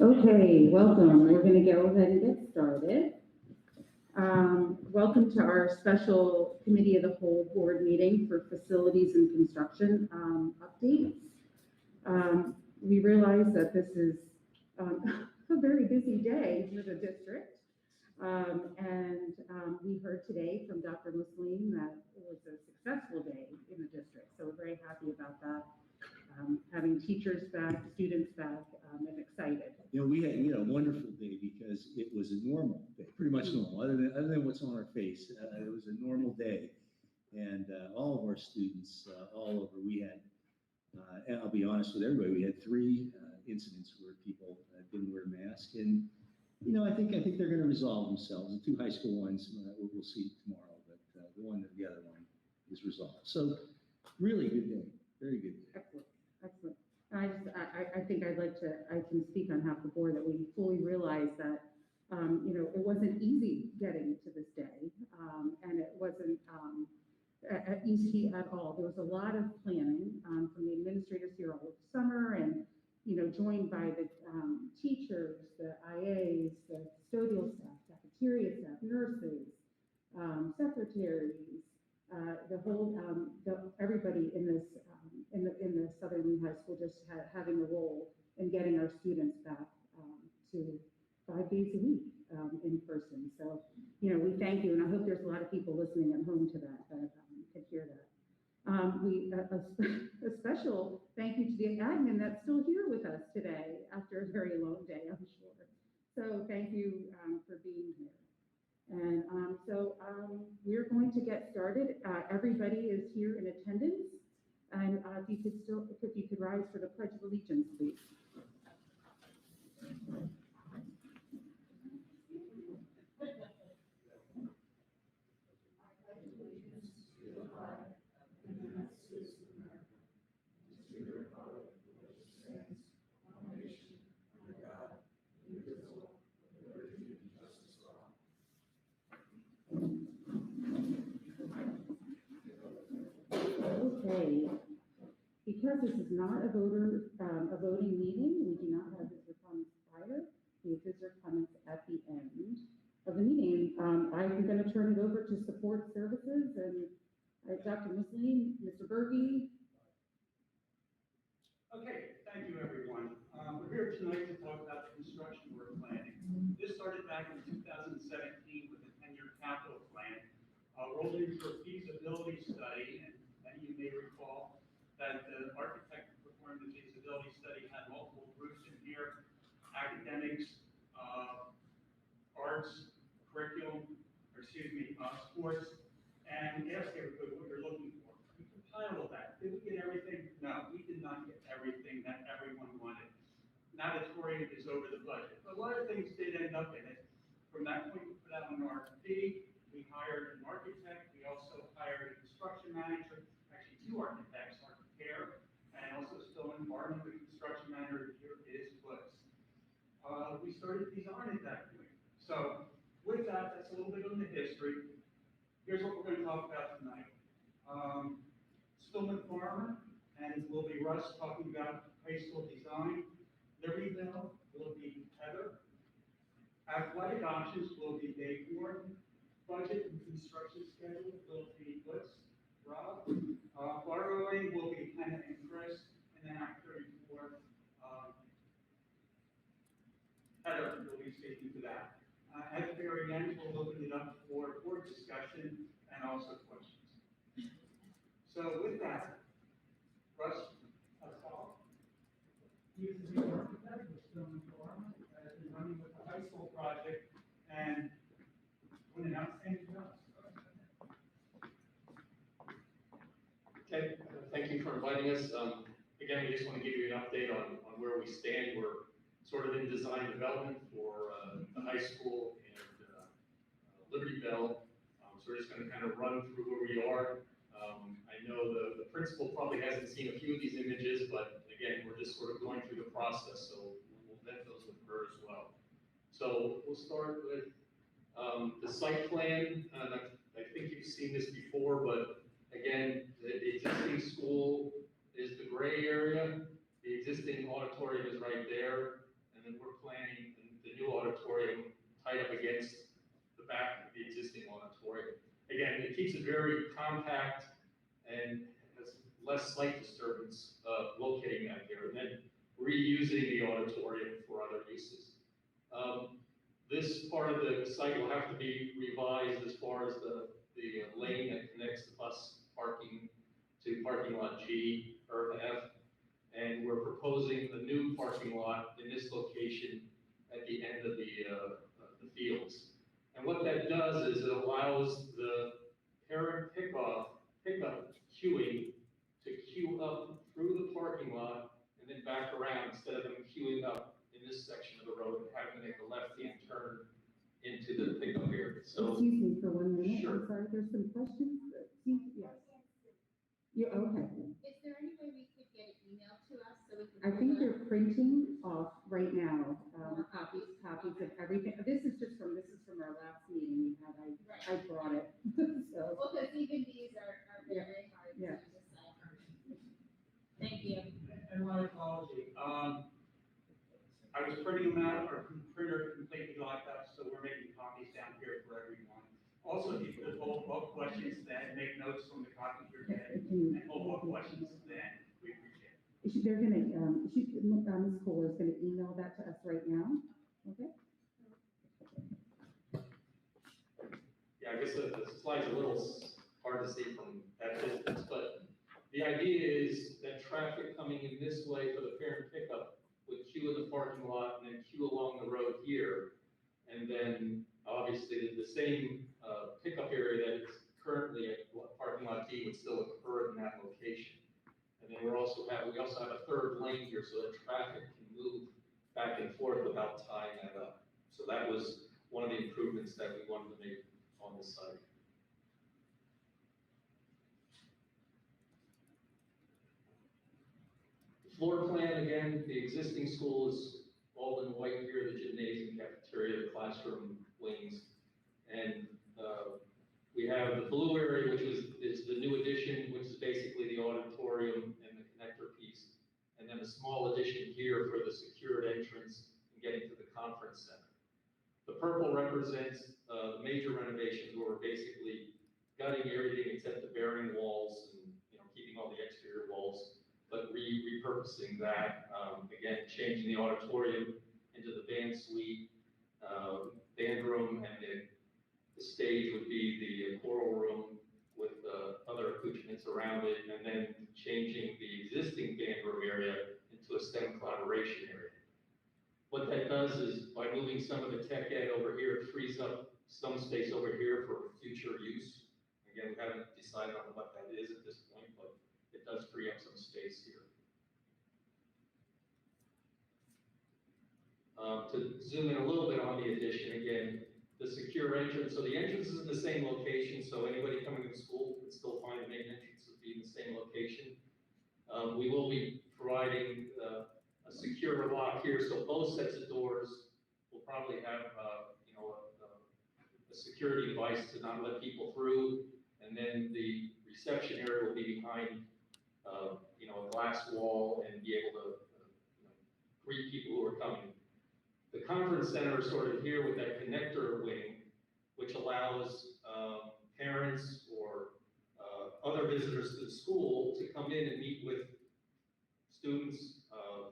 Okay, welcome. We're going to go ahead and get started. Welcome to our special Committee of the Whole Board meeting for Facilities and Construction updates. We realize that this is a very busy day for the district. We heard today from Dr. Muslim that it was a successful day in the district. So we're very happy about that. Having teachers back, students back, and excited. We had a wonderful day because it was a normal day, pretty much normal, other than what's on our face. It was a normal day, and all of our students all over. We had, and I'll be honest with everybody, we had 3 incidents where people didn't wear masks, and I think they're going to resolve themselves. The 2 high school ones we'll see tomorrow, but the other one is resolved. So really good day, very good day. Excellent. I think I can speak on behalf of the board that we fully realize that, it wasn't easy getting to this day, and it wasn't easy at all. There was a lot of planning from the administrators here all summer, and joined by the teachers, the IAs, the custodial staff, cafeteria staff, nurses, secretaries, everybody in this in the Southern Lehigh School just having a role in getting our students back to 5 days a week in person. So we thank you, and I hope there's a lot of people listening at home to that could hear that. A special thank you to the admin that's still here with us today after a very long day, I'm sure. So thank you for being here. And we're going to get started. Everybody is here in attendance. And if you could rise for the Pledge of Allegiance, please. Okay, because this is not a voting meeting, we do not have visitor comments prior. We have visitor comments at the end of the meeting. I'm going to turn it over to support services and Dr. Muslim, Mr. Berge. Okay, thank you, everyone. We're here tonight to talk about the construction we're planning. This started back in 2017 with a 10-year capital plan, rolled into a feasibility study, and many of you may recall that the architect who performed the feasibility study had multiple groups in here: academics, arts, curriculum, sports, and asked everybody what you're looking for. We compiled all that. Did we get everything? No, we did not get everything that everyone wanted. Natatorium is over the budget. A lot of things did end up in it. From that point, we put out an RFP. We hired an architect. We also hired a construction manager, actually 2 architects, Archicare, and also still in Barton, the construction manager here is Closed. We started design at that point. So with that, that's a little bit on the history. Here's what we're going to talk about tonight. Stillman Farmer, and will be Russ talking about high school design. Libertyville will be Heather. Athletic options will be Dave Ward. Budget and construction schedule will be Woods, Rob. Borrowing will be Hannah and Chris. And then Act 34, Heather will be speaking to that. At the very end, we'll open it up for board discussion and also questions. So with that, Russ, Pa.C.S. He is the architect with Stillman Farmer, has been running with the high school project and doing an outstanding job. Okay, thank you for inviting us. Again, we just want to give you an update on where we stand. We're sort of in design development for the high school and Libertyville. So we're just going to kind of run through where we are. I know the principal probably hasn't seen a few of these images, but again, we're just sort of going through the process, so we'll vet those with her as well. So we'll start with the site plan. I think you've seen this before, but again, the existing school is the gray area. The existing auditorium is right there, and then we're planning auditorium tied up against the back of the existing auditorium. Again, it keeps it very compact and has less site disturbance locating that here, and then reusing the auditorium for other uses. This part of the site will have to be revised as far as the lane that connects the bus parking to parking lot G or F. And we're proposing a new parking lot in this location at the end of the fields. And what that does is it allows the parent pickup queuing to queue up through the parking lot and then back around instead of them queuing up in this section of the road and having to make a left-hand turn into the pickup area. So, Excuse me for 1 minute, Sure. I'm sorry, there's some questions? Yes. Yeah, okay. Is there any way we could get it emailed to us so we can? I think they're printing off right now, copies of everything. This is from our last meeting we had. I brought it, so. Well, because even these are very hard to Yeah. decipher. Thank you. And my apology. I was printing them out, our printer completely locked up, so we're making copies down here for everyone. Also, if you could hold up questions, then make notes from the copies you're getting, and hold up questions, then we appreciate it. They're gonna, Ms. Kohler is gonna email that to us right now, okay? yeah, I guess the slide's a little hard to see from that distance, but the idea is that traffic coming in this way for the parent pickup would queue in the parking lot and then queue along the road here. And then obviously the same pickup area that is currently at parking lot D would still occur in that location. And then we also have a third lane here so that traffic can move back and forth without tying that up. So that was one of the improvements that we wanted to make on the site. Floor plan, again, the existing school is all in white here, the gymnasium, cafeteria, the classroom wings. And we have the blue area, which is the new addition, which is basically the auditorium and the connector piece. And then a small addition here for the secured entrance and getting to the conference center. The purple represents the major renovations where we're basically gutting everything except the bearing walls and keeping all the exterior walls, but repurposing that, again, changing the auditorium into the band suite, band room, and the stage would be the choral room with other accoutrements around it, and then changing the existing band room area into a STEM collaboration area. What that does is, by moving some of the tech ed over here, it frees up some space over here for future use. Again, we haven't decided on what that is at this point, but it does free up some space here. To zoom in a little bit on the addition, again, the secure entrance. So the entrance is in the same location, so anybody coming to school can still find the main entrance would be in the same location. We will be providing a secure lock here, so both sets of doors will probably have a security device to not let people through, and then the reception area will be behind a glass wall and be able to greet people who are coming. The conference center is sort of here with that connector wing, which allows parents or other visitors to the school to come in and meet with students,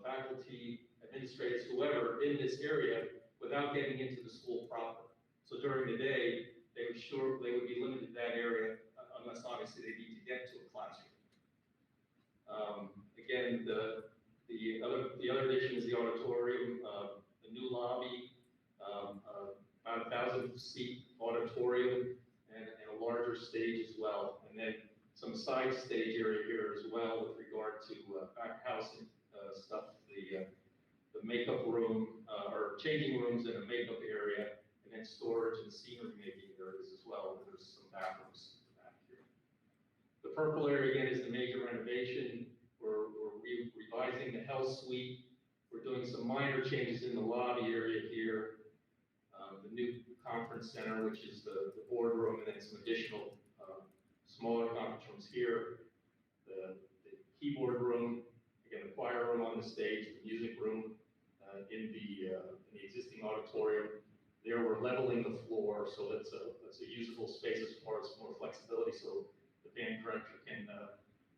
faculty, administrators, whoever in this area without getting into the school proper. So during the day, they would be limited to that area unless obviously they need to get to a classroom. Again, the other addition is the auditorium, the new lobby, about 1,000-seat auditorium, and a larger stage as well. And then some side stage area here as well with regard to back house stuff, the makeup room, or changing rooms in a makeup area, and then storage and scenery making areas as well. And there's some bathrooms in the back here. The purple area again is the major renovation. We're revising the health suite. We're doing some minor changes in the lobby area here. The new conference center, which is the boardroom, and then some additional smaller conference rooms here. The keyboard room, again, the choir room on the stage, the music room, in the existing auditorium. There we're leveling the floor, so that's a usable space as far as more flexibility, so the band director can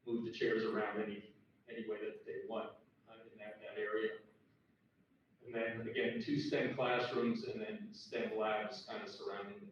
move the chairs around any way that they want in that area. And then again, 2 STEM classrooms and then STEM labs kind of surrounding that.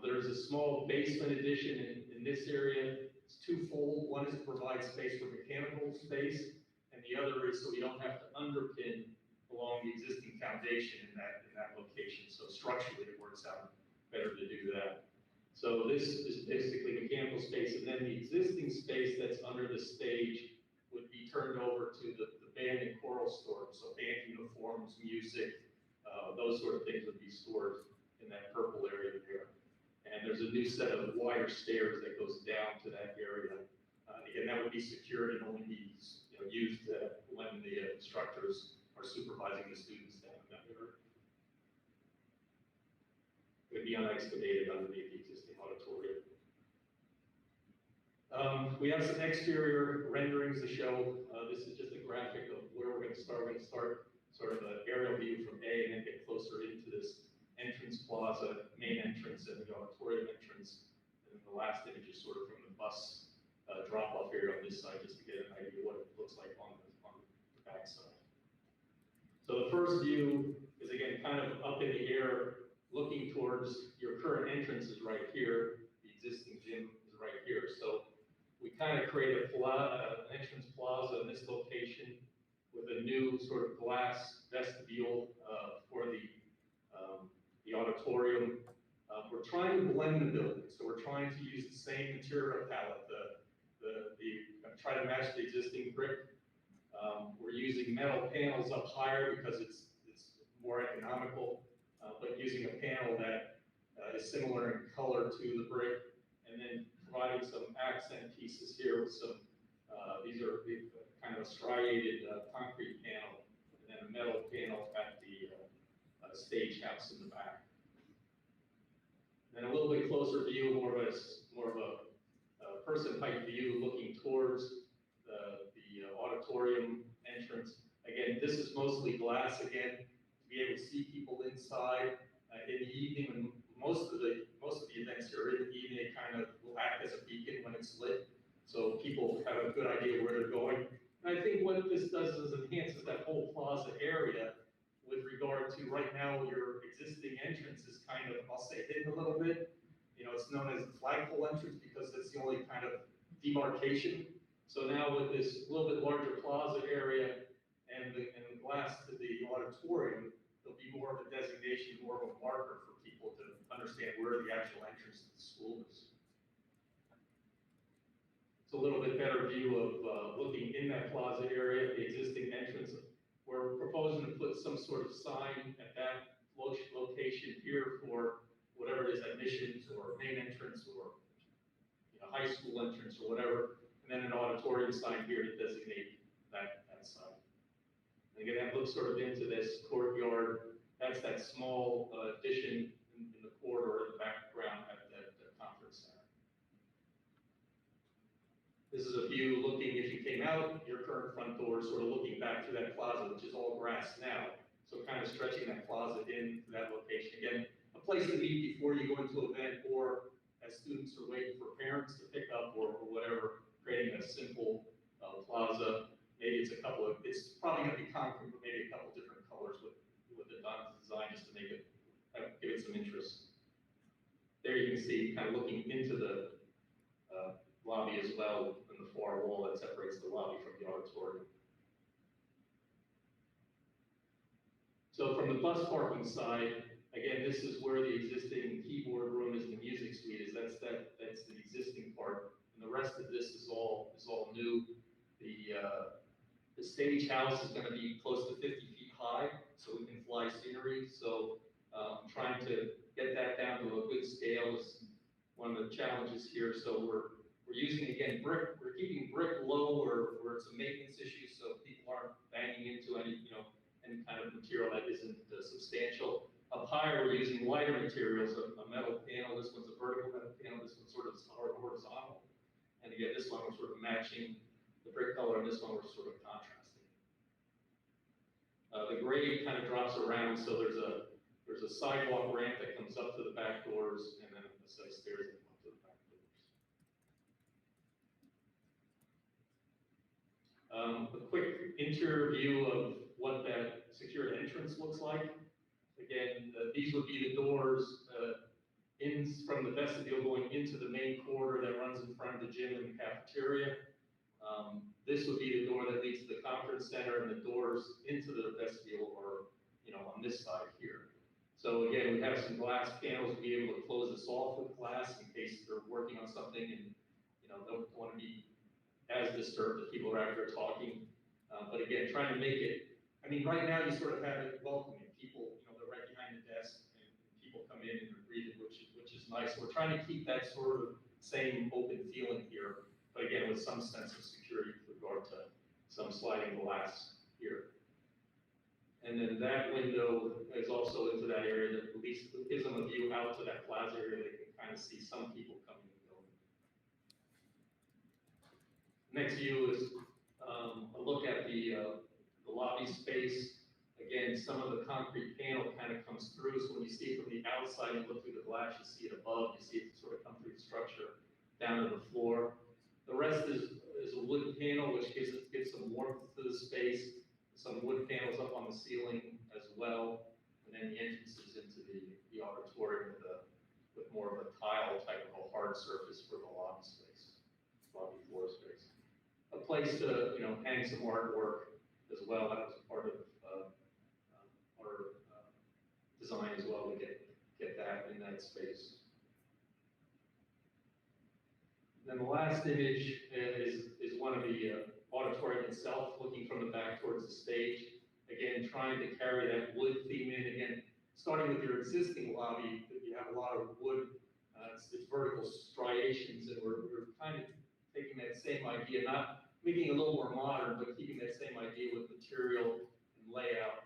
There's a small basement addition in this area. It's twofold. One is to provide space for mechanical space, and the other is so we don't have to underpin along the existing foundation in that location. So structurally, it works out better to do that. So this is basically mechanical space, and then the existing space that's under the stage would be turned over to the band and choral storage. So band uniforms, music, those sort of things would be stored in that purple area there. And there's a new set of wire stairs that goes down to that area. Again, that would be secured and only be used when the instructors are supervising the students down in that area. It would be unexcavated underneath the existing auditorium. We have some exterior renderings to show. This is just a graphic of where we're going to start. We're going to start sort of an aerial view from A and then get closer into this entrance plaza, main entrance, and the auditorium entrance. And then the last image is sort of from the bus drop-off area on this side, just to get an idea of what it looks like on the back side. So the first view is, again, kind of up in the air, looking towards your current entrance is right here. The existing gym is right here. So we kind of create an entrance plaza in this location with a new sort of glass vestibule for the auditorium. We're trying to blend the building, so we're trying to use the same material palette, try to match the existing brick. We're using metal panels up higher because it's more economical, but using a panel that is similar in color to the brick, and then providing some accent pieces here with some, these are kind of a striated concrete panel, and then a metal panel at the stage house in the back. Then a little bit closer view, more of a person height view looking towards the auditorium entrance. Again, this is mostly glass again, to be able to see people inside in the evening. When most of the events here in the evening, it kind of will act as a beacon when it's lit, so people have a good idea where they're going. And I think what this does is enhances that whole plaza area with regard to right now your existing entrance is kind of, I'll say, hidden a little bit. It's known as the flagpole entrance because it's the only kind of demarcation. So now with this little bit larger plaza area and the glass to the auditorium, there'll be more of a designation, more of a marker for people to understand where the actual entrance to the school is. It's a little bit better view of looking in that plaza area, the existing entrance. We're proposing to put some sort of sign at that location here for whatever it is, admissions or main entrance or high school entrance or whatever, and then an auditorium sign here to designate that sign. And again, that looks sort of into this courtyard. That's that small addition in the corridor in the background at the conference center. This is a view looking, if you came out your current front door, sort of looking back to that plaza, which is all grass now. So kind of stretching that plaza into that location. Again, a place to meet before you go into an event or as students are waiting for parents to pick up or whatever, creating a simple plaza. Maybe it's it's probably going to be concrete, but maybe a couple different colors with the design just to make it, give it some interest. There you can see, kind of looking into the lobby as well, in the far wall that separates the lobby from the auditorium. So from the bus parking side, again, this is where the existing keyboard room is, the music suite is. That's the existing part, and the rest of this is all new. The stage house is going to be close to 50 feet high, so we can fly scenery. So trying to get that down to a good scale is one of the challenges here. So we're using, again, brick. We're keeping brick low where it's a maintenance issue, so people aren't banging into any kind of material that isn't substantial. Up higher, we're using lighter materials, a metal panel. This one's a vertical metal panel. This one's sort of horizontal. And again, this one we're sort of matching the brick color on this one, we're sort of contrasting. The grade kind of drops around, so there's a sidewalk ramp that comes up to the back doors, and then a set of stairs that come up to the back doors. A quick interior view of what that secure entrance looks like. Again, these would be the doors from the vestibule going into the main corridor that runs in front of the gym and the cafeteria. This would be the door that leads to the conference center, and the doors into the vestibule are, on this side here. So again, we have some glass panels to be able to close this off with glass in case they're working on something and, don't want to be as disturbed if people are out there talking. But again, trying to make it, right now you sort of have it welcoming. People, they're right behind the desk and people come in and read it, which is nice. We're trying to keep that sort of same open feeling here, but again, with some sense of security with regard to some sliding glass here. And then that window is also into that area that at least gives them a view out to that plaza area. They can kind of see some people coming and going. Next view is a look at the lobby space. Again, some of the concrete panel kind of comes through, so when you see it from the outside and look through the glass, you see it above, you see it sort of come through the structure down to the floor. The rest is a wood panel, which gives some warmth to the space. Some wood panels up on the ceiling as well, and then the entrances into the auditorium with more of a tile type of a hard surface for the lobby space, lobby floor space. A place to hang some artwork as well. That was part of our design as well to get that in that space. Then the last image is one of the auditorium itself, looking from the back towards the stage. Again, trying to carry that wood theme in. Again, starting with your existing lobby, you have a lot of wood, it's vertical striations, and we're kind of taking that same idea, not making it a little more modern, but keeping that same idea with material and layout,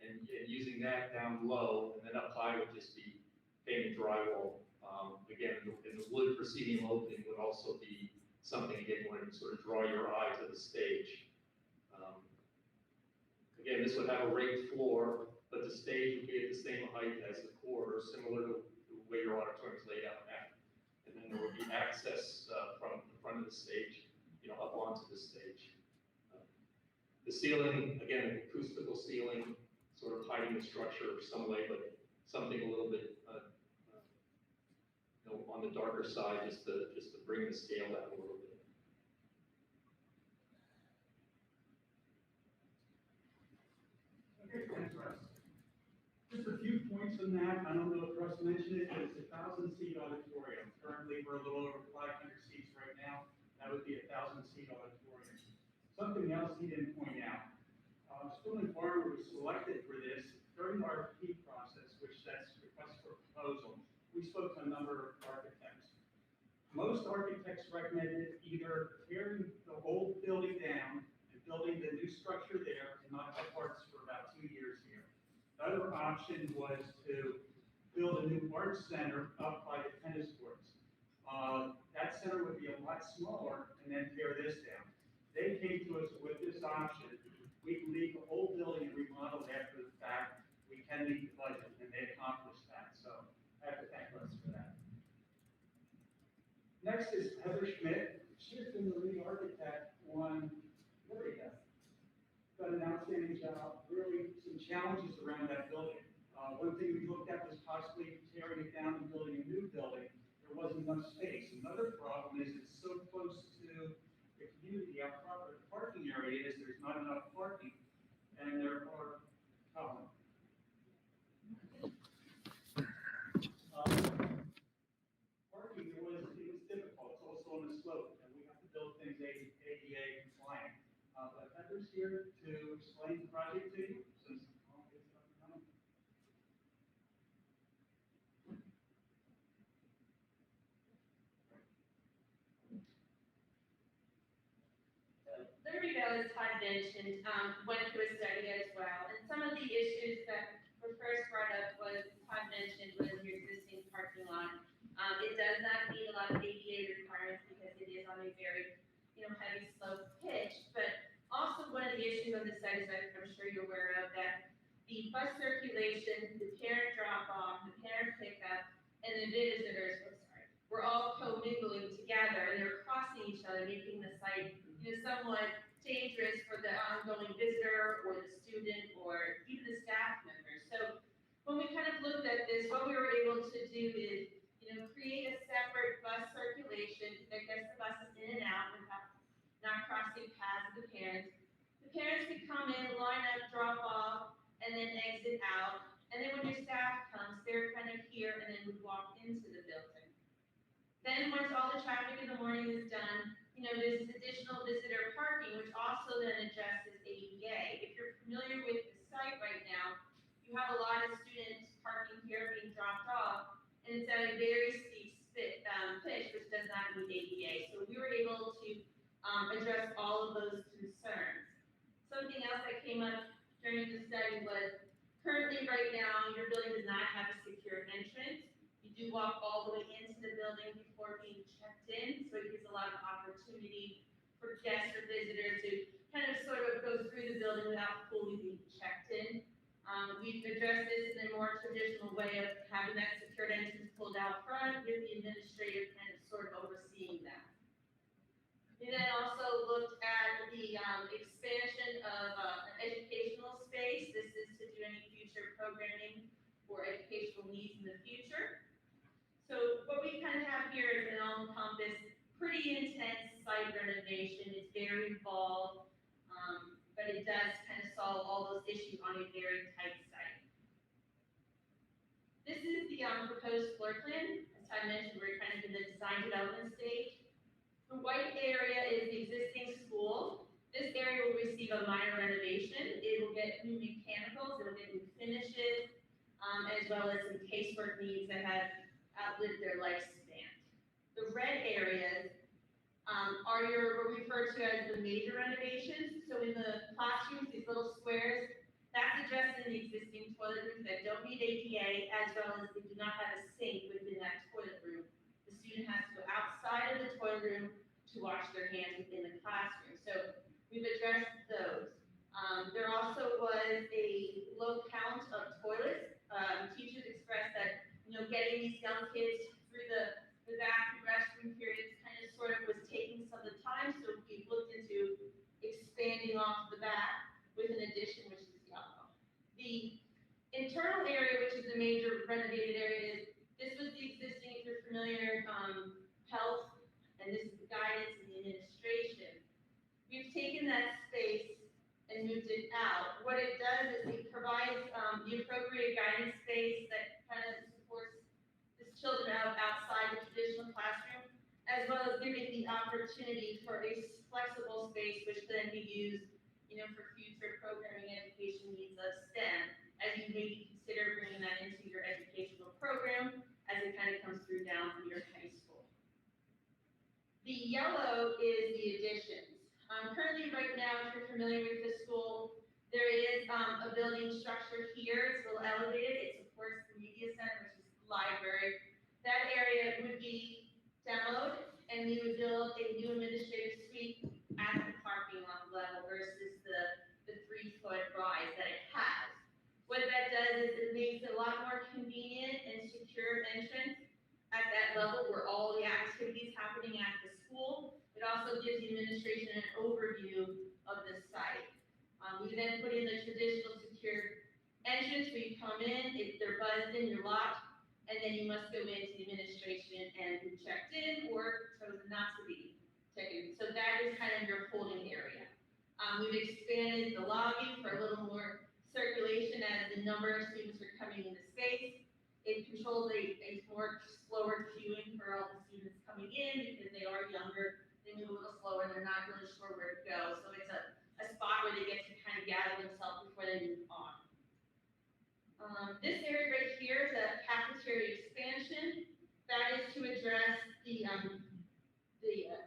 and using that down low, and then up high would just be painted drywall. Again, and the wood preceding opening would also be something, again, where you sort of draw your eye to the stage. Again, this would have a raked floor, but the stage would be at the same height as the corridor, similar to the way your auditorium is laid out now. And then there would be access from the front of the stage, up onto the stage. The ceiling, again, an acoustical ceiling, sort of hiding the structure some way, but something a little bit on the darker side, just to bring the scale down a little bit. Okay, thanks, Russ. Just a few points on that. I don't know if Russ mentioned it, but it's a 1,000-seat auditorium. Currently, we're a little over 500 seats right now. That would be a 1,000-seat auditorium. Something else he didn't point out. School and Farmer was selected for this during the RFP process, which that's request for proposal. We spoke to a number of architects. Most architects recommended either tearing the old building down and building the new structure there and not have parts for about 2 years here. The other option was to build a new art center up by the tennis courts. That center would be a lot smaller and then tear this down. They came to us with this option. We can leave the whole building remodeled after the fact. We can meet the budget, and they accomplished that. So I have to thank Russ for that. Next is Heather Schmidt. She has been the lead architect on Liberty Desk. Done an outstanding job. Really some challenges around that building. One thing we looked at was possibly tearing it down and building a new building. There wasn't enough space. Another problem is it's so close to the community out front where the parking area is. There's not enough parking, and there are problems. Parking, it was difficult. It's also on the slope, and we have to build things ADA compliant. But Heather's here to explain the project to you, since all this stuff is coming. Liberty Bell, as Todd mentioned, went through a study as well, and some of the issues that were first brought up was, Todd mentioned, was your existing parking lot. It does not meet a lot of ADA requirements because it is on a very, heavy slope pitch, but also one of the issues on the site is that I'm sure you're aware of that the bus circulation, the parent drop off, the parent pickup, and the visitors, we're all co-mingling together and they're crossing each other, making the site, somewhat dangerous for the ongoing visitor or the student or even the staff members. So when we kind of looked at this, what we were able to do is, create a separate bus circulation that gets the buses in and out without not crossing paths of the parents. The parents could come in, line up, drop off, and then exit out. And then when your staff comes, they're kind of here and then would walk into the building. Then once all the traffic in the morning is done, there's this additional visitor parking, which also then addresses ADA. If you're familiar with the site right now, you have a lot of students parking here being dropped off, and it's at a very steep pitch, which does not meet ADA. So we were able to address all of those concerns. Something else that came up during the study was, currently right now, your building does not have a secure entrance. You do walk all the way into the building before being checked in, so it gives a lot of opportunity for guests or visitors to kind of sort of go through the building without fully being checked in. We've addressed this in a more traditional way of having that secured entrance pulled out front with the administrator kind of sort of overseeing that. We then also looked at the expansion of an educational space. This is to do any future programming for educational needs in the future. So what we kind of have here is an all-encompassed, pretty intense site renovation. It's very involved, but it does kind of solve all those issues on a very tight site. This is the proposed floor plan. As I mentioned, we're kind of in the design development stage. The white area is the existing school. This area will receive a minor renovation. It will get new mechanicals, it will get new finishes, as well as some casework needs that have outlived their lifespan. The red areas are what we refer to as the major renovations. So in the classrooms, these little squares, that's addressing the existing toilet rooms that don't need ADA, as well as they do not have a sink within that toilet room. The student has to go outside of the toilet room to wash their hands within the classroom. So we've addressed those. There also was a low count of toilets. Teachers expressed that, getting these young kids through the bathroom restroom periods kind of sort of was taking some of the time. So we looked into expanding off the back with an addition, which is yellow. The internal area, which is the major renovated area, this was the existing, if you're familiar, health, and this is the guidance and the administration. We've taken that space and moved it out. What it does is it provides the appropriate guidance space that kind of supports the children outside the traditional classroom, as well as giving the opportunity for a flexible space which can then be used, for future programming education needs of STEM, as you maybe consider bringing that into your educational program as it kind of comes through down from your high school. The yellow is the additions. Currently, right now, if you're familiar with the school, there is a building structure here. It's a little elevated. It supports the media center, which is the library. That area would be demoed, and we would build a new administrative suite at the parking lot level versus the 3-foot rise that it has. What that does is it makes it a lot more convenient and secure entrance at that level where all the activities happening at the school. It also gives the administration an overview of the site. We then put in the traditional secure entrance where you come in, if they're buzzed in, you're locked, and then you must go into the administration and be checked in or chosen not to be checked in. So that is kind of your holding area. We've expanded the lobby for a little more circulation as the number of students are coming into space. It controls a more slower queuing for all the students coming in because they are younger. They move a little slower, they're not really sure where to go. So it's a spot where they get to kind of gather themselves before they move on. This area right here is a cafeteria expansion. That is to address the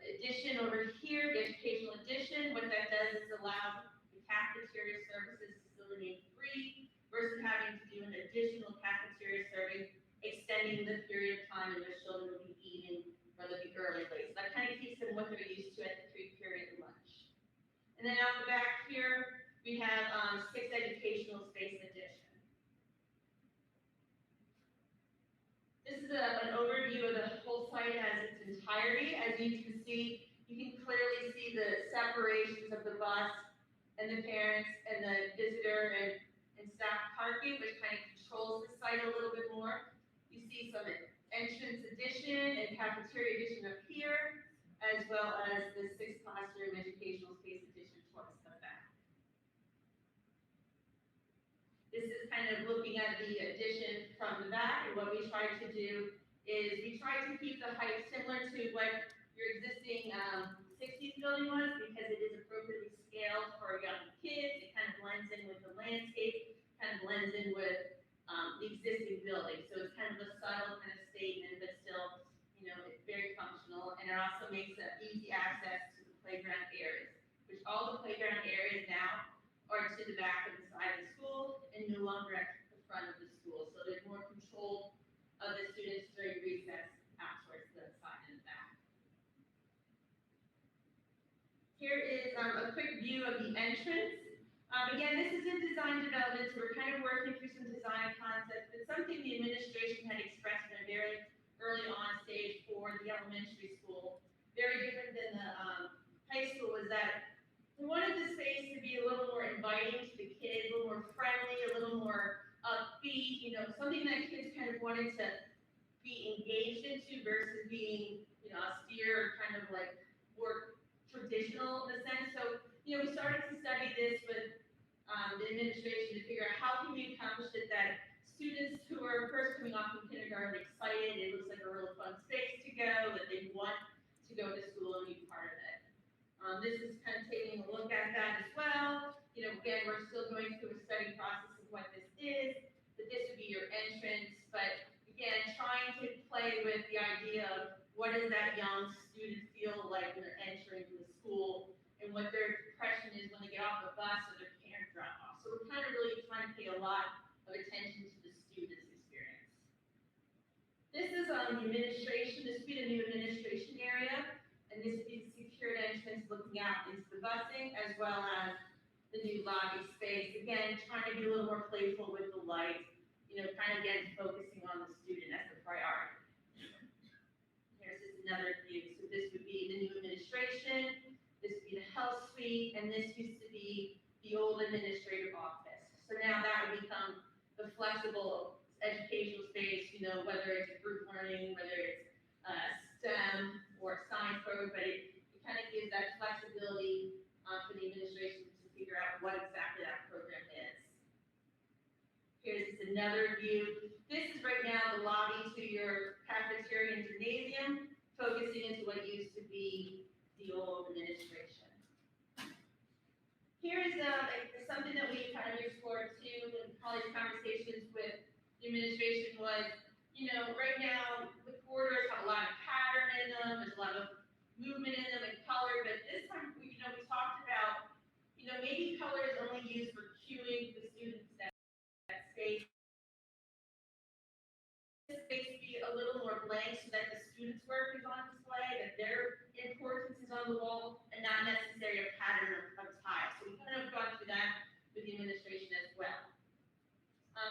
addition over here, the educational addition. What that does is allow the cafeteria services to still remain free versus having to do an additional cafeteria serving, extending the period of time in which children will be eating, whether it be early or late. So that kind of keeps them what they're used to at the 3 period then out the back here, we have 6 educational space addition. This is an overview of the whole site as its entirety. As you can see, you can clearly see the separations of the bus and the parents and the visitor and staff parking, which kind of controls the site a little bit more. You see some entrance addition and cafeteria addition up here, as well as the 6 classroom educational space addition towards the back. This is kind of looking at the addition from the back, and what we tried to do is we tried to keep the height similar to what your existing 60s building was, because it is appropriately scaled for young kids. It kind of blends in with the landscape, kind of blends in with the existing building. So it's kind of a subtle kind of statement, but still, you know, it's very functional, and it also makes it easy access to the playground areas, which all the playground areas now are to the back of the side of the school and no longer at the front of the school. So there's more control of the students during recess out towards the side and the back. Here is a quick view of the entrance. Again, this is in design development, so we're kind of working through some design concepts, but something the administration had expressed in a very early on stage for the elementary school, very different than the high school, was that we wanted the space to be a little more inviting to the kids, a little more friendly, a little more upbeat, you know, something that kids kind of wanted to be engaged into versus being, you know, austere or kind of like more traditional in a sense. So, you know, we started to study this with the administration to figure out how can we accomplish it that students who are first coming off from kindergarten are excited, it looks like a real fun space to go, that they want to go to school and be part of it. This is kind of taking a look at that as well. You know, again, we're still going through a study process of what this is, but this would be your entrance. But again, trying to play with the idea of what does that young student feel like when they're entering the school and what their impression is when they get off the bus or their parent drop off. So we're kind of really trying to pay a lot of attention to the student's experience. This is the administration. This would be the new administration area. And this would be the secured entrance looking out into the busing, as well as the new lobby space. Again, trying to be a little more playful with the light, you know, kind of again focusing on the student as the priority. Here's just another view. So this would be the new administration, this would be the health suite, and this used to be the old administrative office. So now that would become the flexible educational space, you know, whether it's group learning, whether it's STEM or science program, but it kind of gives that flexibility for the administration to figure out what exactly that program is. Here's just another view. This is right now the lobby to your cafeteria and gymnasium, focusing into what used to be the old administration. Here is something that we kind of explored too in college conversations with the administration was, you know, right now the corridors have a lot of pattern in them, there's a lot of movement in them and color, but this time, we talked about, you know, maybe color is only used for cueing the students that space. This space be a little more blank so that the students' work is on display, that their importance is on the wall, and not necessarily a pattern of tile. So we kind of gone through that with the administration as well.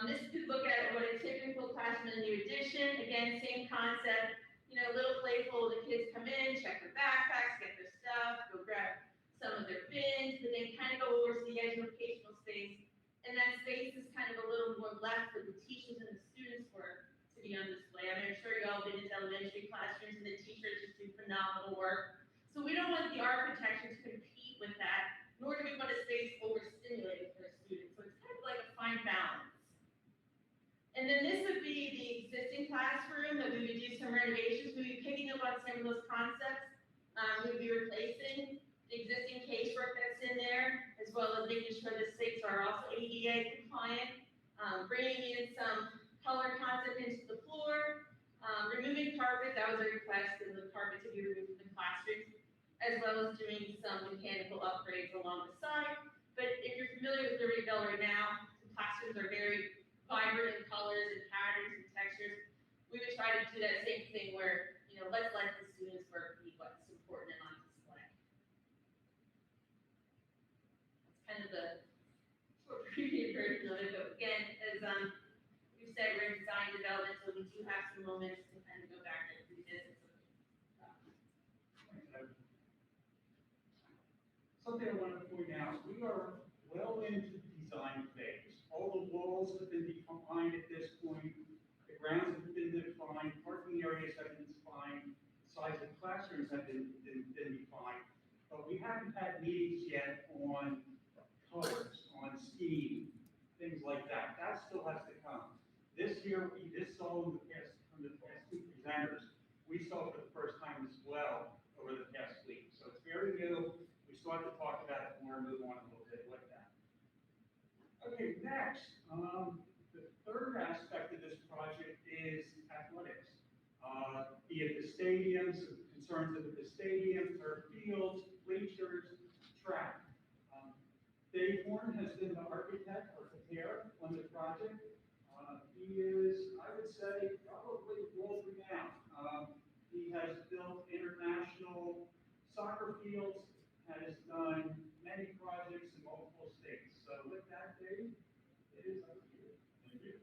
This could look at what a typical classroom in the new addition. Again, same concept, you know, a little playful. The kids come in, check their backpacks, get their stuff, go grab some of their bins, but then kind of go over to the educational space. And that space is kind of a little more left for the teachers and the students' work to be on display. I mean, I'm sure you all been in elementary classrooms and the teachers just do phenomenal work. So we don't want the architecture to compete with that, nor do we want a space overstimulated for a student. So it's kind of like a fine balance. And then this would be the existing classroom that we would do some renovations. We would be picking up on some of those concepts. We would be replacing the existing casework that's in there, as well as making sure the sinks are also ADA compliant, bringing in some color concept into the floor, removing carpet, that was a request, and the carpet to be removed from the classrooms, as well as doing some mechanical upgrades along the side. But if you're familiar with Liberty Bell right now, the classrooms are very vibrant in colors and patterns and textures. We would try to do that same thing where, you know, let's let the students work be what's important and on display. Here's just another view. This is right now the lobby to your cafeteria and gymnasium, focusing into what used to be the old administration. This is the lobby to your cafeteria and gymnasium. we do have some moments to kind of go back and revisit some. Something I want to point out, we are well into the design phase. All the walls have been defined at this point, the grounds have been defined, parking areas have been defined, size of classrooms have been defined, but we haven't had meetings yet on colors, on scheme, things like that. That still has to come. This year, we just saw from the past two presenters, we saw for the first time as well over the past week. So it's very new. We started to talk about it more and move on a little bit with that. Okay, next, the third aspect of this project is athletics. Be it the stadiums, concerns with the stadium, turf fields, bleachers, track. Dave Horn has been the architect or preparer on the project. He is, I would say, probably world renowned. He has built international soccer fields, has done many projects in multiple states. So with that, Dave, it is up to you. Thank you.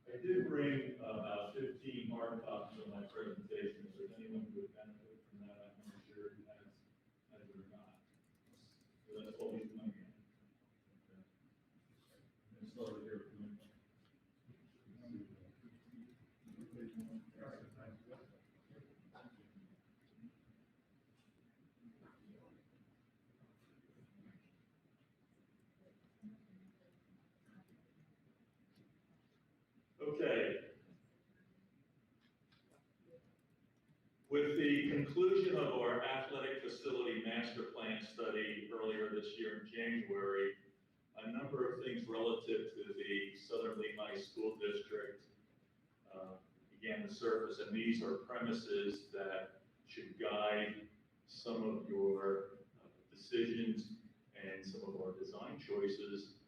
I did bring about 15 hard copies of my presentation, so if anyone would benefit from that, I'm not sure who has it or not. So that's what we're doing. And start here. Okay. With the conclusion of our athletic facility master plan study earlier this year in January, a number of things relative to the Southern Lehigh School District began to surface, and these are premises that should guide some of your decisions and some of our design choices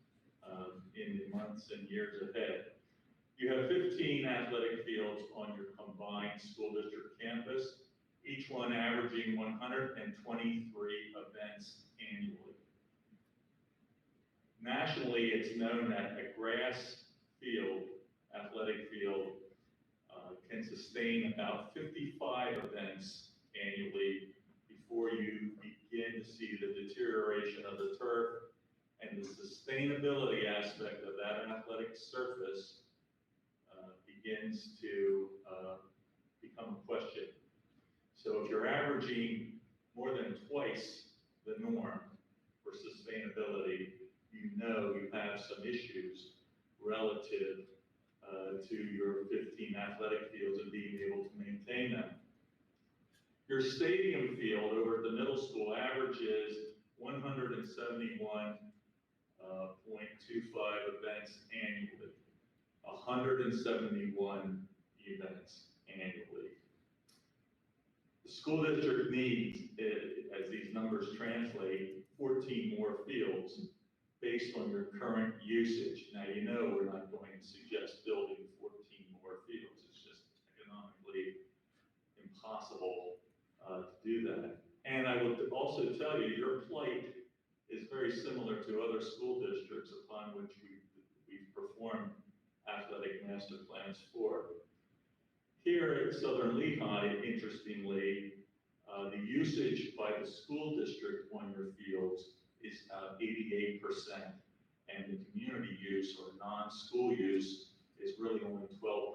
in the months and years ahead. You have 15 athletic fields on your combined school district campus, each one averaging 123 events annually. Nationally, it's known that a grass field, athletic field, can sustain about 55 events annually before you begin to see the deterioration of the turf and the sustainability aspect of that athletic surface begins to become a question. So if you're averaging more than twice the norm for sustainability, you know you have some issues relative to your 15 athletic fields and being able to maintain them. Your stadium field over at the middle school averages 171.25 events annually. 171 events annually. The school district needs, as these numbers translate, 14 more fields based on your current usage. Now, you know we're not going to suggest building 14 more fields. It's just economically impossible to do that. And I would also tell you, your plight is very similar to other school districts upon which we've performed athletic master plans for. Here at Southern Lehigh, interestingly, the usage by the school district on your fields is 88%, and the community use or non-school use is really only 12%.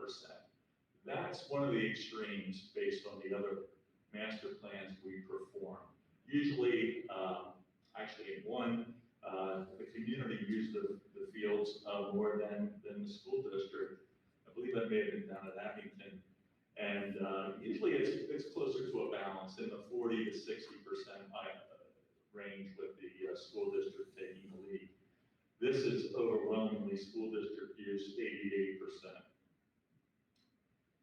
That's one of the extremes based on the other master plans we perform. Usually, actually in one, the community used the fields more than the school district. I believe that may have been down at Abington. And usually it's closer to a balance in the 40 to 60% range with the school district taking the lead. This is overwhelmingly school district use, 88%.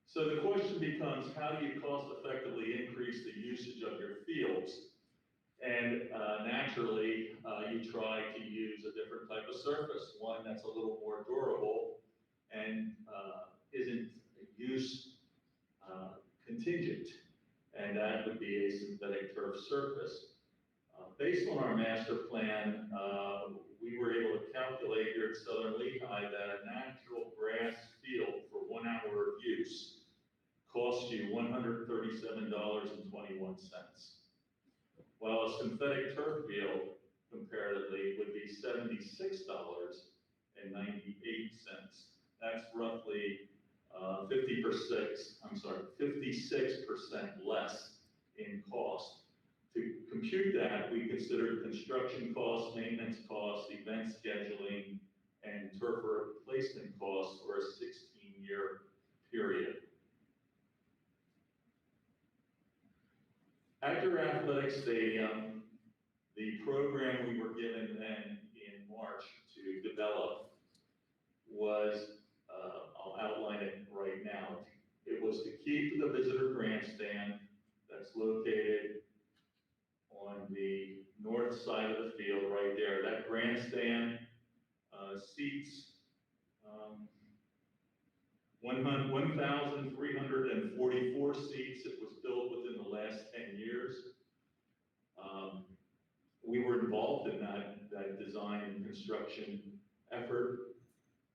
So the question becomes, how do you cost effectively increase the usage of your fields? And naturally, you try to use a different type of surface, one that's a little more durable and isn't use contingent, and that would be a synthetic turf surface. Based on our master plan, we were able to calculate here at Southern Lehigh that a natural grass field for 1 hour costs you $137.21. While a synthetic turf field, comparatively, would be $76.98. That's roughly 56% less in cost. To compute that, we considered construction costs, maintenance costs, event scheduling, and turf replacement costs for a 16-year period. At your athletic stadium, the program we were given then in March to develop was, I'll outline it right now. It was to keep the visitor grandstand that's located on the north side of the field right there. That grandstand seats 1,344 seats. It was built within the last 10 years. We were involved in that design and construction effort,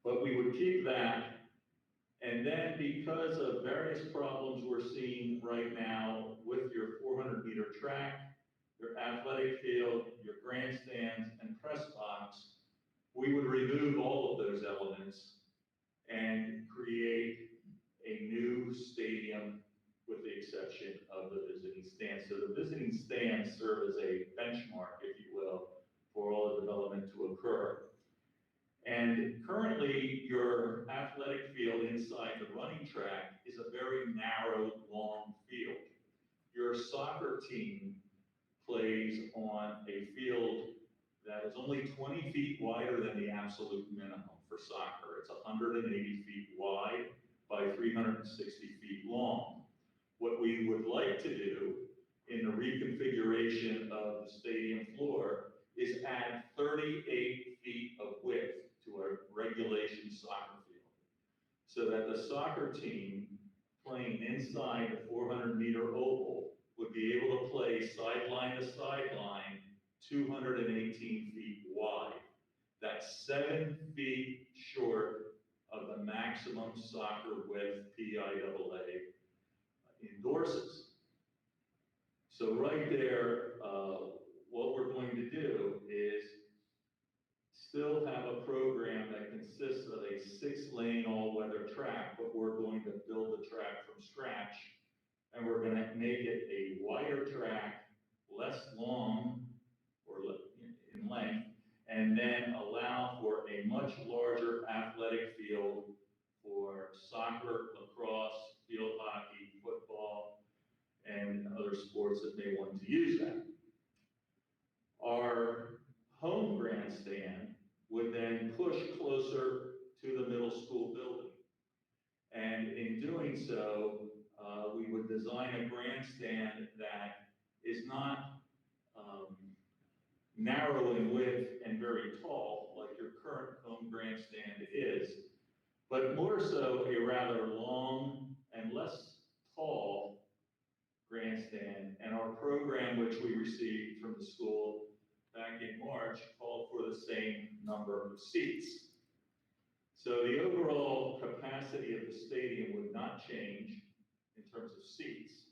but we would keep that. And then because of various problems we're seeing right now with your 400-meter track, your athletic field, your grandstands, and press box, we would remove all of those elements and create a new stadium with the exception of the visiting stands. So the visiting stands serve as a benchmark, if you will, for all the development to occur. And currently, your athletic field inside the running track is a very narrow, long field. Your soccer team plays on a field that is only 20 feet wider than the absolute minimum for soccer. It's 180 feet wide by 360 feet long. What we would like to do in the reconfiguration of the stadium floor is add 38 feet of width to our regulation soccer field, so that the soccer team playing inside the 400-meter oval would be able to play sideline to sideline 218 feet wide. That's 7 feet short of the maximum soccer width PIAA endorses. So right there, what we're going to do is still have a program that consists of a 6-lane all-weather track, but we're going to build the track from scratch, and we're going to make it a wider track, less long or in length, and then allow for a much larger athletic field for soccer, lacrosse, field hockey, football, and other sports that may want to use that. Our home grandstand would then push closer to the middle school building. And in doing so, we would design a grandstand that is not narrow in width and very tall like your current home grandstand is, but more so a rather long and less tall grandstand. And our program, which we received from the school back in March, called for the same number of seats. So the overall capacity of the stadium would not change in terms of seats,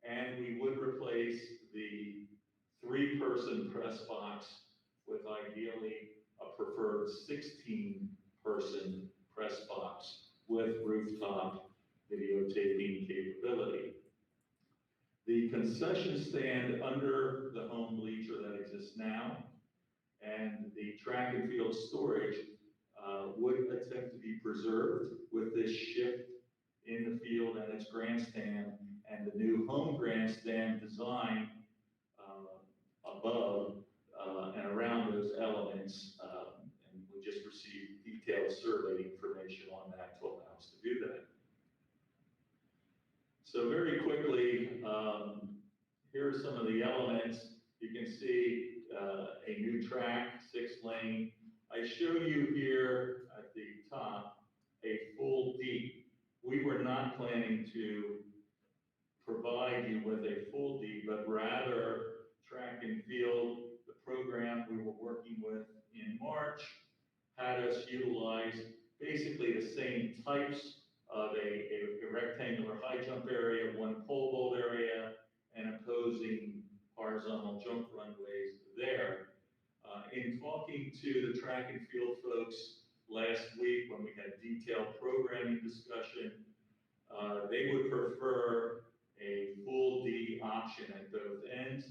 and we would replace the 3-person press box with ideally a preferred 16-person press box with rooftop videotaping capability. The concession stand under the home bleacher that exists now and the track and field storage would attempt to be preserved with this shift in the field and its grandstand and the new home grandstand design above and around those elements. And we just received detailed survey information on that to allow us to do that. So very quickly, here are some of the elements. You can see a new track, 6-lane. I show you here at the top a full D. We were not planning to provide you with a full D, but rather track and field, the program we were working with in March, had us utilize basically the same types of a rectangular high jump area, one pole vault area, and opposing horizontal jump runways there. In talking to the track and field folks last week when we had detailed programming discussion, they would prefer a full D option at both ends,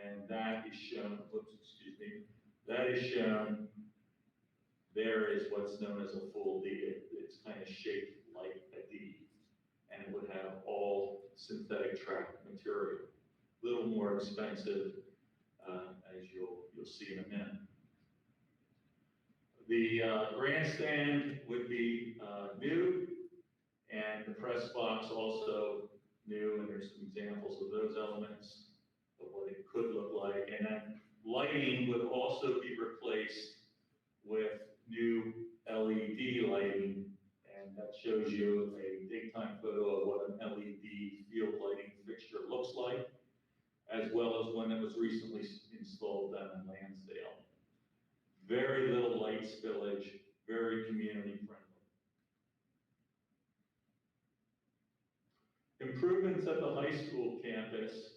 and that is shown, that is shown there is what's known as a full D. It's kind of shaped like a D, and it would have all synthetic track material. A little more expensive, as you'll see in a minute. The grandstand would be new, and the press box also new, and there's some examples of those elements of what it could look like. And then lighting would also be replaced with new LED lighting, and that shows you a daytime photo of what an LED field lighting fixture looks like, as well as one that was recently installed down in Lansdale. Very little light spillage, very community friendly. Improvements at the high school campus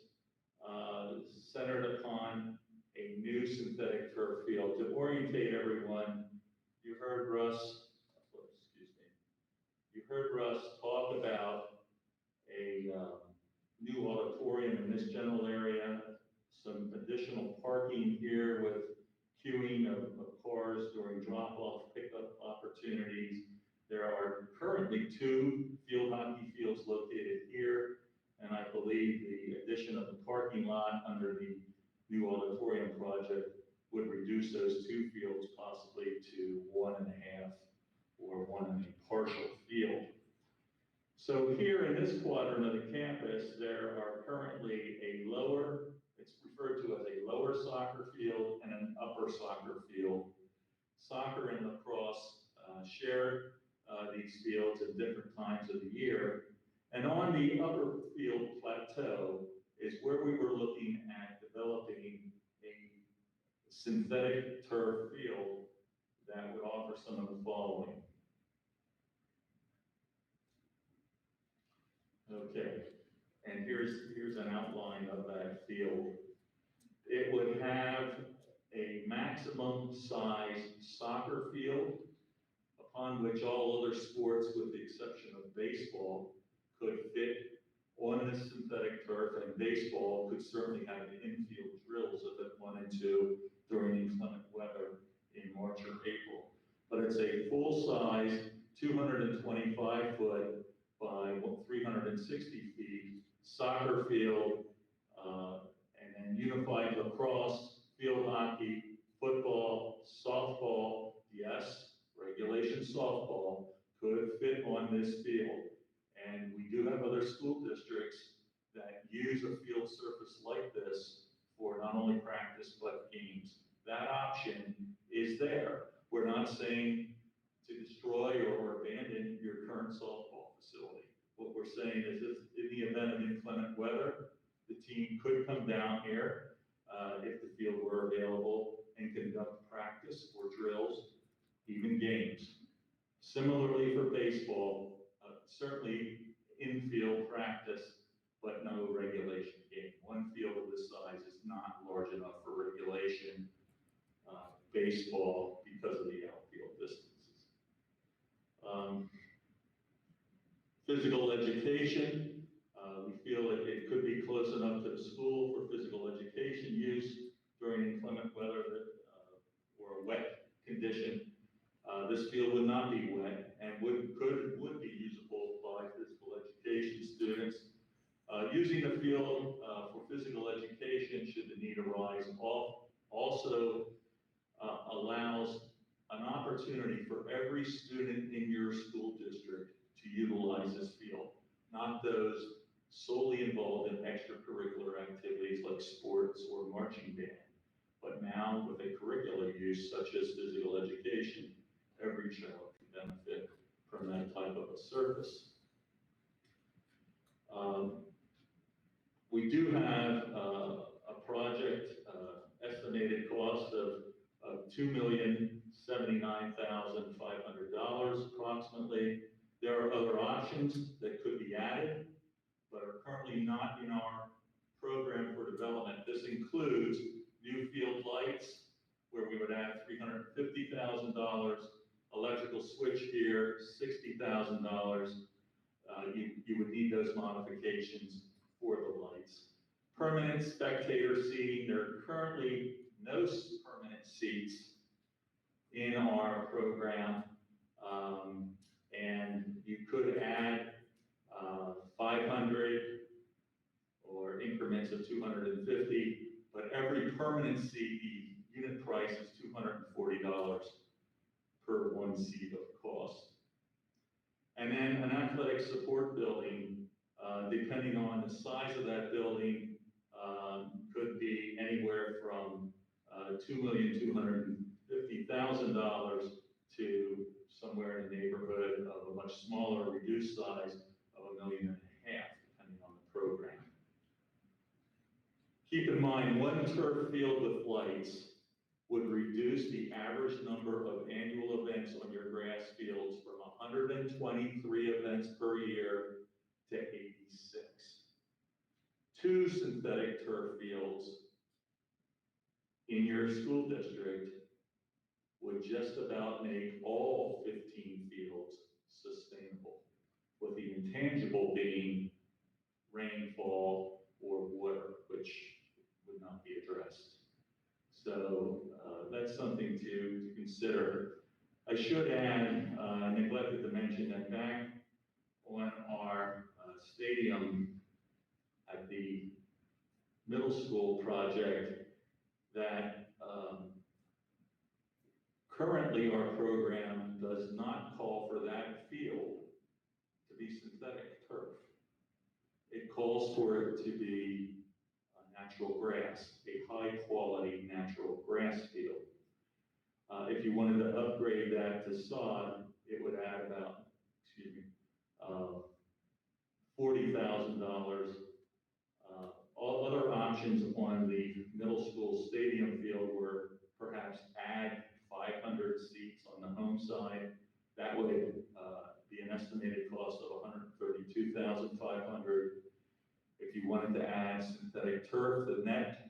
centered upon a new synthetic turf field. To orientate everyone, you heard Russ talk about a new auditorium in this general area, some additional parking here with queuing of cars during drop-off pickup opportunities. There are currently 2 field hockey fields located here, and I believe the addition of the parking lot under the new auditorium project would reduce those 2 fields possibly to 1.5 or 1 partial field. So here in this quadrant of the campus, there are currently it's referred to as a lower soccer field and an upper soccer field. Soccer and lacrosse share these fields at different times of the year. And on the upper field plateau is where we were looking at developing a synthetic turf field that would offer some of the following. Okay, and here's an outline of that field. It would have a maximum size soccer field upon which all other sports, with the exception of baseball, could fit on this synthetic turf, and baseball could certainly have infield drills if it wanted to during inclement weather in March or April. But it's a full-size 225-foot by 360 feet soccer field, and then unified lacrosse, field hockey, football, softball, yes, regulation softball could fit on this field. And we do have other school districts that use a field surface like this for not only practice but games. That option is there. We're not saying to destroy or abandon your current softball facility. What we're saying is if in the event of inclement weather, the team could come down here if the field were available and conduct practice or drills, even games. Similarly for baseball, certainly infield practice, but no regulation game. One field of this size is not large enough for regulation baseball because of the outfield distances. Physical education, we feel that it could be close enough to the school for physical education use during inclement weather or a wet condition. This field would not be wet and would be usable by physical education students. Using the field for physical education should the need arise also allows an opportunity for every student in your school district to utilize this field, not those solely involved in extracurricular activities like sports or marching band, but now with a curricular use such as physical education, every child can benefit from that type of a service. We do have a project estimated cost of $2,079,500 approximately. There are other options that could be added, but are currently not in our program for development. This includes new field lights, where we would add $350,000, electrical switch gear, $60,000. You would need those modifications for the lights. Permanent spectator seating, there are currently no permanent seats in our program, and you could add 500 or increments of 250, but every permanent seat, the unit price is $240 per one seat of cost. And then an athletic support building, depending on the size of that building, could be anywhere from $2,250,000 to somewhere in the neighborhood of a much smaller, reduced size of $1.5 million, depending on the program. Keep in mind, one turf field with lights would reduce the average number of annual events on your grass fields from 123 events per year to 86. 2 synthetic turf fields in your school district would just about make all 15 fields sustainable, with the intangible being rainfall or water, which would not be addressed. So that's something to consider. I should add, I neglected to mention that back on our stadium at the middle school project, that currently our program does not call for that field to be synthetic turf. It calls for it to be natural grass, a high-quality natural grass field. If you wanted to upgrade that to sod, it would add about, $40,000. All other options on the middle school stadium field were perhaps add 500 seats on the home side. That would be an estimated cost of $132,500. If you wanted to add synthetic turf, the net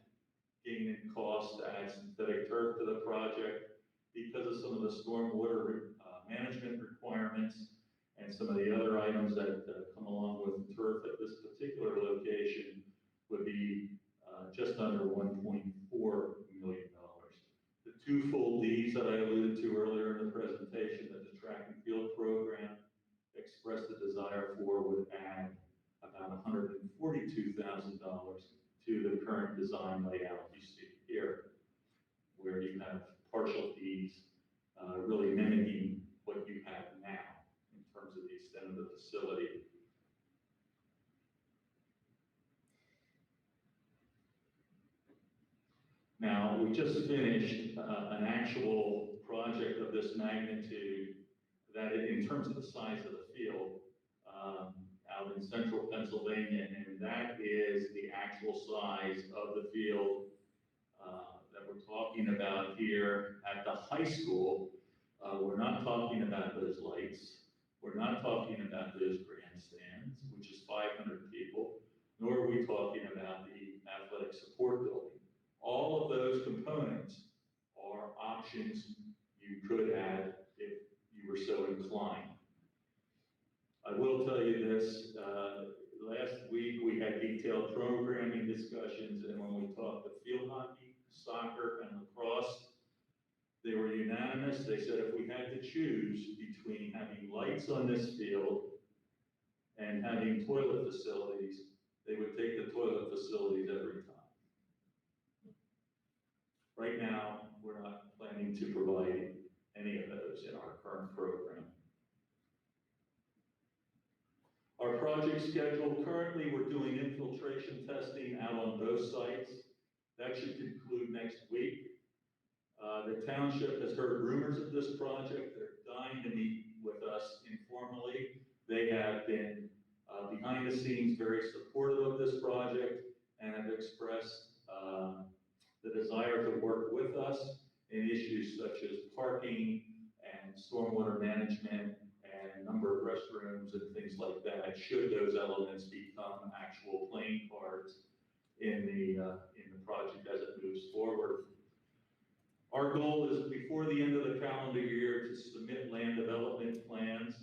gain in cost to add synthetic turf to the project, because of some of the stormwater management requirements and some of the other items that come along with turf at this particular location, would be just under $1.4 million. The 2 full Ds that I alluded to earlier in the presentation that the track and field program expressed a desire for would add about $142,000 to the current design layout you see here, where you have partial Ds really mimicking what you have now in terms of the extent of the facility. Now, we just finished an actual project of this magnitude that, in terms of the size of the field, out in central Pennsylvania, and that is the actual size of the field that we're talking about here at the high school. We're not talking about those lights. We're not talking about those grandstands, which is 500 people, nor are we talking about the athletic support building. All of those components are options you could add if you were so inclined. I will tell you this, last week we had detailed programming discussions, and when we talked to field hockey, soccer, and lacrosse, they were unanimous. They said if we had to choose between having lights on this field and having toilet facilities, they would take the toilet facilities every time. Right now, we're not planning to provide any of those in our current program. Our project schedule, currently we're doing infiltration testing out on both sites. That should conclude next week. The township has heard rumors of this project. They're dying to meet with us informally. They have been behind the scenes very supportive of this project and have expressed the desire to work with us in issues such as parking and stormwater management and and number of restrooms and things like that, should those elements become actual playing cards in the project as it moves forward. Our goal is before the end of the calendar year to submit land development plans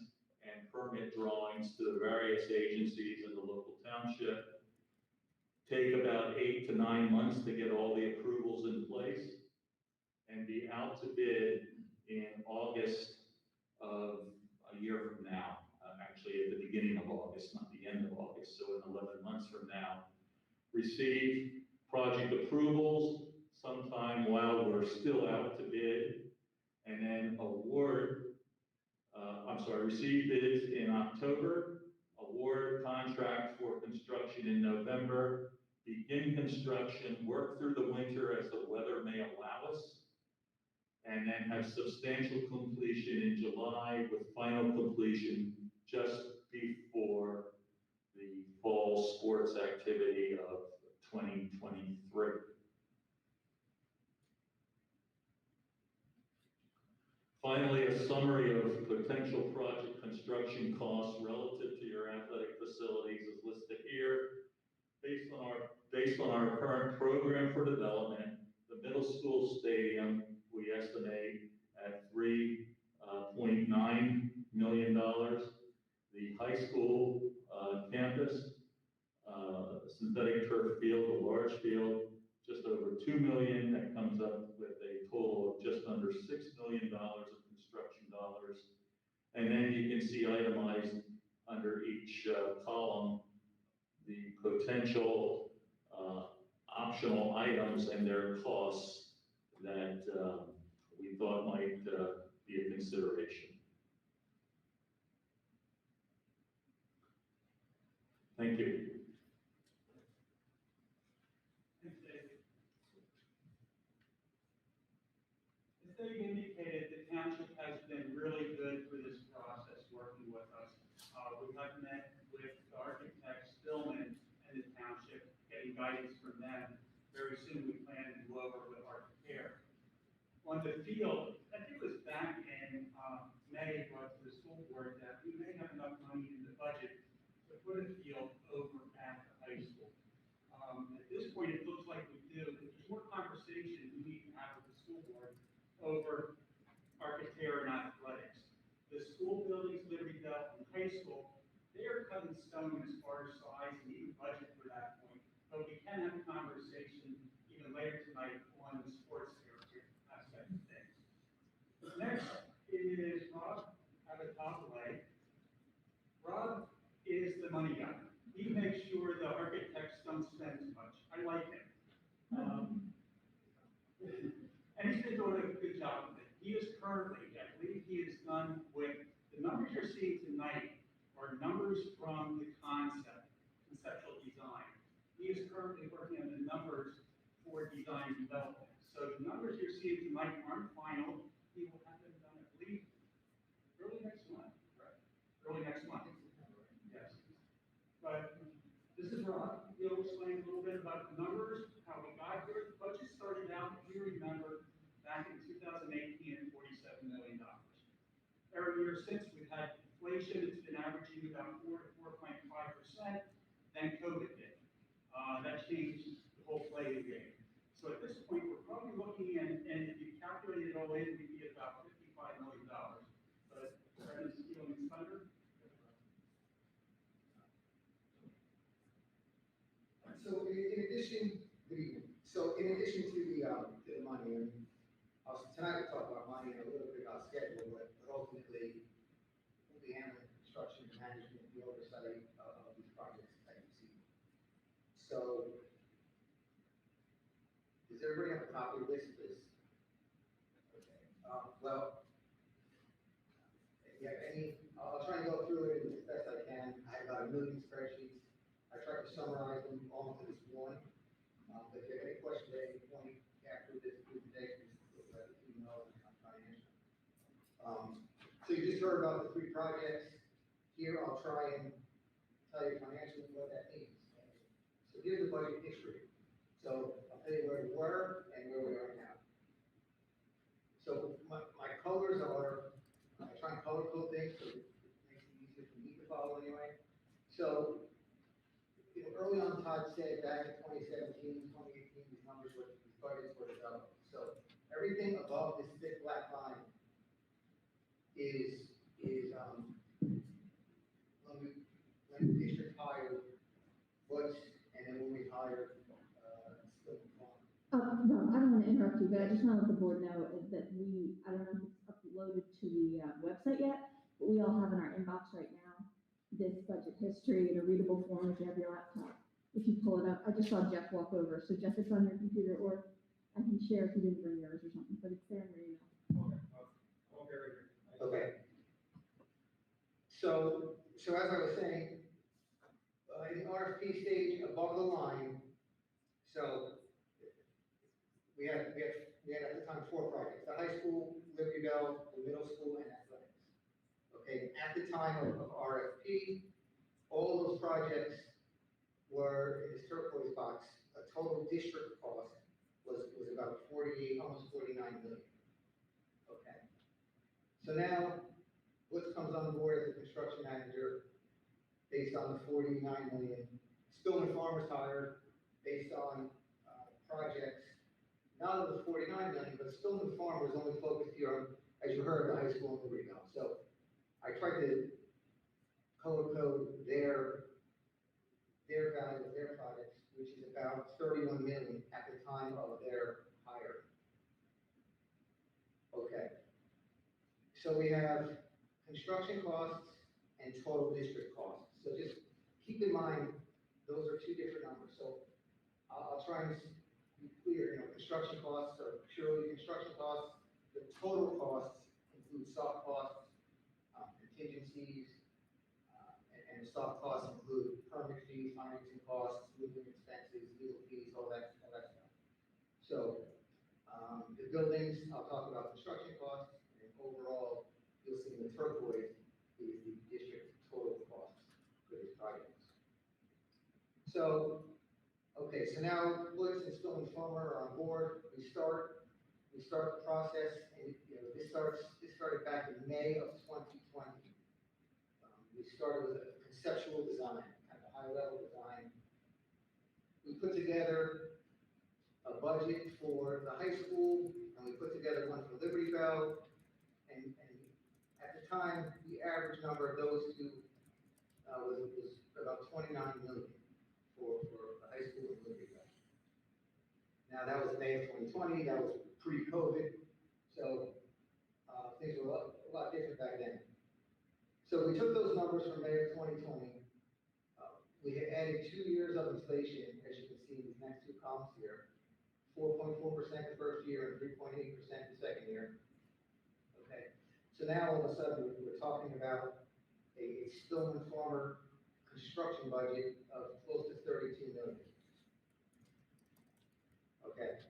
and permit drawings to the various agencies in the local township. Take about 8 to 9 months to get all the approvals in place and be out to bid in August of a year from now. Actually at the beginning of August, not the end of August, so in 11 months from now. Receive project approvals sometime while we're still out to bid, and then receive bids in October, award contract for construction in November, begin construction, work through the winter as the weather may allow us, and then have substantial completion in July with final completion just before the fall sports activity of 2023. Finally, a summary of potential project construction costs relative to your athletic facilities is listed here. Based on our current program for development, the middle school stadium, we estimate at $3.9 million. The high school campus, synthetic turf field, a large field, just over $2 million. That comes up with a total of just under $6 million of construction dollars. And then you can see itemized under each column the potential optional items and their costs that we thought might be a consideration. Thank you. Thanks, Dave. As Dave indicated, the township has been really good through this process, working with us. We have met with architects, Stillman, and the township, getting guidance from them. Very soon we plan to go over with our care. On the field, I think it was back in May, brought to the school board that we may have enough money in the budget to put a field over at the high school. At this point, it looks like we do, but there's more conversation we need to have with the school board over Cafeteria and athletics. The school buildings, Liberty Bell and high school, they are cutting stone as far as size and even budget for that point. But we can have a conversation even later tonight on the sports aspect of things. Next is Rob out of Top Way. Rob is the money guy. He makes sure the architects don't spend too much. I like him. And he's been doing a good job with it. He is currently, I believe he is done with, the numbers you're seeing tonight are numbers from the conceptual design. He is currently working on the numbers for design development. So the numbers you're seeing tonight aren't final. He will have them done, I believe, early next month, right? Early next month. Yes. But this is Rob. He'll explain a little bit about the numbers, how we got here. The budget started out, if you remember, back in 2018 at $47 million. Every year since, we've had inflation. It's been averaging about 4 to 4.5%. Then COVID hit. That changed the whole play of the game. So at this point, we're probably looking at, and if you calculate it all in, we'd be at about $55 million. But Brendan's stealing his thunder. So in addition to the money, and tonight we'll talk about money and a little bit about schedule, but ultimately we'll be handling construction and management, the oversight of these projects that you see. So does everybody have a copy of this? Okay. Well, if you have any, I'll try and go through it as best I can. I have about 1 million spreadsheets. I tried to summarize them all into this one. But if you have any questions at any point after this presentation, just let me know and I'll try and answer. So you just heard about the 3 projects. Here I'll try and tell you financially what that means. So here's the budget history. So I'll tell you where we were and where we are now. So my colors are, I try and color code things to make said back in 2017, 2018, these numbers were, these budgets were developed. So everything above this thick black line is, when the district hired what's, and then when we hired, still No, I don't want to interrupt you, but I just want to let the board know that I don't know if it's uploaded to the website yet, but we all have in our inbox right now this budget history in a readable form if you have your laptop. If you pull it up, I just saw Jeff walk over, so Jeff, it's on your computer, or I can share if you didn't bring yours or something, but it's there in your email. Okay. So as I was saying, in the RFP stage above the line, so we had at the time 4 projects, the high school, Liberty Bell, the middle school, and athletics. Okay, at the time of RFP, all those projects were in this turquoise box. A total district cost was about 48, almost 49 million. Okay. So now, what comes on board as a construction manager based on the 49 million? Spillman Farmers hired based on projects, not of the 49 million, but Spillman Farmers only focused here on, as you heard, the high school and the rebound. So I tried to color code their value of their projects, which is about 31 million at the time of their hire. Okay. So we have construction costs and total district costs. So just keep in mind, those are 2 different numbers. So I'll try and be clear, construction costs are purely construction costs. The total costs include soft costs, contingencies, and soft costs include permit fees, financing costs, moving expenses, legal fees, all that stuff. So the buildings, I'll talk about construction costs, and overall, you'll see in the turquoise is the district's total costs for these projects. So, okay, so now Woods and Spillman Farmer are on board. We start the process, and this started back in May of 2020. We started with a conceptual design, kind of high-level design. We put together a budget for the high school, and we put together one for Liberty Bell, and at the time, the average number of those two was about 29 million for the high school and Liberty Bell. Now, that was May of 2020, that was pre-COVID, so things were a lot different back then. So we took those numbers from May of 2020. We had added 2 years of inflation, as you can see in these next 2 columns here. 4.4% the first year and 3.8% the second year. Okay. So now all of a sudden we're talking about a Spillman Farmer construction budget of close to 32 million. Okay.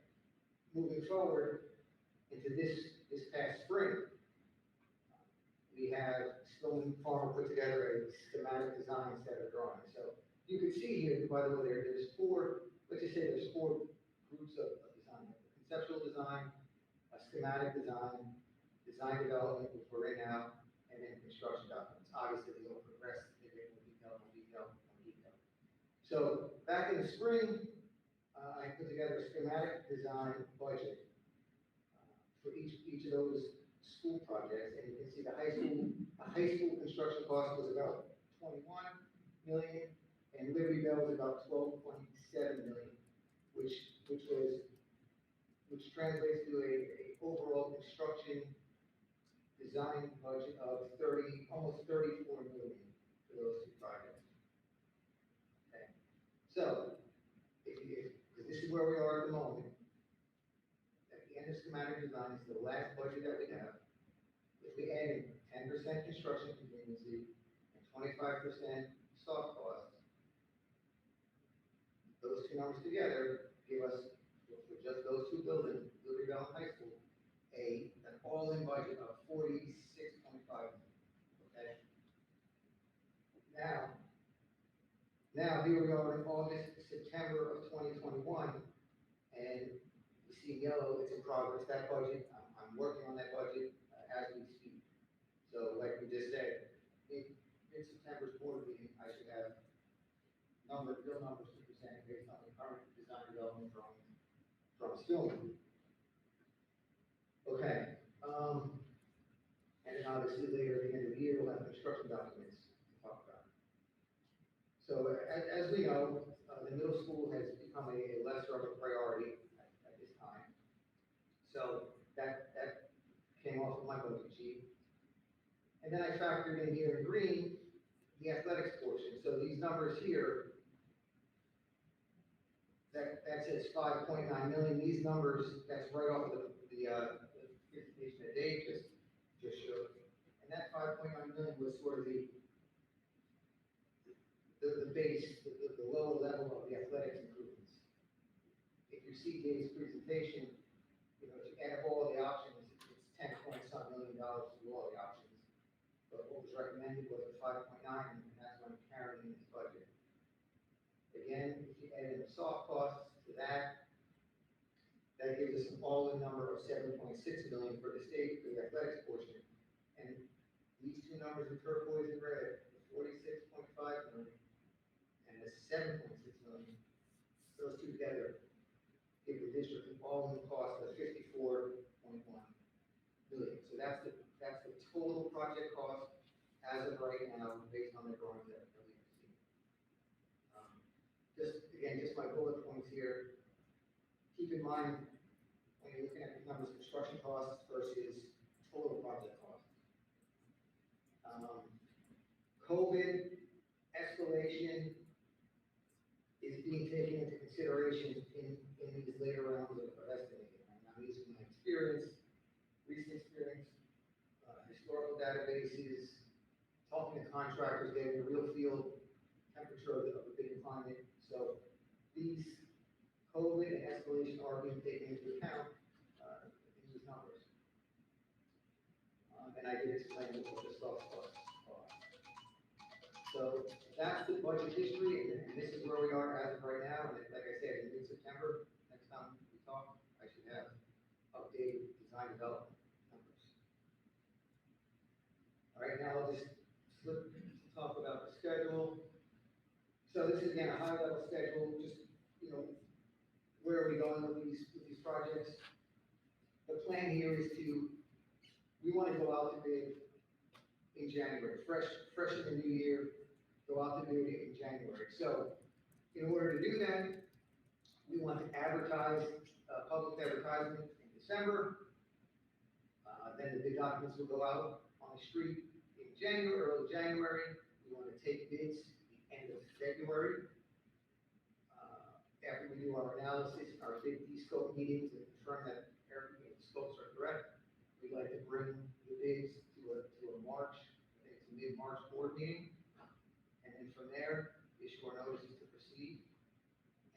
Moving forward into this past spring, we have Spillman Farmer put together a schematic design set of drawings. So you can see here, by the way, there's 4, let's just say there's 4 groups of design. Conceptual design, a schematic design, design development, which we're in now, and then construction documents. Obviously, they will progress, they get more detail, more detail, more detail. So back in the spring, I put together a schematic design budget for each of those school projects, and you can see the high school construction cost was about 21 million, and Liberty Bell was about 12.7 million, which translates to a overall construction design budget of almost 34 million for those 2 projects. Okay, so because this is where we are at the moment. At the end of schematic design is the last budget that we have. If we add in 10% construction contingency and 25% soft costs, those 2 numbers together give us, for just those 2 buildings, Liberty Bell and High School, an all-in budget of 46.5 million. Okay. Now here we are in September of 2021, and you see yellow, it's in progress, that budget, I'm working on that budget as we speak. So like we just said, in September's board meeting, I should have real numbers to present based film. Okay, and then obviously later at the end of the year, we'll have construction documents to talk about. So as we know, the middle school has become a lesser of a priority at this time. So that came off of my budget sheet. And then I factored in here in green, the athletics portion. So these numbers here, that says 5.9 million. These numbers, that's right off of the information that Dave just showed. And that 5.9 million was sort of the base, the lower level of the athletics improvements. If you see Dave's presentation, you know, if you add up all the options, it's 10 point some million dollars to all the options. But what was recommended was the 5.9, and that's what I'm carrying in this budget. Again, if you add in the soft costs to that gives us an all-in number of 7.6 million for the state, for the athletics portion. And these two numbers in turquoise and red, the 46.5 million and the 7.6 million, those two together give the district an all-in cost of 54.1 million. So that's the total project cost as of right now, based on the drawings that we have seen. Just my bullet points here. Keep in mind, when you're looking at these numbers, construction costs versus total project costs. COVID escalation is being taken into consideration in these later rounds of estimating. I'm using my experience, recent experience, historical databases, talking to contractors, getting a real feel, temperature of the bidding climate. So these COVID and escalation are being taken into account in these numbers. And I did explain what the soft costs are. So that's the budget history, and this is where we are as of right now. And like I said, in mid-September, next time we talk, I should have updated design development numbers. All right, now I'll just flip to talk about the schedule. So this is again a high-level schedule, just, you know, where are we going with these projects? The plan here is we want to go out to bid in January, fresh in the new year, go out to bid in January. So in order to do that, we want to advertise, public advertisement in December. Then the bid documents will go out on the street in January, early January. We want to take bids at the end of February. After we do our analysis, our big de-scope meetings and confirm that everything, the scopes are correct, we'd like to bring the bids to a March, I think it's a mid-March board meeting. And then from there, issue our notices to proceed.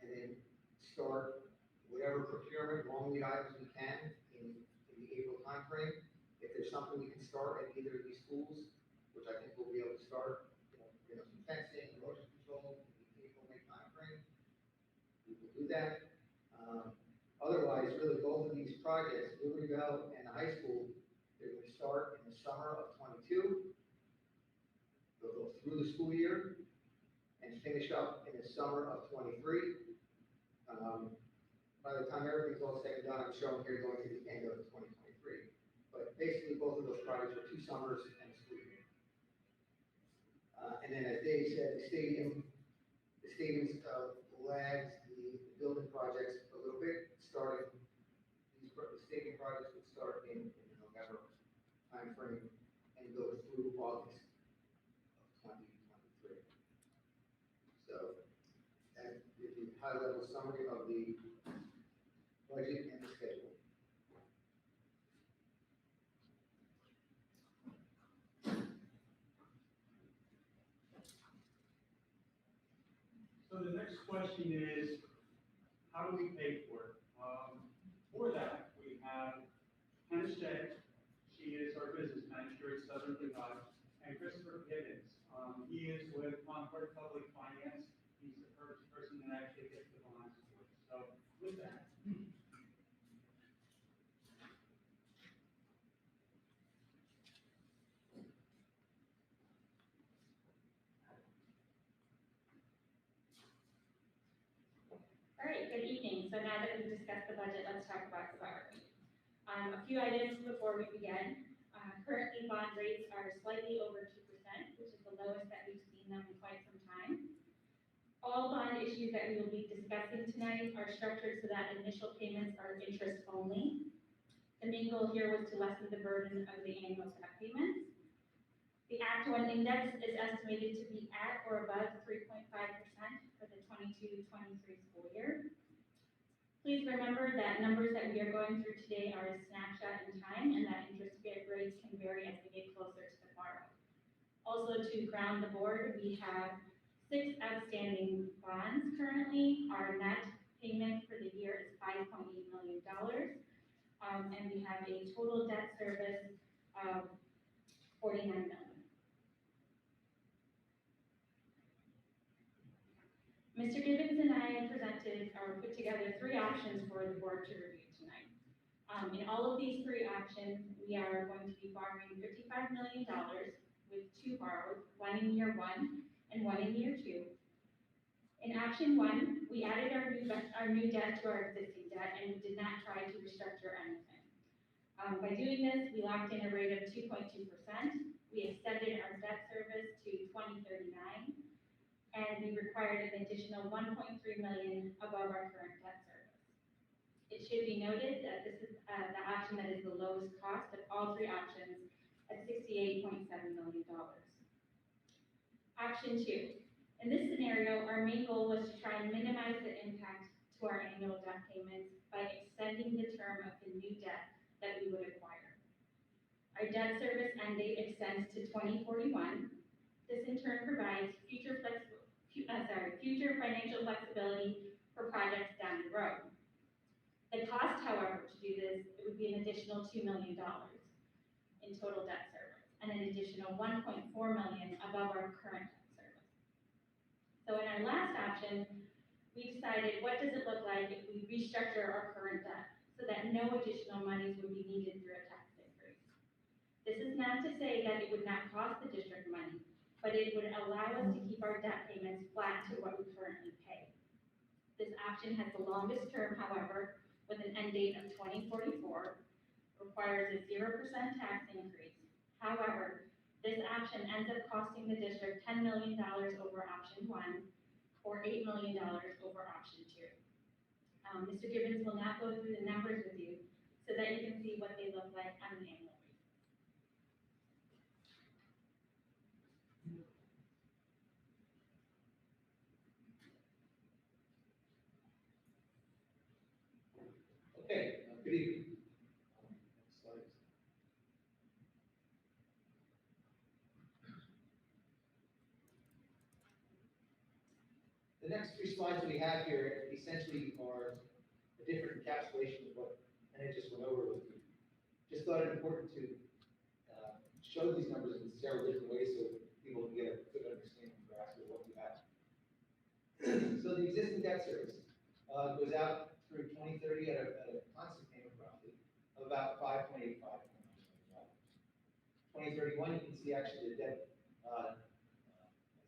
And then start whatever procurement, long lead items we can in the April timeframe. If there's something we can start at either of these schools, which I think we'll be able to start, you know some fencing, erosion control in the April-May timeframe, we will do that. Otherwise, really both of these projects, Libertyville and the high school, they're going to start in the summer of '22. They'll go through the school year and finish up in the summer of '23. By the time everything's all said and done, I'm showing here going to the end of 2023. But basically, both of those projects are 2 summers and a school year. And then as Dave said, the stadiums lags the building projects a little bit, starting, the stadium projects would start in the November timeframe and go through August of 2023. So that is the high-level summary of the budget and the schedule. So the next question is, how do we pay for it? For that, we have Hannah Shea, she is our business manager at Southern Lehigh, and Christopher Gibbons. He is with Concord Public Finance. He's the first person that actually gets the bonds for it. So with that. All right, good evening. so now that we've discussed the budget, let's talk about the borrowing. A few items before we begin. Currently, bond rates are slightly over 2%, which is the lowest that we've seen them in quite some time. All bond issues that we will be discussing tonight are structured so that initial payments are interest only. The main goal here was to lessen the burden of the annual step payments. The Act 1 index is estimated to be at or above 3.5% for the 22-23 school year. Please remember that numbers that we are going through today are a snapshot in time and that interest rates can vary as we get closer to the borrow. Also, to ground the board, we have 6 outstanding bonds currently. Our net payment for the year is $5.8 million. And we have a total debt service of $49 million. Mr. Gibbons and I presented or put together 3 options for the board to review tonight. In all of these 3 options, we are going to be borrowing $55 million with 2 borrows, one in year 1 and one in year 2. In option 1, we added our new debt to our existing debt and we did not try to restructure anything. By doing this, we locked in a rate of 2.2%. We extended our debt service to 2039. And we required an additional $1.3 million above our current debt service. It should be noted that this is the option that is the lowest cost of all 3 options at $68.7 million. Option 2. In this scenario, our main goal was to try and minimize the impact to our annual debt payments by extending the term of the new debt that we would acquire. Our debt service end date extends to 2041. This in turn provides future financial flexibility for projects down the road. The cost, however, to do this, it would be an additional $2 million in total debt service and an additional $1.4 million above our current debt service. So in our last option, we decided what does it look like if we restructure our current debt so that no additional monies would be needed through a tax increase. This is not to say that it would not cost the district money, but it would allow us to keep our debt payments flat to what we currently pay. This option has the longest term, however, with an end date of 2044, requires a 0% tax increase. However, this option ends up costing the district $10 million over option 1, or $8 million over option 2. Mr. Gibbons will now go through the numbers with you so that you can see what they look like on an annual basis. Okay, good evening. Next slide. The next 3 slides we have here essentially are a different encapsulation of what Anna just went over with you. Just thought it important to show these numbers in several different ways so people can get a good understanding and grasp of what we have. So the existing debt service goes out through 2030 at a constant payment roughly of about $5.85 million. 2031, you can see actually the debt has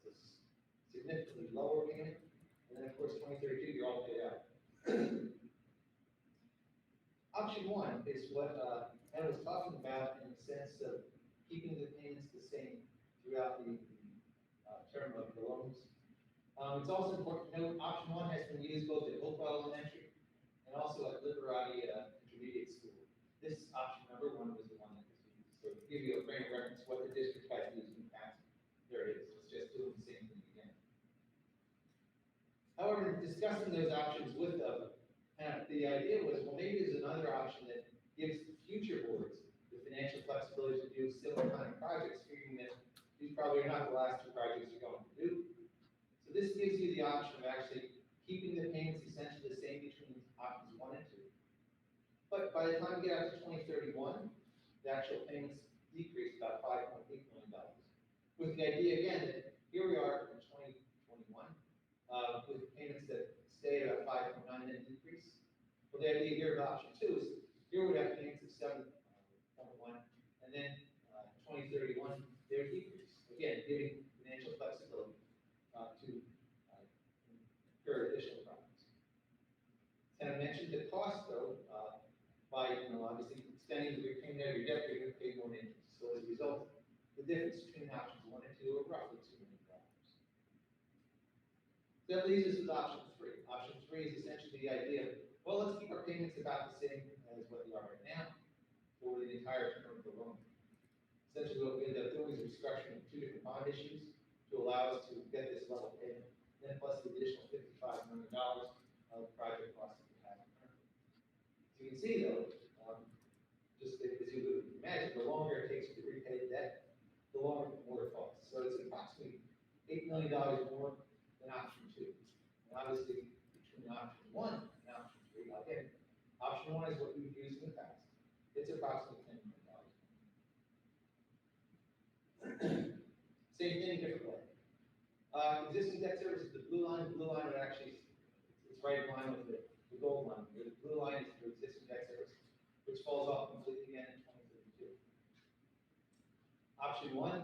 a significantly lower payment, and then of course 2032 you're all paid out. Option 1 is what Ed was talking about in the sense of keeping the payments the same throughout the term of the loans. It's also important to note option 1 has been used both at Hopewell Elementary and also at Liberati Intermediate School. This option number 1 was the one that was used. So to give you a frame of reference what the district has used in the past, there it is. It's just doing the same thing again. However, discussing those options with them, the idea was, well, maybe there's another option that gives future boards the financial flexibility to do similar kind of projects, figuring that these probably are not the last 2 projects you're going to do. So this gives you the option of actually keeping the payments essentially the same between options 1 and 2. But by the time we get out to 2031, the actual payments decrease about $5.8 million. With the idea again that here we are in 2021, with payments that stay at about 5.9 and then decrease. Well, the idea here of option 2 is here we have payments of 7.1, and then 2031 they decrease. Again, giving financial flexibility to incur additional profits. As I mentioned the cost though, by, obviously extending the repayment of your debt, you're gonna pay more interest. So as a result, the difference between options 1 and 2 are roughly $2 million. That leaves us with option 3. Option 3 is essentially the idea of, well, let's keep our payments about the same as what they are right now for the entire term of the loan. Essentially, what we end up doing is restructuring 2 different bond issues to allow us to get this level payment, then plus the additional $55 million of project costs that we have currently. As you can see though, just as you would imagine, the longer it takes to repay the debt, the longer the more it costs. So it's approximately $8 million more than option 2. And obviously, between option 1 and option 3, again, option 1 is what we've used in the past. It's approximately $10 million. Same thing, different way. Existing debt service is the blue line. The blue line would actually, it's right in line with the gold line. The blue line is the existing debt service, which falls off completely again in 2032. Option 1,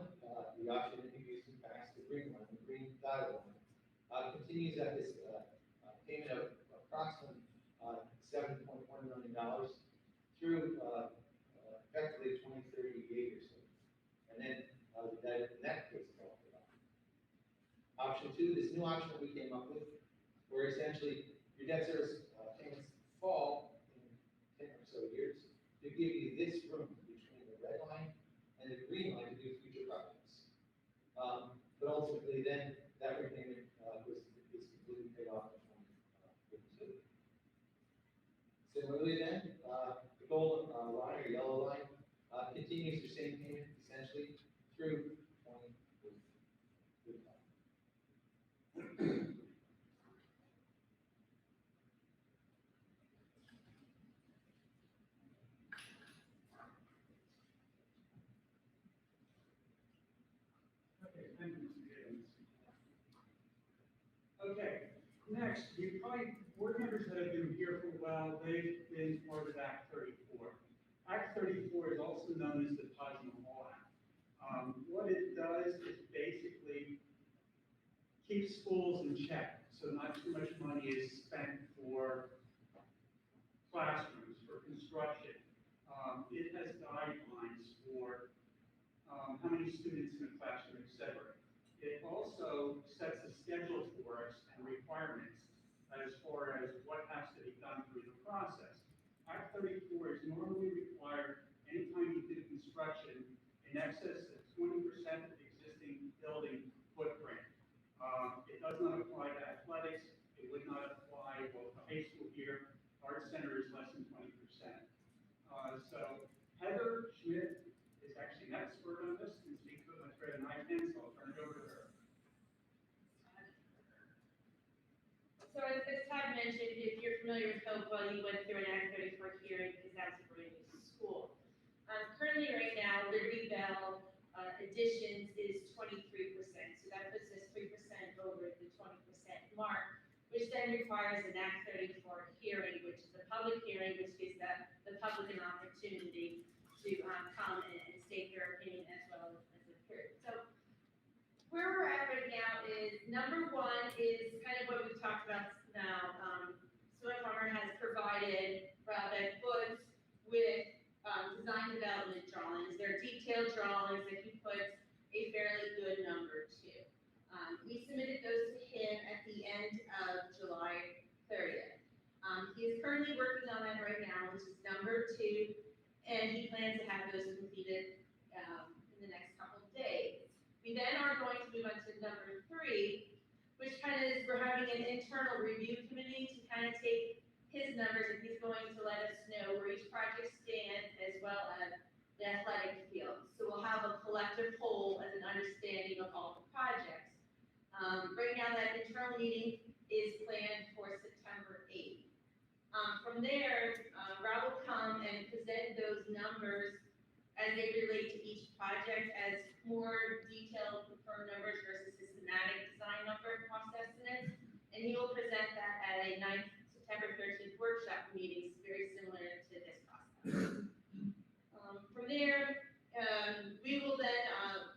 the option that we've used in the past, the green line, the green dotted line, continues at this payment of approximately $7.1 million through effectively 2038 or so. And then that takes it all. Option 2, this new option that we came up with, where essentially your debt service payments fall in 10 or so years to give you this room between the red line and the green line to do future projects. But ultimately then that repayment is completely paid off in 2052. Similarly then, the gold line or yellow line continues the same payment essentially through 2045. Okay, thank you, Mr. Gibbons. Okay, next, you probably, board members that have been here for a while, they've been part of Act 34. Act 34 is also known as the Taj Mahal Act. What it does is basically keep schools in check, so not too much money is spent for classrooms, for construction. It has guidelines for how many students in a classroom, et cetera. It also sets a schedule for us and requirements as far as what has to be done through the process. Act 34 is normally required anytime you do construction in excess of 20% of the existing building footprint. It does not apply to athletics. It would not apply, well, to high school here. Art center is less than 20%. So Heather Schmidt is actually an expert on this and speaks with much better than I can, so I'll turn it over to her. So as Todd mentioned, if you're familiar with Hopewell, you went through an Act 34 hearing because that's a brand new school. Currently right now, Liberty Bell additions is 23%, so that puts us 3% over the 20% mark, which then requires an Act 34 hearing, which is a public hearing, which gives the public an opportunity to come and state their opinion as well as the period. So where we're at right now is, number 1 is kind of what we've talked about now. Swift Farmer has provided Browbeck Books with design development drawings. They're detailed drawings that he puts a fairly good number to. We submitted those to him at the end of July 30th. He is currently working on that right now, which is number 2, and he plans to have those completed in the next couple of days. We then are going to move on to number 3, which kind of is, we're having an internal review committee to kind of take his numbers, and he's going to let us know where each project stands as well as the athletic field. So we'll have a collective whole as an understanding of all the projects. Right now, that internal meeting is planned for September 8th. From there, Rob will come and present those numbers as they relate to each project as more detailed confirmed numbers versus systematic design number cost estimates. And he will present that at a September 13th workshop meeting, very similar to this process. From there, we will then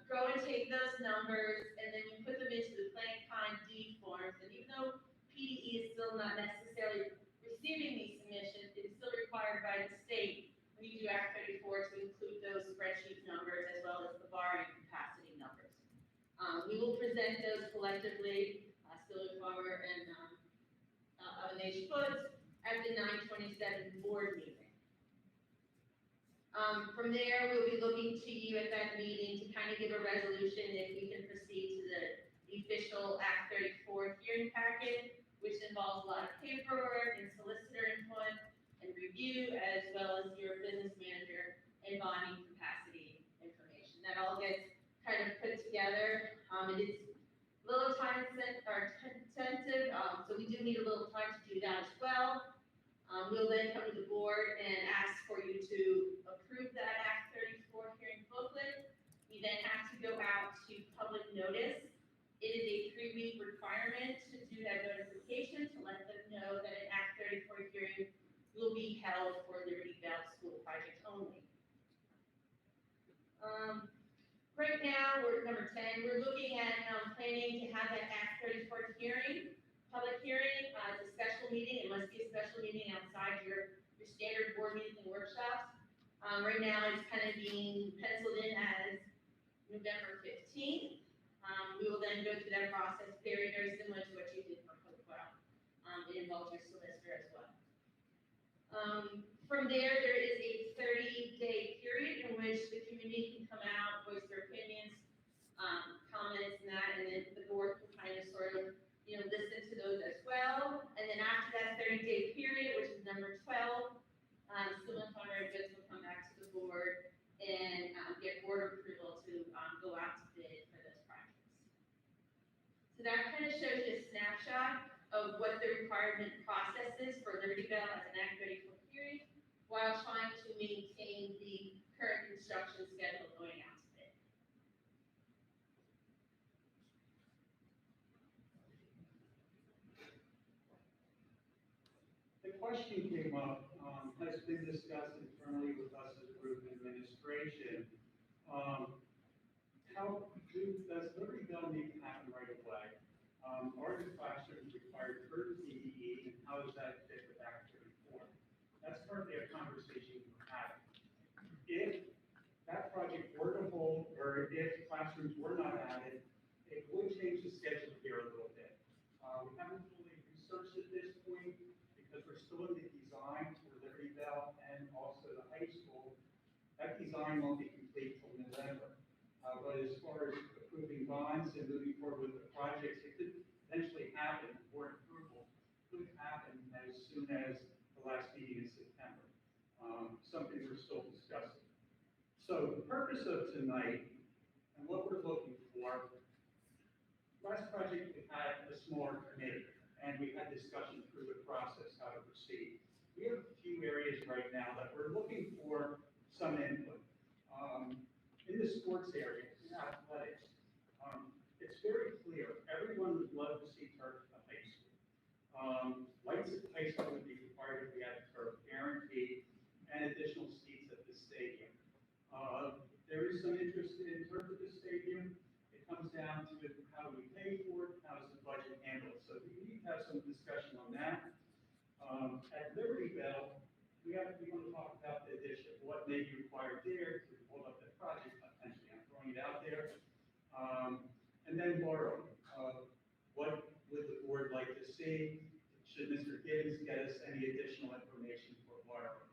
go and take those numbers and then we put them into the Plan Con D forms. And even though PDE is still not necessarily receiving these present those collectively, Silver Farmer and, Avinash Foods at the 9/27 board meeting. From there, we'll be looking to you at that meeting to kind of give a resolution if we can proceed to the official Act 34 hearing packet, which involves a lot of paperwork and solicitor input and review, as well as your business manager and bonding capacity information. That all gets kind of put together. It is a little time sensitive, so we do need a little time to do that as well. We'll then come to the board and ask for you to approve that Act 34 hearing booklet. We then have to go out to public notice. It is a 3-week requirement to do that notification to let them know that an Act 34 hearing will be held for Liberty Bell School project only. Right now, we're number 10, we're looking at planning to have that Act 34 hearing, public hearing. It's a special meeting. It must be a special meeting outside your standard board meetings and workshops. Right now, it's kind of being penciled in as November 15th. We will then go through that process, very, very similar to what you did for Hopewell. It involves your solicitor as well. From there is a 30-day period in which the community can come out, voice their opinions, comments and that, and then the board can kind of sort of, listen to those as well. And then after that 30-day period, which is number 12, Civil and Primary Goods will come back to the board and get board approval to go out to bid for those projects. So that kind of shows you a snapshot of what the requirement process is for Liberty Bell as an Act 34 period, while trying to maintain the current construction schedule going out to bid. The question came up, has been discussed internally with us as a group administration. Does Liberty Bell need to happen right away? Are the classrooms required per DEE, and how does that fit with Act 34? That's currently a conversation we're having. If that project were to hold, or if classrooms were not added, it would change the schedule here a little bit. We haven't fully researched at this point because we're still in the design for Liberty Bell and also the high school. That design won't be complete till November. But as far as approving bonds and moving forward with the projects, it could potentially happen, board approval could happen as soon as the last meeting in September. Something we're still discussing. So the purpose of tonight and what we're looking for, last project we had a smaller committee and we had discussion through the process how to proceed. We have a few areas right now that we're looking for some input. In the sports area, in athletics, it's very clear, everyone would love to see turf at the high school. Lights at the high school would be required if we had turf guaranteed and additional seats at the stadium. There is some interest in turf at the stadium. It comes down to how do we pay for it, how does the budget handle it. So we need to have some discussion on that. At Liberty Bell, we want to talk about the addition, what may be required there to hold up the project potentially. I'm throwing it out there. And then borrowing. What would the board like to see? Should Mr. Gibbons get us any additional information for borrowing?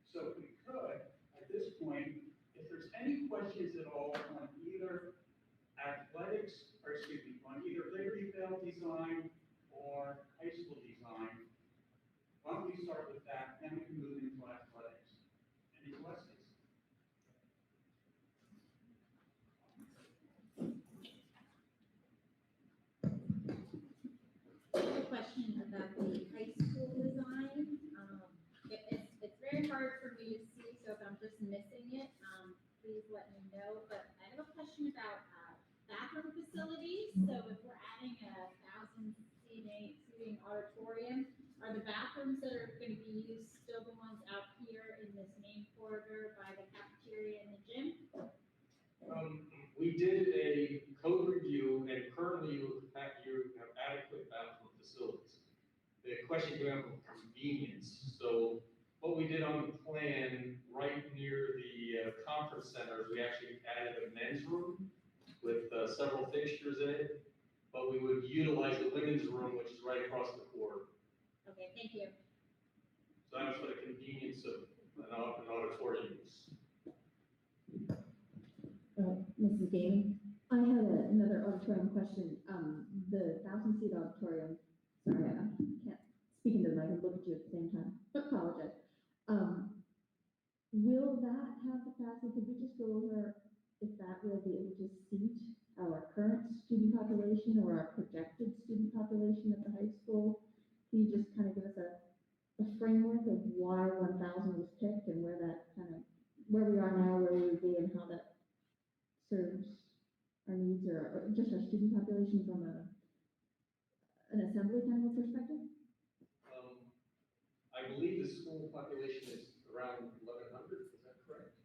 So if we could, at this point, if there's any questions at all on either athletics, or excuse me, on either Liberty Bell design or high school design, why don't we start with that, then we can move into athletics. Any questions? A question about the high school design. It's very hard for me to see, so if I'm just missing it, please let me know. But I have a question about bathroom facilities. So if we're adding a 1,000 seating auditorium, are the bathrooms that are going to be used still the ones out here in this main corridor by the cafeteria and the gym? We did a code review, and currently you have adequate bathroom facilities. The question came up of convenience. So what we did on the plan, right near the conference center, we actually added a men's room with several fixtures in it, but we would utilize the women's room, which is right across the corridor. Okay, thank you. So that was for the convenience of an auditorium use. Mrs. Gaming? I had another auditorium question. The 1,000-seat auditorium, sorry, I can't speak into the mic and look at you at the same time. Apologize. Will that have capacity? Could we just go over if that will be able to seat our current student population or our projected student population at the high school? Can you just kind of give us a framework of why 1,000 was picked and where that where we are now, where we would be, and how that serves our needs or just our student population from an assembly kind of a perspective? I believe the school population is around 1,100, is that correct?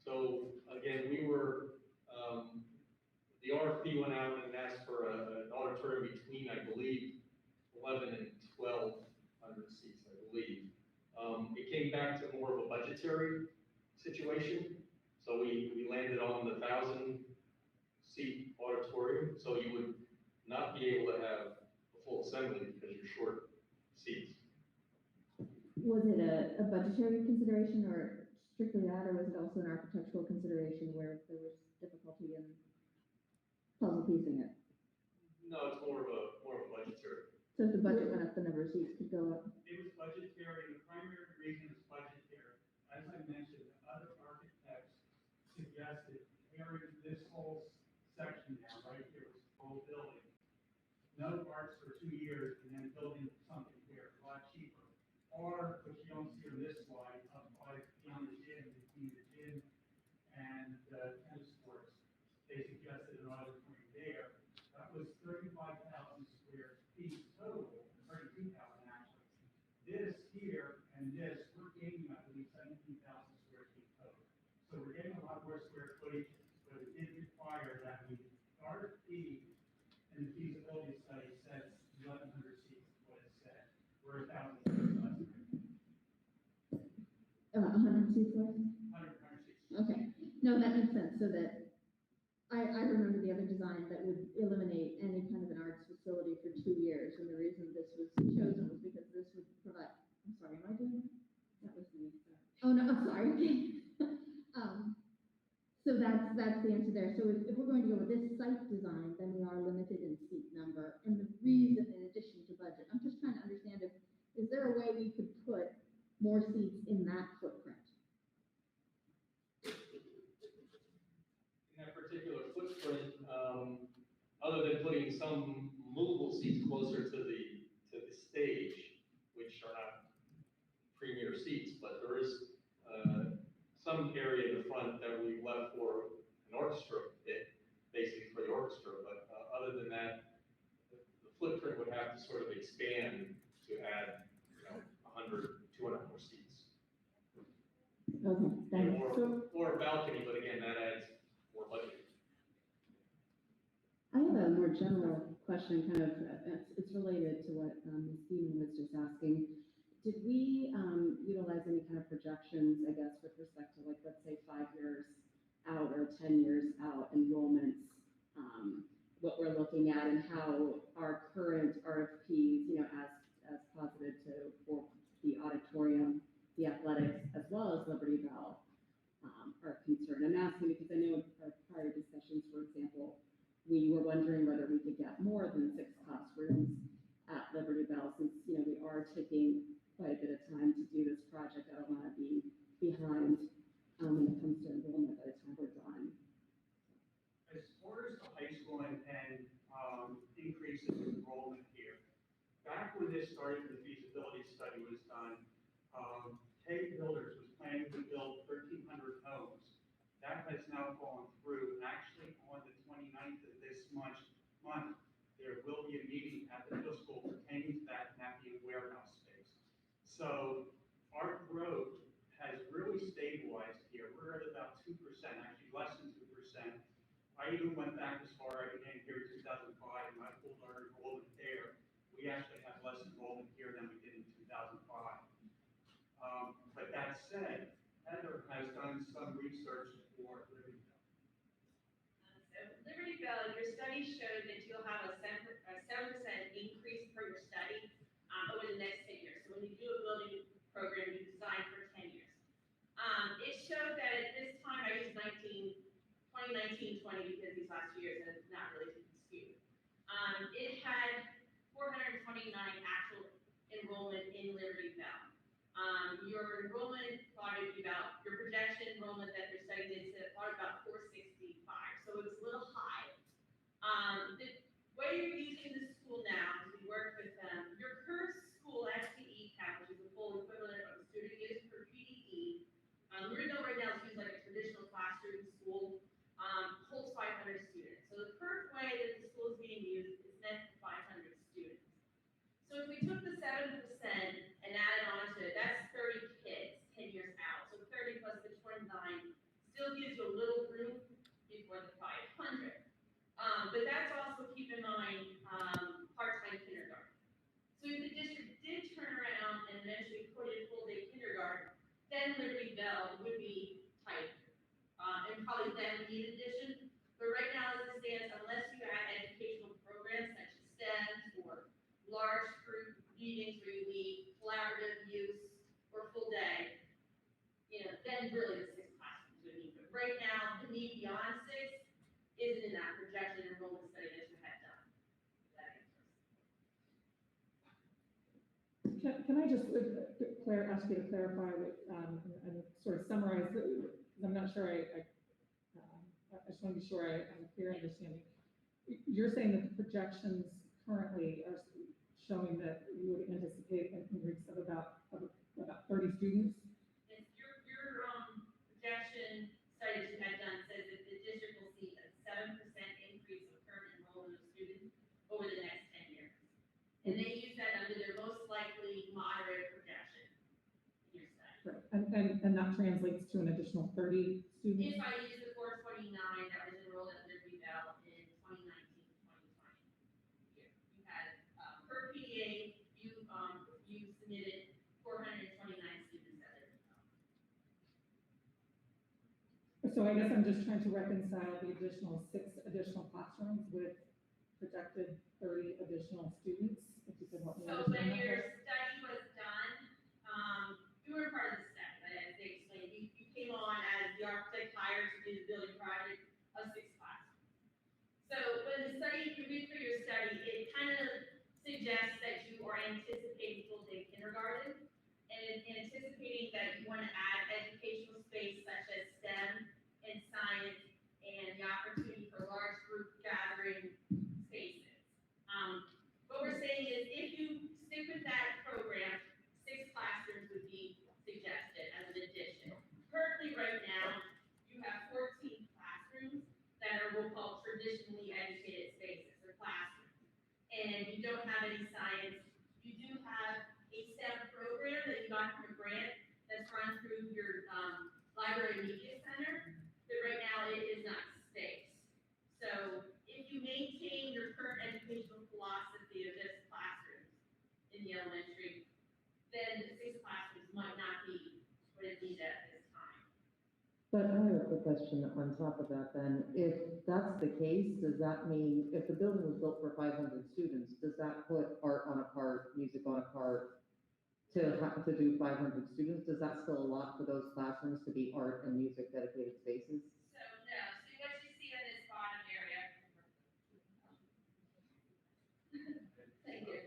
So again, we were, the RFP went out and asked for an auditorium between, I believe, 11 and 1,200 seats, I believe. It came back to more of a budgetary situation. So we landed on the 1,000-seat auditorium. So you would not be able to have a full assembly because you're short seats. Was it a budgetary consideration or strictly that, or was it also an architectural consideration where there was difficulty in puzzle piecing it? No, it's more of a budgetary. So if the budget went up, the number of seats could go up? It was budgetary, the primary reason is budgetary. As I mentioned, other architects suggested tearing this whole section down, right here, this whole building. No parts for 2 years and then building something here, a lot cheaper. Or, which you don't see on this slide, up by beyond the gym, between the gym and the tennis courts. They suggested an auditorium there. That was 35,000 square feet total, 32,000 actually. This here and this, we're gaining, I believe, 17,000 square feet total. So we're getting a lot more square footage, but it did require that we RFP and the feasibility study says 1,100 seats is what it said. We're 1,000 seats less. 100 seats less? 100 seats. Okay, no, that makes sense, so that, I remember the other design that would eliminate any kind of an arts facility for 2 years, and the reason this was chosen was because this would provide, I'm sorry, am I doing that? That was me, sorry. Oh, no, I'm sorry, okay. So that's the answer there, so if we're going to go with this site design, then we are limited in seat number, and the reason in addition to budget, I'm just trying to understand is there a way we could put more seats in that footprint? In that particular footprint, other than putting some movable seats closer to the stage, which are not premier seats, but there is some area in the front that we left for an orchestra pit, basically for the orchestra. But other than that, the footprint would have to sort of expand to add, 100, 200 more seats. Okay, thanks. Or a balcony, but again, that adds more budget. I have a more general question, kind of, it's related to what Ms. Stephen was just asking. Did we utilize any kind of projections, I guess, with respect to, like, let's say 5 years out or 10 years out enrollments, what we're looking at and how our current RFPs, as posited for the auditorium, the athletics, as well as Liberty Bell, are concerned? I'm asking because I know in our prior discussions, for example, we were wondering whether we could get more than 6 classrooms at Liberty Bell, since, we are taking quite a bit of time to do this project. I don't want to be behind when it comes to enrollment by the time we're done. As far as the high school and increases in enrollment here, back when this started, the feasibility study was done, K Builders was planning to build 1,300 homes. That has now gone through, and actually on the 29th of this month, there will be a meeting at the middle school pertaining to that, and that being warehouse space. So our growth has really stabilized here. We're at about 2%, actually less than 2%. I even went back as far, I began here in 2005, and I pulled our enrollment there. We actually have less enrollment here than we did in 2005. But that said, Heather has done some research for Liberty Bell. So study showed that you'll have a 7% increase per your study over the next 10 years. So when you do a building program, you design for 10 years. It showed that at this time, I used 2019, 20 because these last 2 years have not really been skewed. It had 429 actual enrollment in Liberty Bell. Your enrollment probably about, your projection enrollment that they're studying is at probably about 465, so it was a little high. The way you're using the school now, as we work with them, your current school SPE cap, which is the full equivalent of student use per PDE, we're right now it's used like a traditional classroom school, holds 500 students. So the current way that the school is being used is meant for 500 students. So if we took the 7% and added on to it, that's 30 kids, 10 years out. So 30 plus the 29 still gives you a little room before the 500. But that's also, keep in mind, part-time kindergarten. So if the district did turn around and eventually put in full-day kindergarten, then Liberty Bell would be tight. And probably then need addition. But right now, as it stands, unless you add educational programs such as STEM or large group meetings where you need collaborative use or full day, then really the 6 classrooms would need. But right now, the need beyond 6 isn't in that projection enrollment study that you had done. That answers. Can I just ask you to clarify and sort of summarize, because I'm not sure I just want to be sure I have a clear understanding. You're saying that the projections currently are showing that we would anticipate an increase of about 30 students? And your projection study that you had done says that the district will see a 7% increase of current enrollment of students over the next 10 years. And they use that under their most likely moderate projection in your study. Right. And that translates to an additional 30 students? If I use the 429 that was enrolled at Liberty Bell in 2019, 2020 year, you had per PDA, you submitted 429 students at Liberty Bell. So I guess I'm just trying to reconcile the additional 6 additional classrooms with projected 30 additional students, if you could help me So understand when that. your study was done, you were part of the study, but as they explained, you came on as the architect hired to do the building project of 6 classrooms. So when the study, you read through your study, it kind of suggests that you are anticipating full-day kindergarten and anticipating that you want to add educational space such as STEM and science and the opportunity for large group gathering spaces. What we're saying is if you stick with that program, 6 classrooms would be suggested as an addition. Currently, right now, you have 14 classrooms that are what we'll call traditionally educated spaces or classrooms. And you don't have any science. You do have a STEM program that you got from a grant that's run through your library media center, but right now it is not space. So if you maintain your current educational philosophy of just classrooms in the elementary, then the 6 classrooms might not be what it needs at this time. But I have a quick question on top of that then. If that's the case, does that mean if the building was built for 500 students, does that put art on a cart, music on a cart to have to do 500 students? Does that still allot for those classrooms to be art and music dedicated spaces? So no, so what you see in this bottom area. Thank you.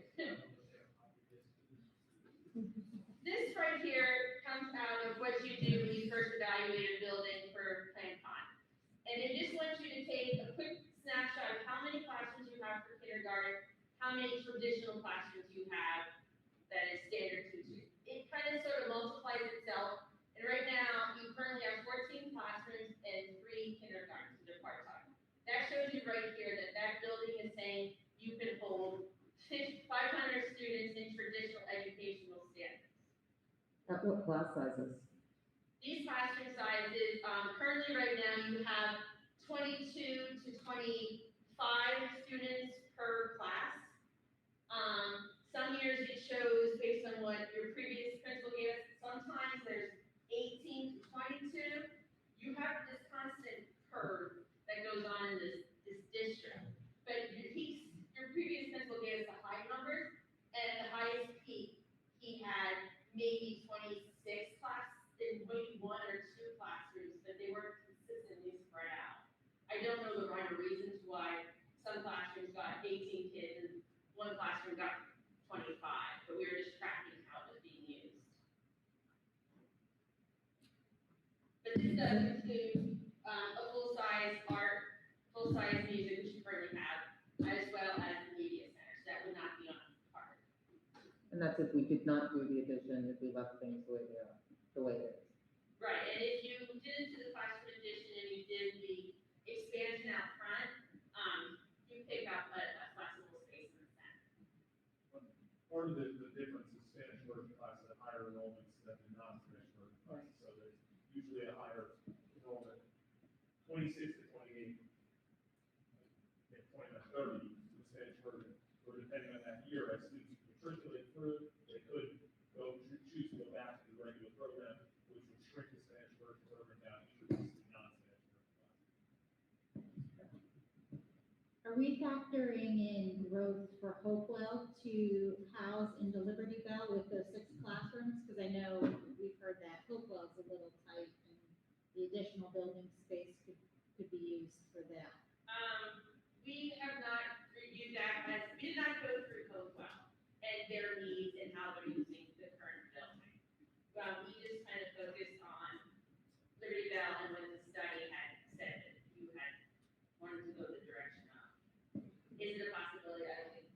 This right here comes out of what you do when you first evaluate a building for Plan Con. And it just wants you to take a quick snapshot of how many classrooms you have for kindergarten, how many traditional classrooms you have that is standard teaching. It kind of sort of multiplies itself. And right now, you currently have 14 classrooms and 3 kindergartens, they're part-time. That shows you right here that that building is saying you can hold 500 students in traditional educational standards. At what class sizes? These classroom sizes, currently right now you have 22 to 25 students per class. Some years it shows based on what your previous principal gave us, sometimes there's 18 to 22. You have this constant curve that goes on in this district. don't know the rhyme or reasons why some classrooms got 18 kids and one classroom got 25, but we were just tracking how it was being used. But this does include a full-size art, full-size music, which you currently have, as well as the media center, so that would not be on a card. And that's if we did not do the addition, if we left things the way they are, the way it is. Right, and if you did it to the classroom addition and you did the expansion out front, you pick up a flexible space in the center. Part of the difference is Spanish learning classes have higher enrollments than the non-Spanish learning classes, so there's usually a higher enrollment, 26 to 28, maybe 29, 30 in Spanish learning, or depending on that year, as students matriculate through, they could choose to go back to the regular program, which would shrink the Spanish learning program down and introduce the non-Spanish learning classes. Are we factoring in growth for Hopewell to house in the Liberty Bell with those 6 classrooms? Because I know we've heard that Hopewell's a little tight and the additional building space could be used for that. We have not reviewed that, we did not go through Copewell and their needs and how they're using the current building. We just kind of focused on Liberty Bell and when the study had said that you had wanted to go the direction of. Is it a possibility? I don't think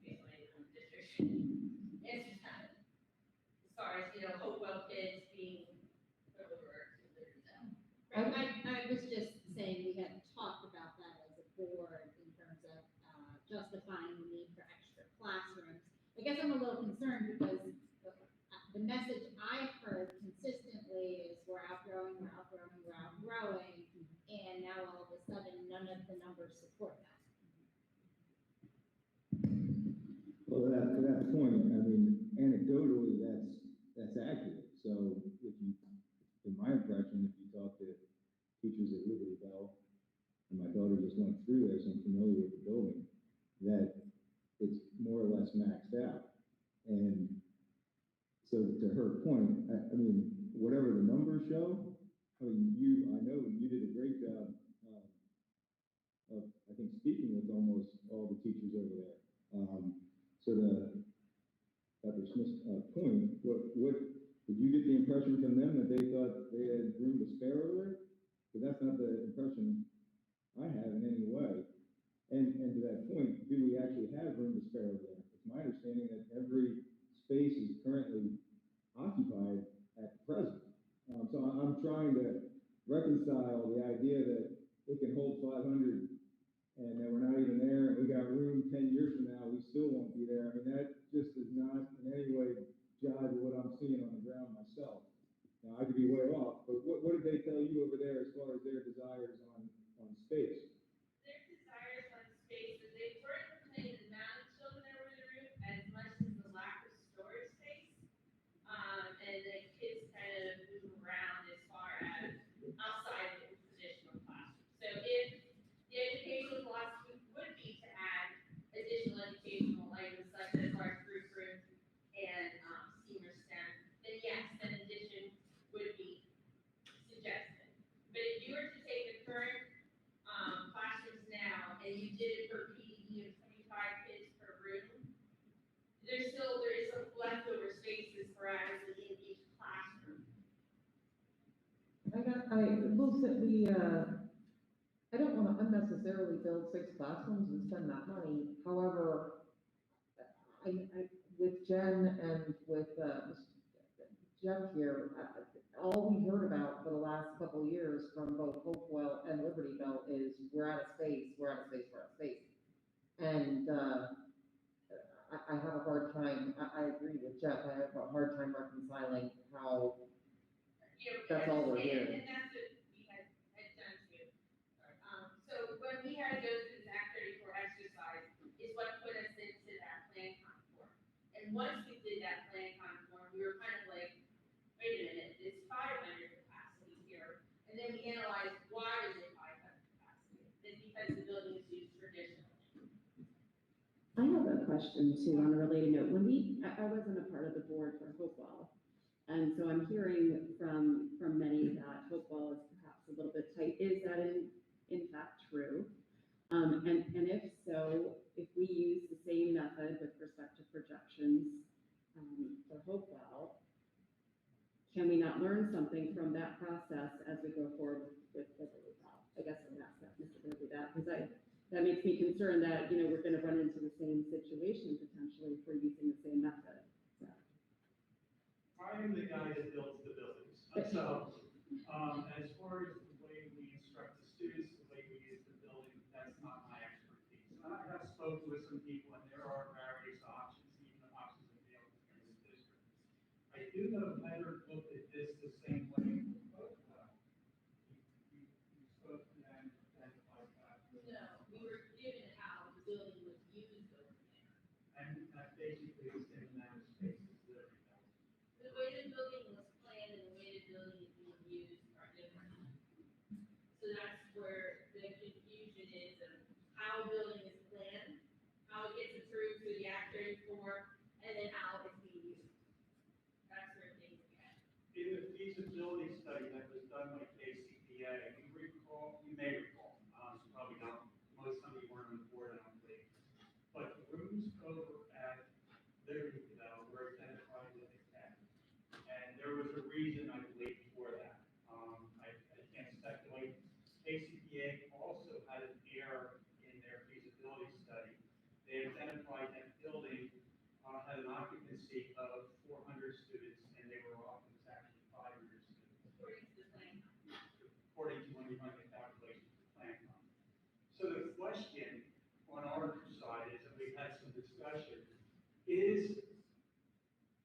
basically the district should answer that. As far as, Hopewell kids being over to Liberty Bell. I was just saying we hadn't talked about that as a board in terms of justifying the need for extra classrooms. I guess I'm a little concerned because the message I've heard consistently is we're outgrowing, and now all of a sudden none of the numbers support that. Well, to that point, I mean, anecdotally, that's accurate. So if you, in my impression, if you talk to teachers at Liberty Bell, and my daughter just went through there, so I'm familiar with the building, that it's more or less maxed out. And so to her point, I mean, whatever the numbers show, I know you did a great job of, I think, speaking with almost all the teachers over there. So to Dr. Smith's point, what did you get the impression from them that they thought they had room to spare over there? Because that's not the impression I have in any way. And to that point, do we actually have room to spare over there? It's my understanding that every space is currently occupied at present. So I'm trying to reconcile the idea that it can hold 500 and that we're not even there, and we got room 10 years from now, we still won't be there. I mean, that just does not in any way jive with what I'm seeing on the ground myself. Now, I could be way off, but what did they tell you over there as far as their desires on space? Their desires on space is they weren't complaining the amount of children that were in the room as much as the lack of storage space. And the kids kind of move around as far as outside the traditional classroom. So if the educational philosophy would be to add additional educational items such as large group rooms and senior STEM, then yes, an addition would be suggested. But if you were to take the current classrooms now and you did it for PDE of 25 kids per room, there is some leftover spaces for actually in each classroom. I don't want to unnecessarily build 6 classrooms and spend that money. However, with Jen and with Jeff here, all we've heard about for the last couple of years from both Hopewell and Liberty Bell is we're out of space. And I have a hard time, I agree with Jeff, I have a hard time reconciling how that's all we're doing. And that's what we had done too. So when we had to go through this Act 34 exercise is what put us into that plan conform. And once we did that plan conform, we were kind of like, wait a minute, it's 500 capacity here. And then we analyzed why is it 500 capacity? It's because the building is used traditionally. I have a question too on a related note. I wasn't a part of the board for Hopewell. And so I'm hearing from many that Hopewell is perhaps a little bit tight. Is that in fact true? And if so, if we use the same method with respect to projections for Hopewell, can we not learn something from that process as we go forward with Feasibility? I guess I'm gonna ask that, Mr. Burby, that, because that makes me concerned that, we're gonna run into the same situation potentially if we're using the same method. So. I am the guy that builds the buildings. So, as far as the way we instruct the students, the way we use the building, that's not my expertise. I have spoken with some people, and there are various options, even options available in this district. I do know better look at this the same way. You spoke to them like that. No, we were given how the building was used over there. And that basically is in that spaces there. The way the building was planned and the way the building is being used are different. So that's where the confusion is of how a building is planned, how it gets approved through the Act 34, and then how it's being used. That's where things get. In the feasibility study that was done by KCPA, you may recall, you probably don't, most of you weren't on the board, I don't believe. But the rooms over at Liberty, were identified with a cat. And there was a reason, I believe, for that. I can't speculate. KCPA also had an error in their feasibility study. They identified that building had an occupancy of 400 students, and they were off, it was actually 500 students. According to the plan. According to when you run the calculations of the plan. So the question on our side is, and we've had some discussion,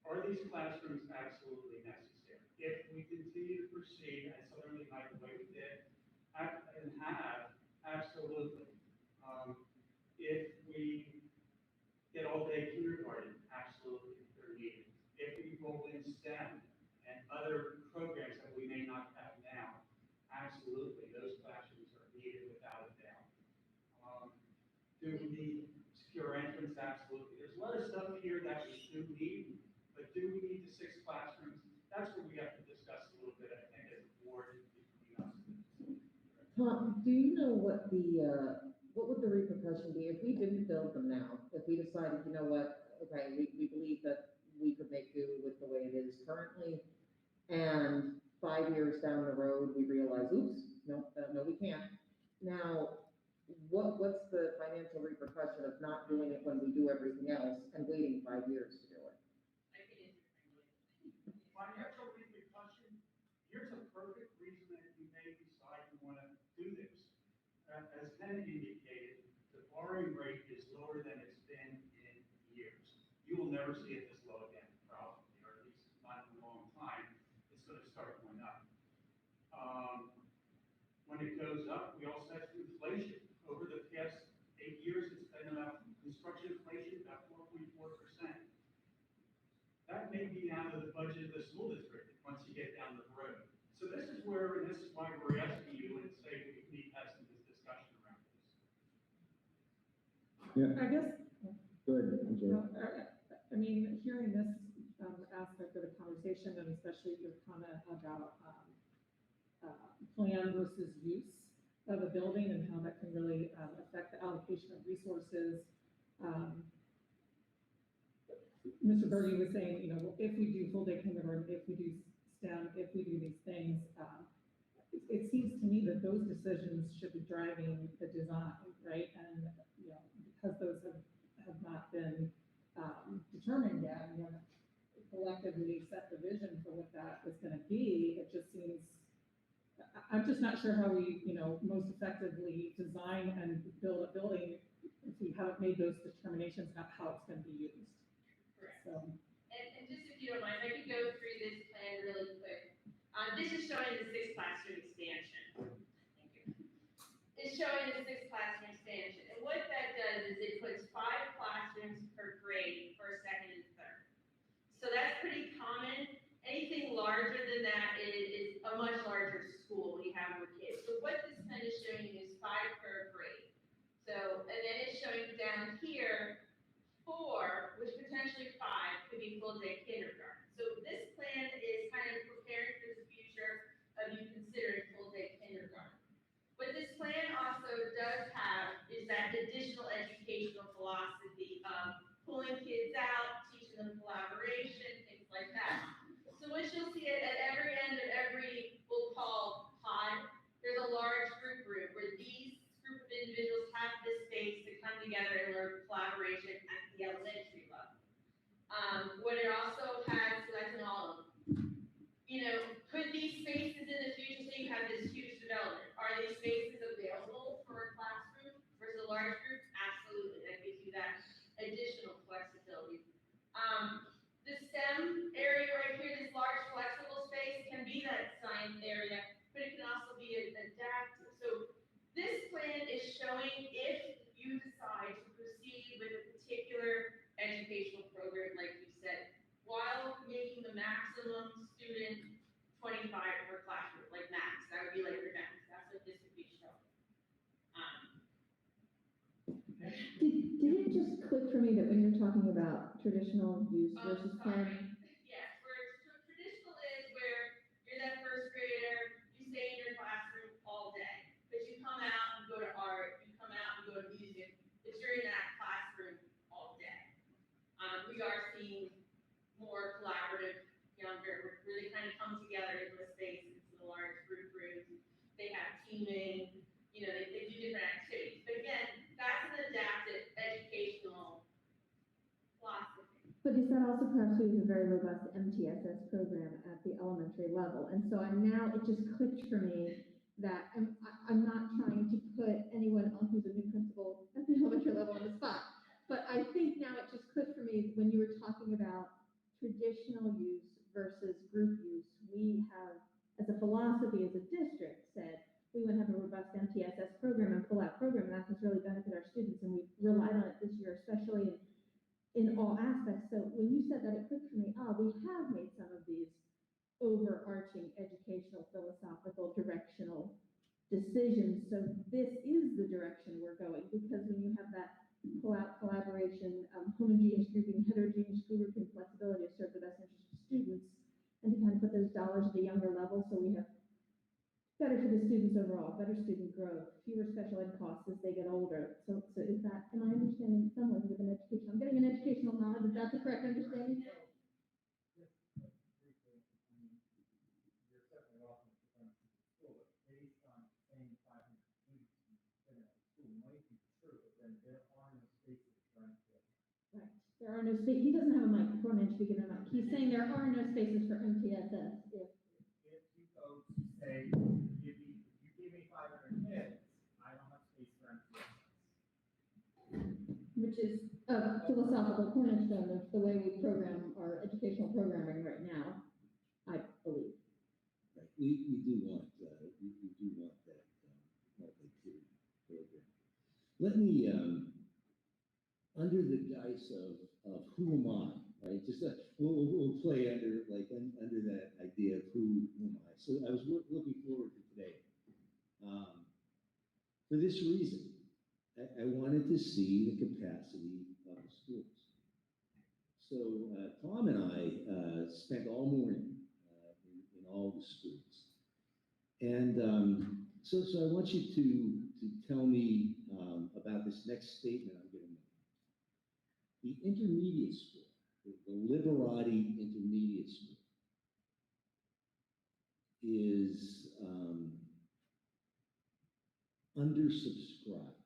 are these classrooms absolutely necessary? If we continue to proceed at Southern Lehigh the way we did, and have, absolutely. If we get all-day kindergarten, absolutely, they're needed. If we roll in STEM and other programs that we may not have now, absolutely, those classrooms are needed without a doubt. Do we need secure entrance? Absolutely. There's a lot of stuff here that we do need, but do we need the 6 classrooms? That's what we have to discuss a little bit, I think, as a board between us. Tom, do you know what would the repercussion be if we didn't build them now? If we decided, you know what, okay, we believe that we could make do with the way it is currently, and 5 years down the road, we realize, oops, no, we can't. Now, what's the financial repercussion of not doing it when we do everything else and waiting 5 years to do it? Financial repercussion, here's a perfect reason that you may decide you want to do this. As Ken indicated, the borrowing rate is lower than it's been in years. You will never see it this low again, probably, or at least not in a long time. It's going to start going up. When it goes up, we also have inflation. Over the past 8 years, it's been about construction inflation, about 4.4%. That may be out of the budget of the school district once you get down the road. So this is where, and this is why we're asking you and say we need to have some discussion around this. Yeah, I guess, go ahead, Angela. I mean, hearing this aspect of the conversation, and especially your comment about plan versus use of a building and how that can really affect the allocation of resources. Mr. Berge was saying, if we do full day kindergarten, if we do STEM, if we do these things, it seems to me that those decisions should be driving the design, right? And, because those have not been determined yet, and we haven't collectively set the vision for what that is gonna be, it just seems, I'm just not sure how we, most effectively design and build a building if we haven't made those determinations about how it's gonna be used. Correct. So. And just if you don't mind, if I could go through this plan really quick. This is showing the 6 classroom expansion. Thank you. It's showing the 6 classroom expansion. And what that does is it puts 5 classrooms per grade, first, second, and third. So that's pretty common. Anything larger than that is a much larger school when you have more kids. So what this plan is showing you is 5 per grade. So, and then it's showing down here, 4, which potentially 5 could be full day kindergarten. So this plan is kind of preparing for the future of you considering full day kindergarten. What this plan also does have is that additional educational philosophy of pulling kids out, teaching them collaboration, things like that. So what you'll see at every end of every, we'll call pod, there's a large group room where these group of individuals have this space to come together and learn collaboration at the elementary level. What it also has, so that's in all of them. You know, could these spaces in the future, so you have this huge development, are these spaces available for a classroom versus a large group? Absolutely, that gives you that additional flexibility. The STEM area right here, this large flexible space can be that science area, but it can also be adaptive. So this plan is showing if you decide to proceed with a particular educational program, like you said, while making the maximum student 25 per classroom, like max, that would be like your max, that's what this would be showing. Did it just click for me that when you're talking about traditional use versus parent? Yes, where traditional is where you're that first grader, you stay in your classroom all day, but you come out and go to art, you come out and go to music, but you're in that classroom all day. We are seeing more collaborative, younger, really kind of come together in the space, into the large group rooms. They have teaming, you know, they do different activities. But again, that's an adapted educational philosophy. But is that also perhaps we have a very robust MTSS program at the elementary level? And so it just clicked for me that I'm not trying to put anyone else who's a new principal at the elementary level on the spot. But I think now it just clicked for me when you were talking about traditional use versus group use. We have, as a philosophy, as a district, said we would have a robust MTSS program and pull-out program, and that has really benefited our students, and we've relied on it this year, especially in all aspects. So when you said that, it clicked for me, we have made some of these overarching educational, philosophical, directional decisions. So this is the direction we're going, because when you have that pull-out collaboration, homogeneous grouping, heterogeneous grouping, flexibility to serve the best interest of students, and to kind of put those dollars at the younger level, so we have better for the students overall, better student growth, fewer special ed costs as they get older. So is that, am I understanding someone with an education? I'm getting an educational nod. Is that the correct understanding? There are no spaces. He doesn't have a mic. Poor man should be given a mic. He's saying there are no spaces for MTSS. If you go to say, you give me 500 kids, I don't have space for MTSS. Which is a philosophical cornerstone of the way we program our educational programming right now, I believe. Right. We do want that multi-tiered program. Let me, under the guise of who am I, right? Just we'll play under that idea of who am I. So I was looking forward to today. For this reason, I wanted to see the capacity of the schools. So Tom and I spent all morning in all the schools, and so I want you to tell me about this next statement I'm going to make. The intermediate school, the Liberati Intermediate School, is undersubscribed.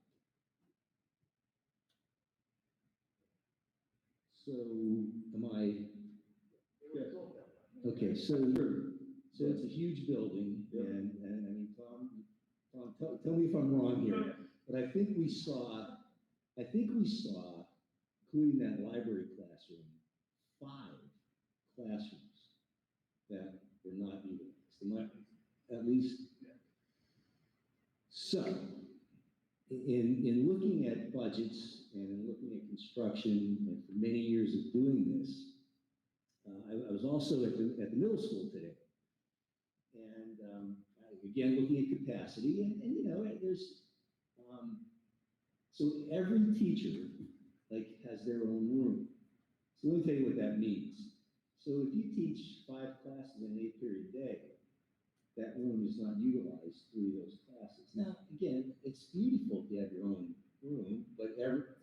So am I? Okay, so it's a huge building, and I mean, Tom, tell me if I'm wrong here, but I think we saw, including that library classroom, 5 classrooms that were not utilized. At least. So, in looking at budgets and in looking at construction, and for many years of doing this, I was also at the middle school today, and again looking at capacity, and you know, there's so every teacher has their own room. So let me tell you what that means. So if you teach 5 classes in an 8-period day, that room is not utilized 3 of those classes. Now, again, it's beautiful to have your own room, but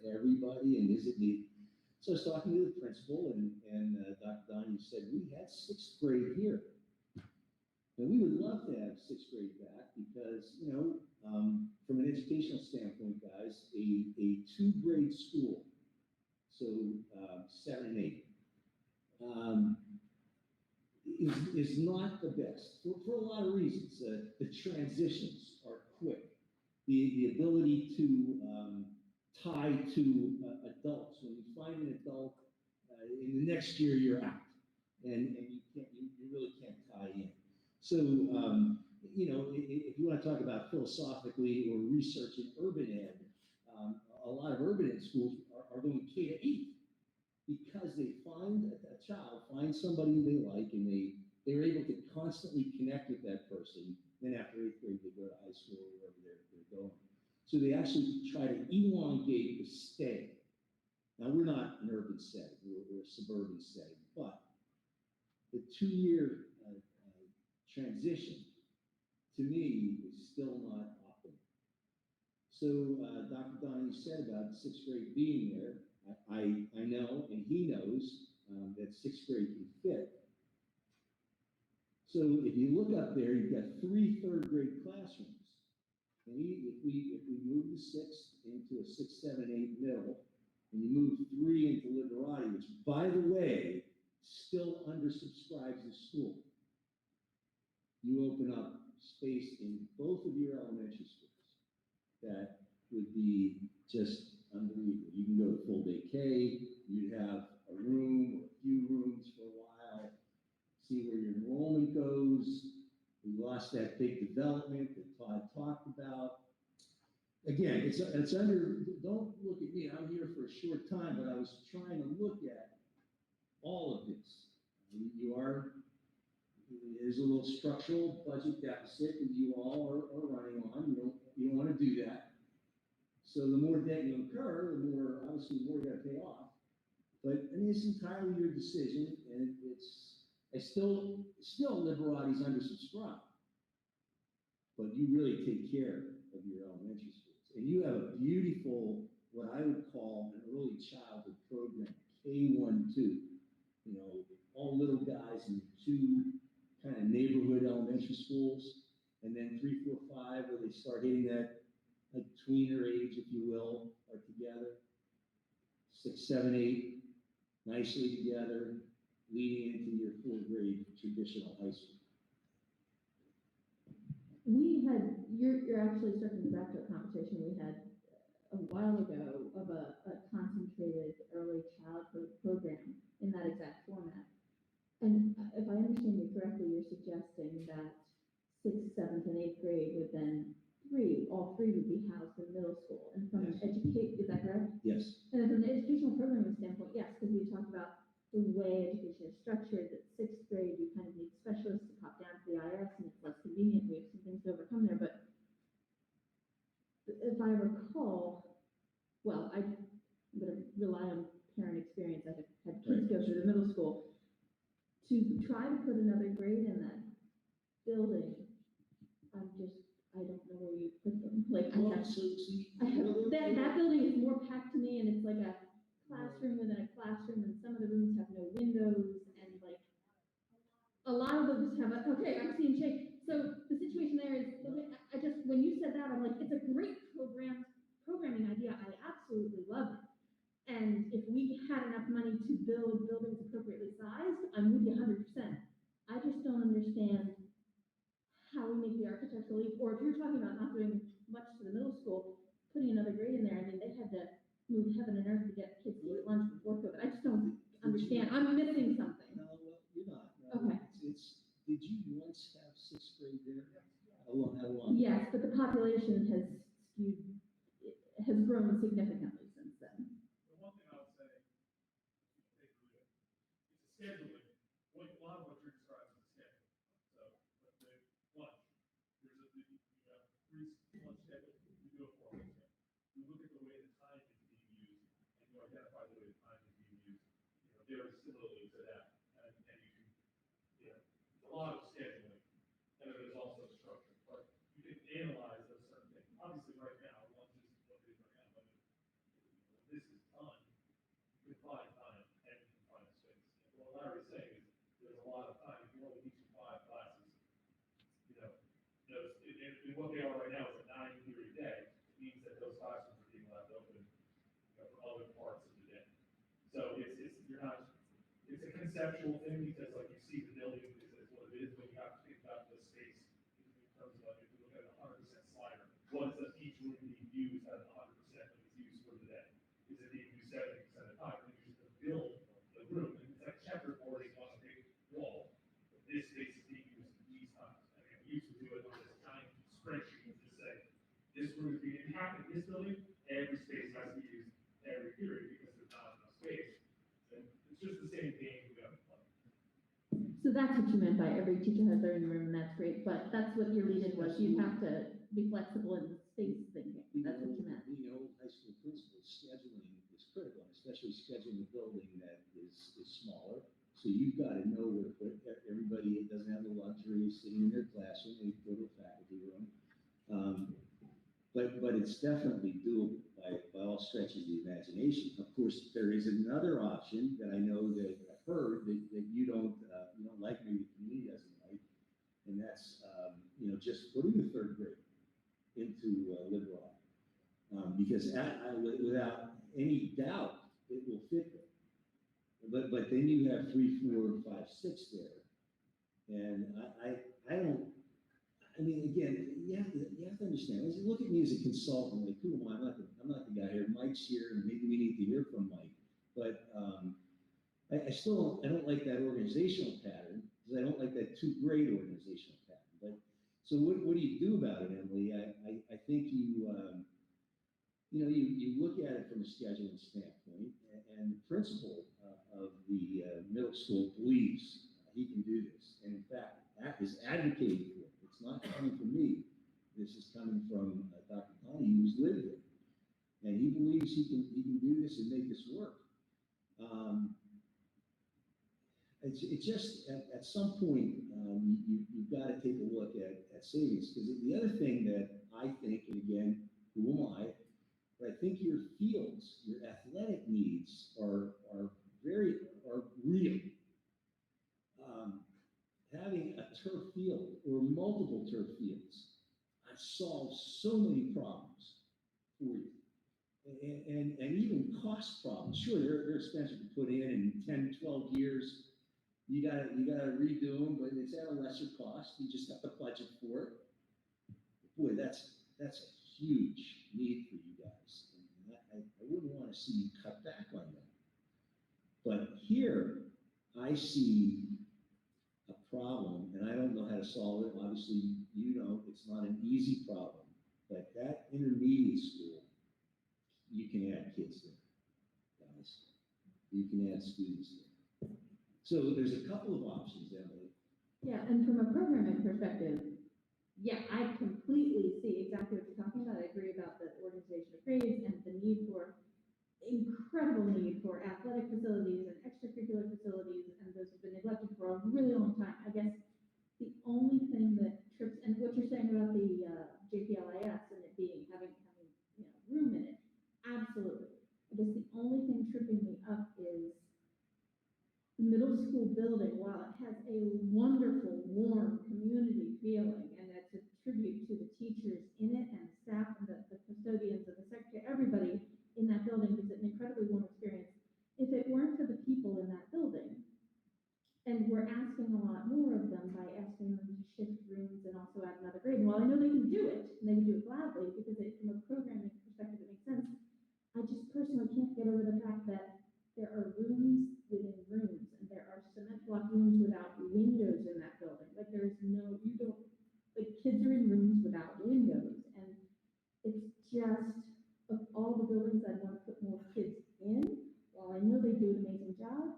everybody, and is it neat? So I was talking to the principal, and Dr. Donnie said, we had sixth grade here. And we would love to have sixth grade back because, from an educational standpoint, guys, a two-grade school, so 7 and 8, is not the best for a lot of reasons. The transitions are quick. The ability to tie to adults. When you find an adult, in the next year you're out, and you really can't tie in. So if you want to talk about philosophically or researching urban ed, a lot of urban ed schools are going K to 8 because they find a child, find somebody they like, and they're able to constantly connect with that person. Then after 8th grade, they go to high school or wherever they're going. So they actually try to elongate the stay. Now, we're not an urban setting, we're a suburban setting, but the 2-year transition, to me, is still not optimal. So Dr. Donnie said about sixth grade being there. I know, and he knows, that sixth grade can fit. So if you look up there, you've got 3 third-grade classrooms. And if we move the 6th into a 6, 7, 8 middle, and you move 3 into Literati, which, by the way, still undersubscribes the school, you open up space in both of your elementary schools that would be just unbelievable. You can go to full day K, you'd have a room or a few rooms for a while, see where your enrollment goes. We lost that big development that Todd talked about. Again, it's under, don't look at me, I'm here for a short time, but I was trying to look at all of this. There's a little structural budget deficit that you all are running on. You don't want to do that. So the more debt you incur, obviously, the more you got to pay off. But I mean, it's entirely your decision, and still Liberati's undersubscribed. But you really take care of your elementary schools. And you have a beautiful, what I would call an early childhood program, K-1-2. All little guys in 2 kind of neighborhood elementary schools, and then 3, 4, 5, where they start hitting that like tweener age, if you will, are together. 6, 7, 8, nicely together, leading into your 4th grade traditional high school. We had, you're actually circling back to a conversation we had a while ago of a concentrated early childhood program in that exact format. And if I understand you correctly, you're suggesting that 6th, 7th, and 8th grade would then all three would be housed in middle school. And from an is that correct? Yes. And from an educational programming standpoint, yes, because we talked about the way education is structured, that 6th grade, you kind of need specialists to pop down to the IS, and it's less convenient. We have some things to overcome there. But if I recall, well, I'm going to rely on parent experience. I have had kids go through the middle school. To try to put another grade in that building, I don't know where you put them. Like, that building is more packed to me, and it's like a classroom within a classroom, and some of the rooms have no windows, and like a lot of them just have okay, I'm seeing shake. So the situation there is, when you said that, I'm like, it's a great programming idea. I absolutely love it. And if we had enough money to build buildings appropriately sized, I'm with you 100%. I just don't understand how we make the architectural leap, or if you're talking about not doing much to the middle school, putting another grade in there. I mean, they had to move heaven and earth to get kids to eat lunch before COVID. I just don't understand. I'm missing something. No, well, you're not. No. Okay. Did you once have 6th grade there? How long? Yes, but the population has grown significantly since then. The one thing I would say, it's a scheduling. A lot of what you're describing is a schedule. So let's say lunch. You have 3 lunch schedules. You do a 4 lunch schedule. You look at the way the time is being used, and you identify the way the time is being used. Very similarly to that, and you can, a lot of scheduling, and then there's also structure. But you can analyze those certain things. Obviously, right now, what they are right now is a 9-period day, it means that those classrooms are being left open, for other parts of the day. So it's a conceptual thing, because like you see the building is what it is, but you have to think about the space in terms of, like, if you look at a 100% slider, what does each room being used at 100% of its use for the day? Is it being used 70% of the time, or is it to build the room? And it's like checkerboarding on a big wall. This space is being used these times. I mean, we used to do it on this tiny spreadsheet to say, this room is being inhabited, this building, every space has to be used every period because there's not enough space. And it's just the same thing we got. So that's what you meant by every teacher has their own room, and that's great, but that's what your lead-in was, you have to be flexible in the space thinking, that's what you meant. You know, high school principals, scheduling is critical, especially scheduling a building that is smaller. So you've got to know where to put everybody. It doesn't have the luxury of sitting in their classroom, they go to a faculty room. But it's definitely doable by all stretches of the imagination. Of course, there is another option that I know that I've heard that you don't like, maybe the community doesn't like, and that's just putting the third grade into liberal art, because without any doubt it will fit there. But then you have 3, 4, 5, 6 there, and I don't. I mean, again, you have to understand. As you look at me as a consultant, like, who am I? I'm not the guy here. Mike's here, and maybe we need to hear from Mike. But I don't like that organizational pattern, because I don't like that 2-grade organizational pattern. But so what do you do about it, Emily? I think you look at it from a scheduling standpoint, and the principal of the middle school believes he can do this, and in fact, is advocating for it. It's not coming from me. This is coming from Dr. Connie, who's lived it, and he believes he can do this and make this work. It's just at some point you've got to take a look at savings, because the other thing that I think, and again, who am I? But I think your fields, your athletic needs are real. Having a turf field or multiple turf fields solves so many problems for you, and even cost problems. Sure, they're expensive to put in 10, 12 years. You gotta redo them, but it's at a lesser cost. You just have to budget for it. Boy, that's a huge need for you guys. And I wouldn't want to see you cut back on that. But here, I see a problem, and I don't know how to solve it. Obviously, it's not an easy problem. But that intermediate school, you can add kids there, guys. You can add students there. So there's a couple of options, Emily. Yeah, and from a programming perspective, yeah, I completely see exactly what you're talking about. I agree about the organization of grades and the incredible need for athletic facilities and extracurricular facilities, and those have been neglected for a really long time. I guess the only thing that trips, and what you're saying about the JPLIS and it having room in it, absolutely. I guess the only thing tripping me up is the middle school building, while it has a wonderful, warm community feeling, and that's a tribute to the teachers in it and the staff and the custodians and the secretary, everybody in that building gives it an incredibly warm experience. If it weren't for the people in that building, and we're asking a lot more of them by asking them to shift rooms and also add another grade, and while I know they can do it, and they can do it gladly, because from a programming perspective it makes sense, I just personally can't get over the fact that there are rooms within rooms, and there are cement block rooms without windows in that building. Like kids are in rooms without windows, and it's just, of all the buildings I'd want to put more kids in, while I know they do an amazing job,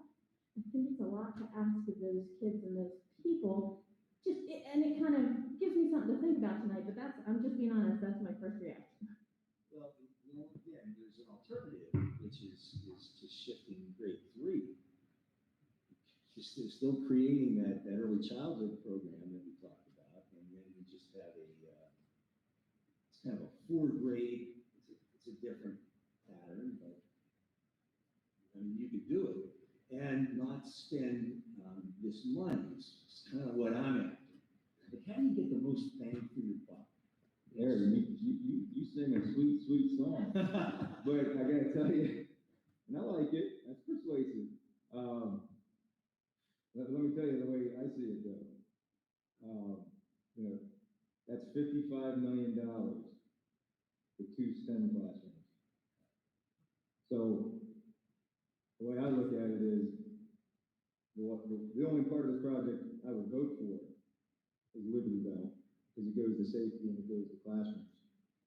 I think it's a lot to ask of those kids and those people. And it kind of gives me something to think about tonight, but I'm just being honest, that's my first reaction. Well, again, there's an alternative, which is just shifting grade 3. They're still creating that early childhood program that we talked about, and then you just have it's kind of a 4-grade. It's a different pattern, but I mean, you could do it and not spend this money. It's kind of what I'm after. But how do you get the most bang for your buck? Aaron, you sing a sweet, sweet song, but I gotta tell you, and I like it, that's persuasive. Let me tell you the way I see it though. You know, that's $55 million for 2 STEM classrooms. So the way I look at it is, the only part of this project I would vote for is Liberty Bell, because it goes to safety and it goes to classrooms,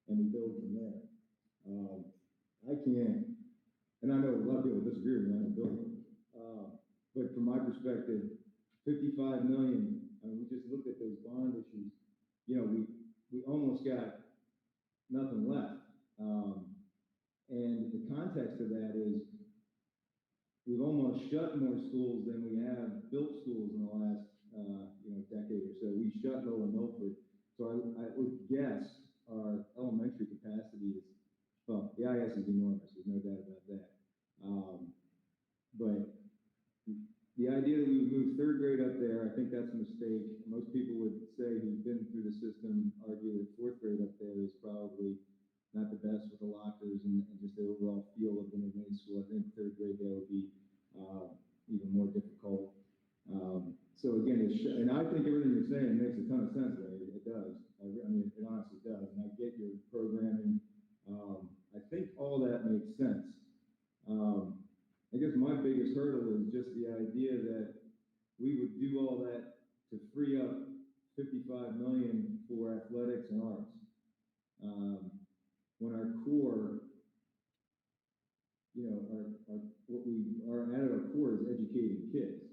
and we build from there. I can't, and I know a lot of people disagree with me, I don't build it. But from my perspective, 55 million, I mean, we just looked at those bond issues, you know, we almost got nothing left. And the context of that is, we've almost shut more schools than we have built schools in the last, decade or so. We shut Lower Milford. So I would guess our elementary capacity is, well, the IS is enormous. There's no doubt about that. But the idea that we would move 3rd grade up there, I think that's a mistake. Most people would say who've been through the system argue that 4th grade up there is probably not the best with the lockers and just the overall feel of the main school. I think 3rd grade there would be even more difficult. So again, and I think everything you're saying makes a ton of sense, Larry. It does. I mean, it honestly does. And I get your programming. I think all that makes sense. I guess my biggest hurdle is just the idea that we would do all that to free up 55 million for athletics and arts. When our core, what we are at our core is educating kids.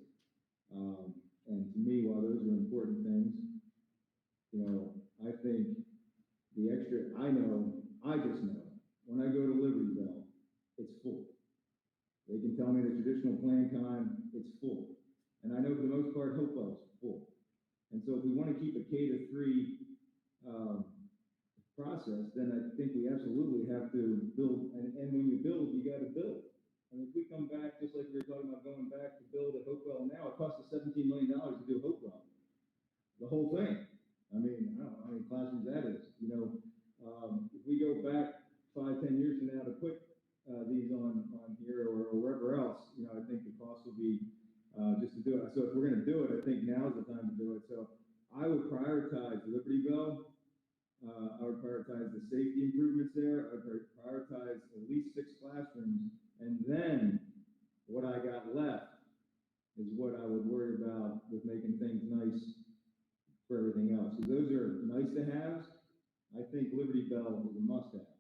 And to me, while those are important things, I think the extra, I just know, when I go to Liberty Bell, it's full. They can tell me the traditional plan time, it's full. And I know for the most part, Hopewell's full. And so if we want to keep a K-3 process, then I think we absolutely have to build, and when you build, you got to build. And if we come back, just like we were talking about going back to build at Hopewell now, it costs us $17 million to do Hopewell. The whole thing. I mean, I don't know how many classrooms that is. If we go back 5, 10 years from now to put these on here or wherever else, I think the cost will be just to do it. So if we're going to do it, I think now is the time to do it. So I would prioritize Liberty Bell. I would prioritize the safety improvements there. I would prioritize at least 6 classrooms. And then what I got left is what I would worry about with making things nice for everything else. So those are nice to haves. I think Liberty Bell is a must have.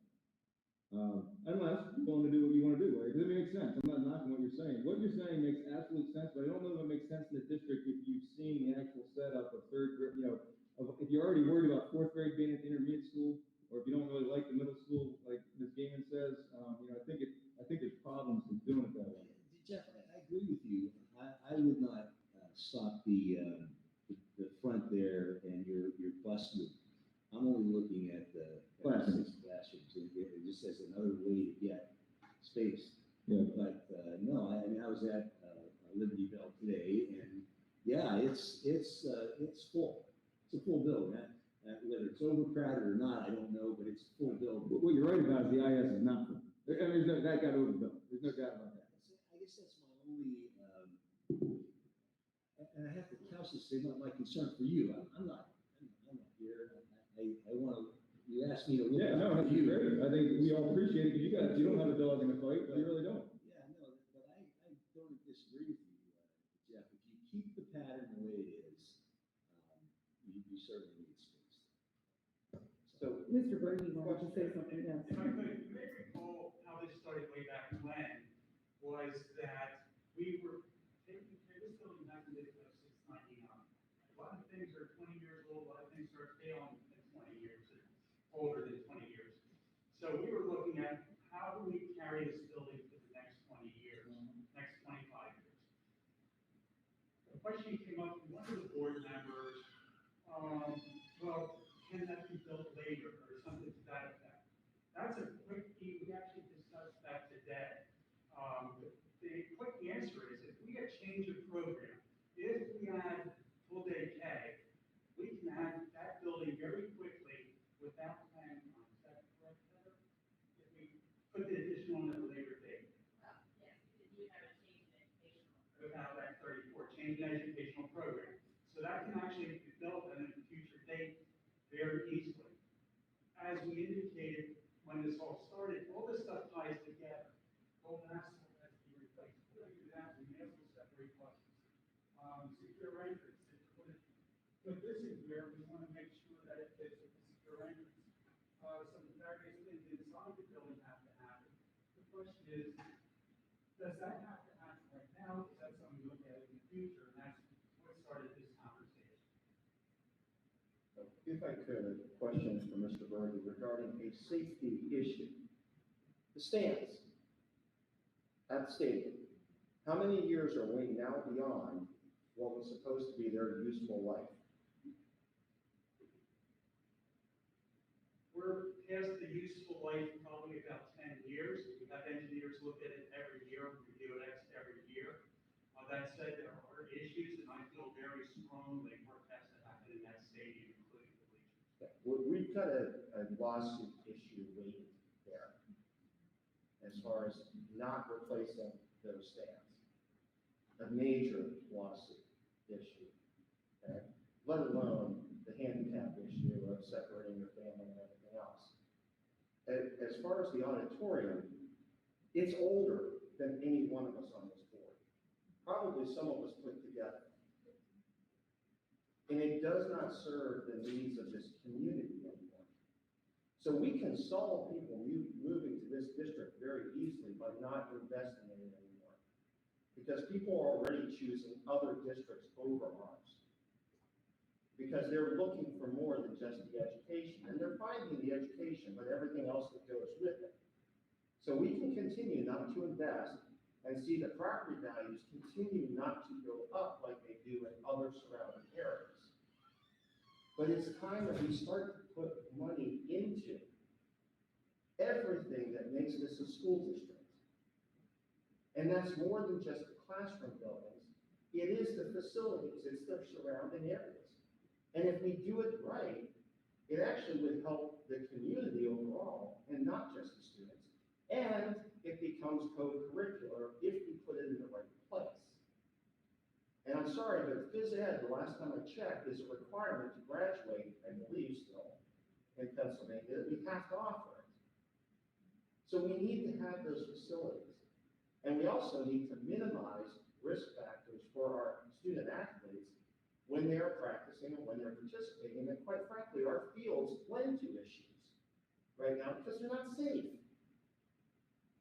Unless you're willing to do what you want to do, right? Because it makes sense. I'm not knocking what you're saying. What you're saying makes absolute sense, but I don't know if it makes sense in the district if you've seen the actual setup of 3rd grade, if you're already worried about 4th grade being at the intermediate school, or if you don't really like the middle school, like Ms. Gaiman says, I think there's problems with doing it that way. Jeff, I agree with you. I would not stop the front there and your bus route. I'm only looking at the classrooms. It just as another way to get space. Yeah. But no, I mean, I was at Liberty Bell today, and yeah, it's full. It's a full building. Whether it's overcrowded or not, I don't know, but it's a full building. What you're right about is the IS is not full. I mean, that got overbuilt. There's no doubt about that. I guess that's my only, and I have to couch this thing, my concern for you. I'm not here. I want to. You asked me to look. Yeah, no, that's great. I think we all appreciate it because you don't have a dog in the fight, but you really don't. Yeah, no, but I don't disagree with you, Jeff. If you keep the pattern the way it is, you certainly need space. So, Mr. Brady wanted to say something, yes. If I could, you may recall how this started way back when, was that we were taking care, this building hasn't been built since 99. A lot of things are 20 years old, a lot of things are failing at 20 years, older than 20 years. So we were looking at how do we carry this building for the next 20 years, next 25 years. The question came up from one of the board members, well, can that be built later or something to that effect? That's a quick, we actually discussed that today. The quick answer is if we change a program, if we add full day K, we can add that building very quickly without put the additional on at a later date. Yes, because you have a change in educational. Without Act 34, change in educational program. So that can actually be built in a future date very easily. As we indicated when this all started, all this stuff ties together. Golden axle has to be replaced. We're gonna do that, we may as well separate buses. Secure entrance, if we're gonna put this in here, we wanna make sure that it fits with the secure entrance. Some various things inside the building have to happen. The question is, does that have to happen right now? Is that something we look at in the future? And that's what started this conversation. If I could, a question for Mr. Berger regarding a safety issue. The stands at the stadium, how many years are we now beyond what was supposed to be their useful life? We're past the useful life probably about 10 years. We have engineers look at it every year, review it every year. That said, there are issues, and I feel very strongly we're past it happening in that stadium, including the bleachers. We've got a lawsuit issue waiting there as far as not replacing those stands. A major lawsuit issue, okay? Let alone the handicap issue of separating your family and everything else. As far as the auditorium, it's older than any one of us on this board. Probably some of us put together. And it does not serve the needs of this community anymore. So we can solve people moving to this district very easily by not investing in it anymore. Because people are already choosing other districts over ours. Because they're looking for more than just the education. And they're finding the education, but everything else that goes with it. So we can continue not to invest and see the property values continue not to go up like they do in other surrounding areas. But it's time that we start to put money into everything that makes this a school district. And that's more than just the classroom buildings. It is the facilities, it's the surrounding areas. And if we do it right, it actually would help the community overall and not just the students. And it becomes co-curricular if we put it in the right place. And I'm sorry, but phys ed, the last time I checked, is a requirement to graduate, I believe still, in Pennsylvania, that we have to offer it. So we need to have those facilities. And we also need to minimize risk factors for our student athletes when they are practicing and when they're participating. And quite frankly, our fields lend to issues right now because they're not safe.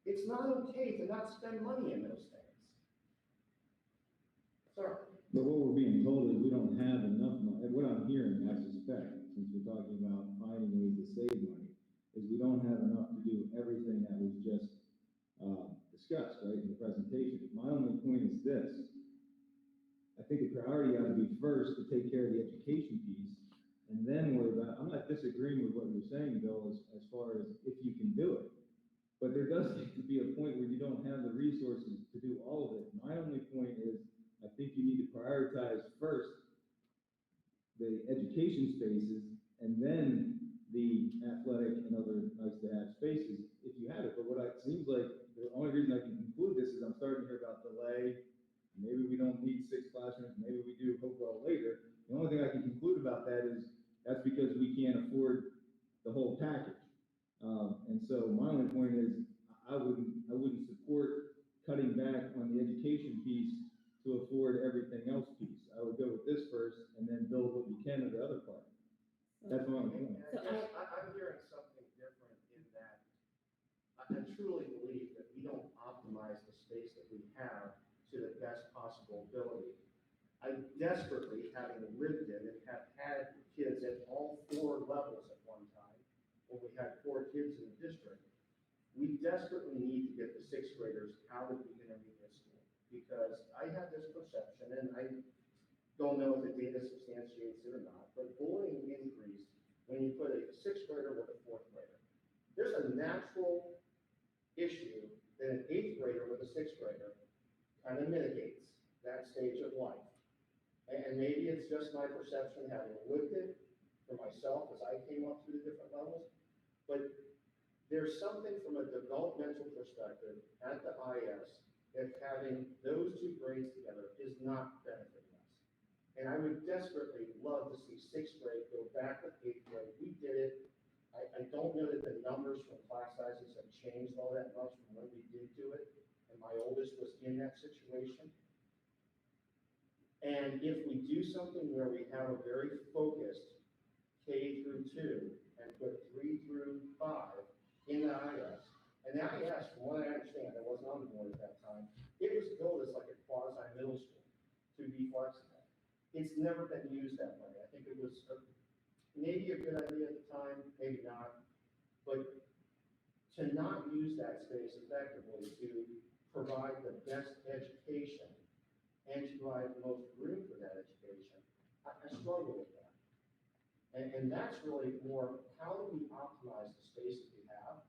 It's not okay to not spend money in those things. Sorry. But what we're being told is we don't have enough money. What I'm hearing, I suspect, since we're talking about finding ways to save money, is we don't have enough to do everything that was just discussed, right, in the presentation. My only point is this. I think the priority ought to be first to take care of the education piece, and then worry about, I'm not disagreeing with what you're saying, Bill, as far as if you can do it. But there does need to be a point where you don't have the resources to do all of it. My only point is, I think you need to prioritize first the education spaces and then the athletic and other nice-to-have spaces if you have it. But what it seems like, the only reason I can conclude this is I'm starting to hear about delay. Maybe we don't need 6 classrooms, maybe we do, hopefully later. The only thing I can conclude about that is that's because we can't afford the whole package. And so my only point is I wouldn't support cutting back on the education piece to afford everything else piece. I would go with this first and then build what you can of the other part. That's my only point. I'm hearing something different in that I truly believe that we don't optimize the space that we have to the best possible ability. I desperately, having lived in it, have had kids at all 4 levels at one time, when we had 4 kids in the district. We desperately need to get the 6th graders out of the intermediate school, because I have this perception, and I don't know if the data substantiates it or not, but bullying increased when you put a 6th grader with a 4th grader. There's a natural issue that an 8th grader with a 6th grader kind of mitigates that stage of life. And maybe it's just my perception having lived it for myself as I came up through the different levels, but There's something from a developmental perspective at the IS that having those two grades together is not benefiting us. And I would desperately love to see sixth grade go back to eighth grade. We did it. I don't know that the numbers from class sizes have changed all that much from when we did do it, and my oldest was in that situation. And if we do something where we have a very focused K through 2 and put 3 through 5 in the IS, and the IS, from what I understand, I wasn't on the board at that time, it was built as like a quasi middle school to be flexible. It's never been used that way. I think it was maybe a good idea at the time, maybe not, but to not use that space effectively to provide the best education and to provide the most room for that education, I struggle with that. And that's really more, how do we optimize the space that we have?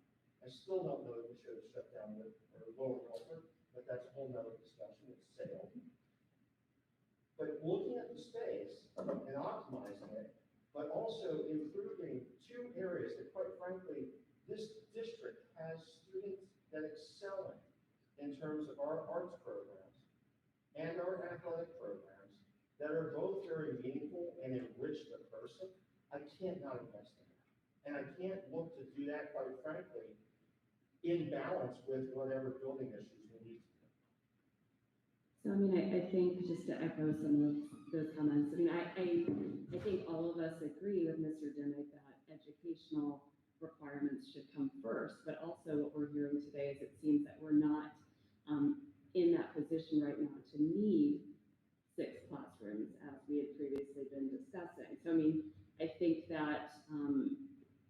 I still don't know that we should have shut down or Lower Milford, but that's a whole nother discussion, it's sale. But looking at the space and optimizing it, but also improving two areas that quite frankly, this district has students that excel in terms of our arts programs and our athletic programs that are both very meaningful and enrich the person. I can't not invest in that. And I can't look to do that, quite frankly, in balance with whatever building issues we need. So, I mean, I think just to echo some of those comments, I mean, I think all of us agree with Mr. Dimick that educational requirements should come first, but also what we're hearing today is it seems that we're not in that position right now to need 6 classrooms as we had previously been discussing. So, I mean, I think that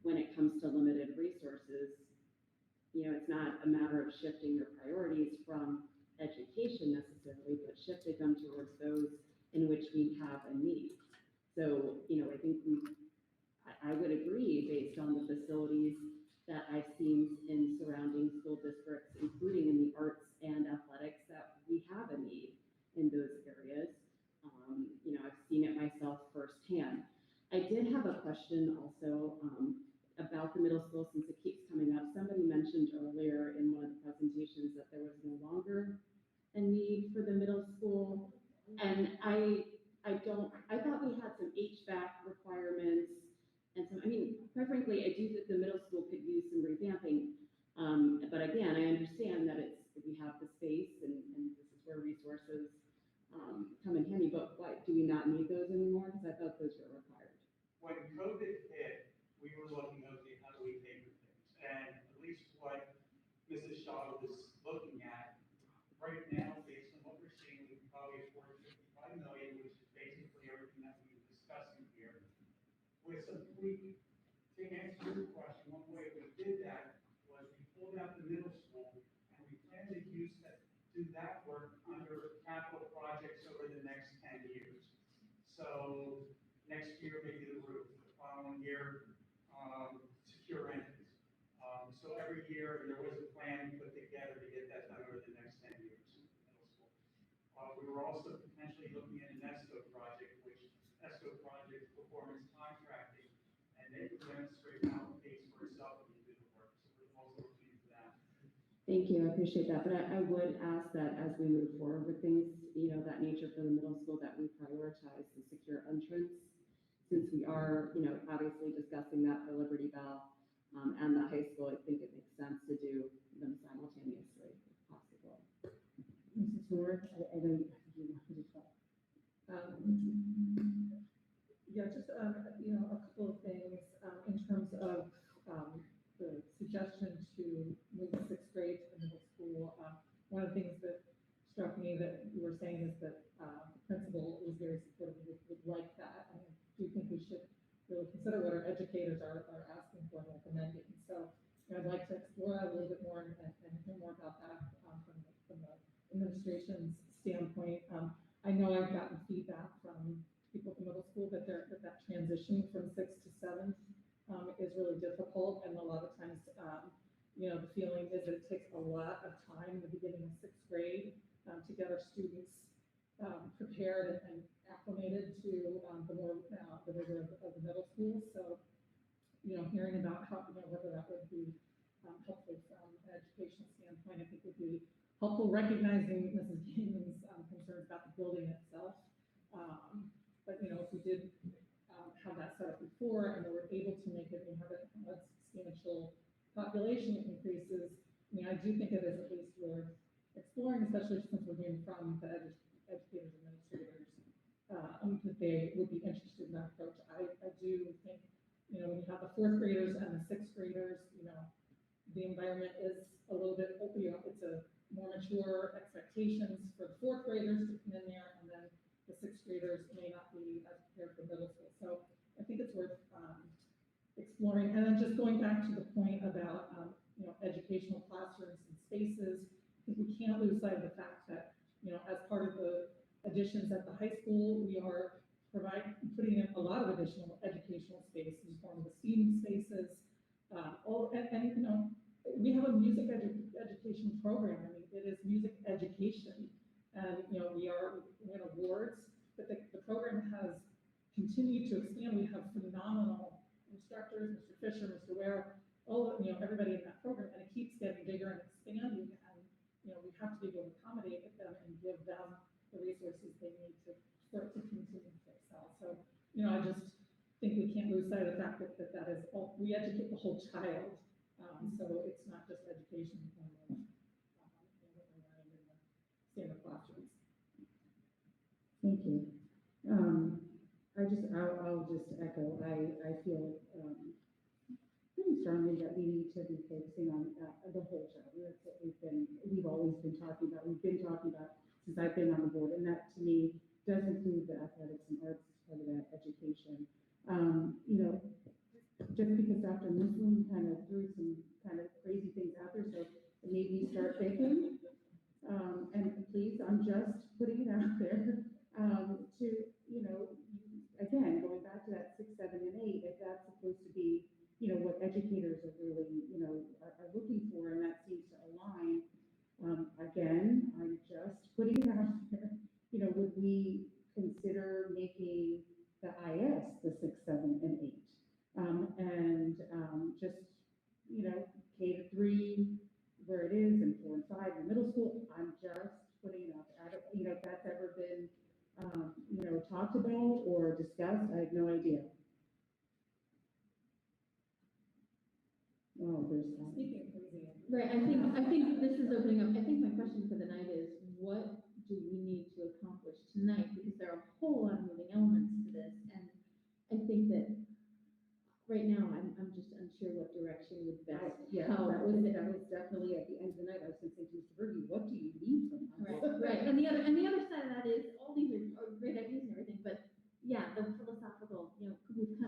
when it comes to limited resources, you know, it's not a matter of shifting your priorities from education necessarily, but shifting them towards those in which we have a need. So, you know, I think I would agree based on the facilities that I've seen in surrounding school districts, including in the arts and athletics, that we have a need in those areas. You know, I've seen it myself firsthand. I did have a question also about the middle school, since it keeps coming up. Somebody mentioned earlier in one of the presentations that there was no longer a need for the middle school. And I thought we had some HVAC requirements and some, I mean, quite frankly, I do think the middle school could use some revamping. But again, I understand that we have the space and this is where resources come in handy, but why, do we not need those anymore? Because I thought those were required. When COVID hit, we were looking, okay, how do we pay for things? And at least what Mrs. Shaw was looking at, right now, based on what we're seeing, we can probably afford 55 million, which is basically everything that we've been discussing here. With some tweak, to answer your question, one way we did that was we pulled out the middle school and we plan to do that work under capital projects over the next 10 years. So next year, maybe the roof, the following year, secure entities. So every year, there was a plan put together to get that done over the next 10 years in middle school. We were also potentially looking at an ESCO project, which ESCO project performance contracting, and they would demonstrate how it pays for itself when you do the work. So we're also looking into that. Thank you, I appreciate that. But I would ask that as we move forward with things, you know, that nature for the middle school, that we prioritize the secure entrance, since we are, you know, obviously discussing that for Liberty Bell and the high school. I think it makes sense to do them simultaneously if possible. Mrs. Ward, I don't, you want to talk? Yeah, just, you know, a couple of things in terms of the suggestion to move the 6th grade to the middle school. One of the things that struck me that you were saying is that the principal was very supportive, would like that. I do think we should really consider what our educators are asking for and recommending. So, you know, I'd like to explore that a little bit more and hear more about that from the administration's standpoint. I know I've gotten feedback from people at the middle school that that transition from 6th to 7th is really difficult, and a lot of times, you know, the feeling is that it takes a lot of time in the beginning of 6th grade to get our students prepared and acclimated to the rigor of the middle school. So, you know, hearing about how, you know, whether that would be helpful recognizing Mrs. Gaiman's concerns about the building itself. But, you know, if we did have that set up before and we were able to make it, have a substantial population increases, I mean, I do think it is at least worth exploring, especially since we're hearing from the educators, administrators, that they would be interested in that approach. I do think, you know, when you have the fourth graders and the sixth graders, you know, the environment is a little bit, you know, it's a more mature expectations for the fourth graders to come in there, and then the sixth graders may not be as prepared for middle school. So I think it's worth exploring. And then just going back to the point about, you know, educational classrooms and spaces, I think we can't lose sight of the fact that, you know, as part of the additions at the high school, we are putting in a lot of additional educational space in the form of the STEAM spaces, and you know, we have a music education program. I mean, it is music education, and you know, we win awards, but the program has continued to expand. We have phenomenal instructors, Mr. Fisher, Mr. Ware, you know, everybody in that program, and it keeps getting bigger and expanding. And you know, we have to be able to accommodate them and give them the resources they need for it to continue to excel. So, you know, I just think we can't lose sight of the fact that that is all, we educate the whole child. So it's not just education in the form of, you know, what we're learning in the standard classrooms. Thank you. I'll just echo, I feel pretty strongly that we need to be focusing on the whole child. That's what we've always been talking about. We've been talking about since I've been on the board, and that to me does include the athletics and arts part of that education. You know, just because Dr. Muslim kind of threw some kind of crazy things out there, so it made me start thinking. And please, I'm just putting it out there to, you know, again, going back to that 6, 7, and 8, if that's supposed to be, you know, what educators are really, you know, are looking for, and that seems to align. Again, I'm just putting it out there. You know, would we consider making the IS the 6, 7, and 8? And just, you know, K-3 where it is, and 4 and 5 in middle school. I'm just putting it out there. I don't, you know, if that's ever been, you know, talked about or discussed, I have no idea. Oh, there's Speaking crazy. Right, I think this is opening up, I think my question for the night is, what do we need to accomplish tonight? Because there are a whole lot of moving elements to this, and I think that right now, I'm just unsure what direction would best help. That was definitely at the end of the night, I was thinking to Mr. Berge, what do you need from us? Right, and the other side of that is, all these are great ideas and everything, but yeah, the philosophical, you know, we've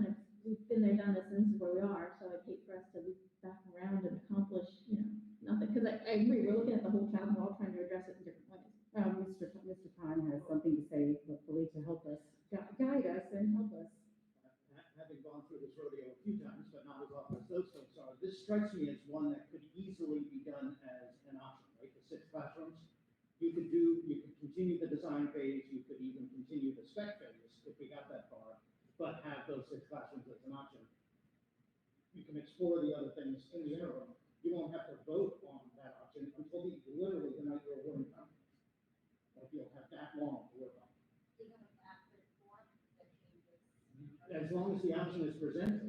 been there, done this, and this is where we are, so I'd hate for us to loop back around and accomplish, you know, nothing, because I agree, we're looking at the whole child, and we're all trying to address it in different ways. Mr. Khan has something to say, hopefully, to help us, guide us and help us. Having gone through this rodeo a few times, but not as often as those folks are, this strikes me as one that could easily be done as an option, right? The 6 classrooms. You could continue the design phase, you could even continue the spec phase if we got that far, but have those 6 classrooms as an option. You can explore the other things in the interim. You won't have to vote on that option until literally the night you're awarding contracts. Like, you'll have that long to work on. As long as the option is presented.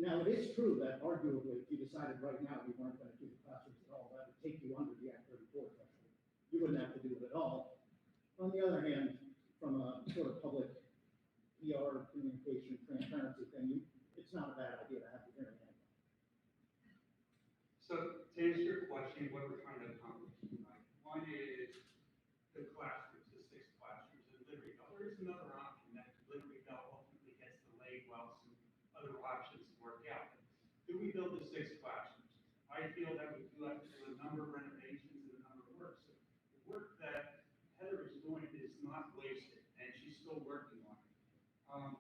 Now, it is true that arguably, if you decided right now we weren't going to do the classrooms at all, that would take you under the Act 34 threshold. You wouldn't have to do it at all. On the other hand, from a sort of public PR communication transparency thing, it's not a bad idea to have the hearing anyway. So to answer your question, what we're trying to accomplish tonight, one is the classrooms, the 6 classrooms in Libertyville. There is another option that Libertyville ultimately gets delayed while some other options work out. Do we build the 6 classrooms? I feel that we do have to do a number of renovations and a number of work. So the work that Heather is doing is not wasted, and she's still working on it.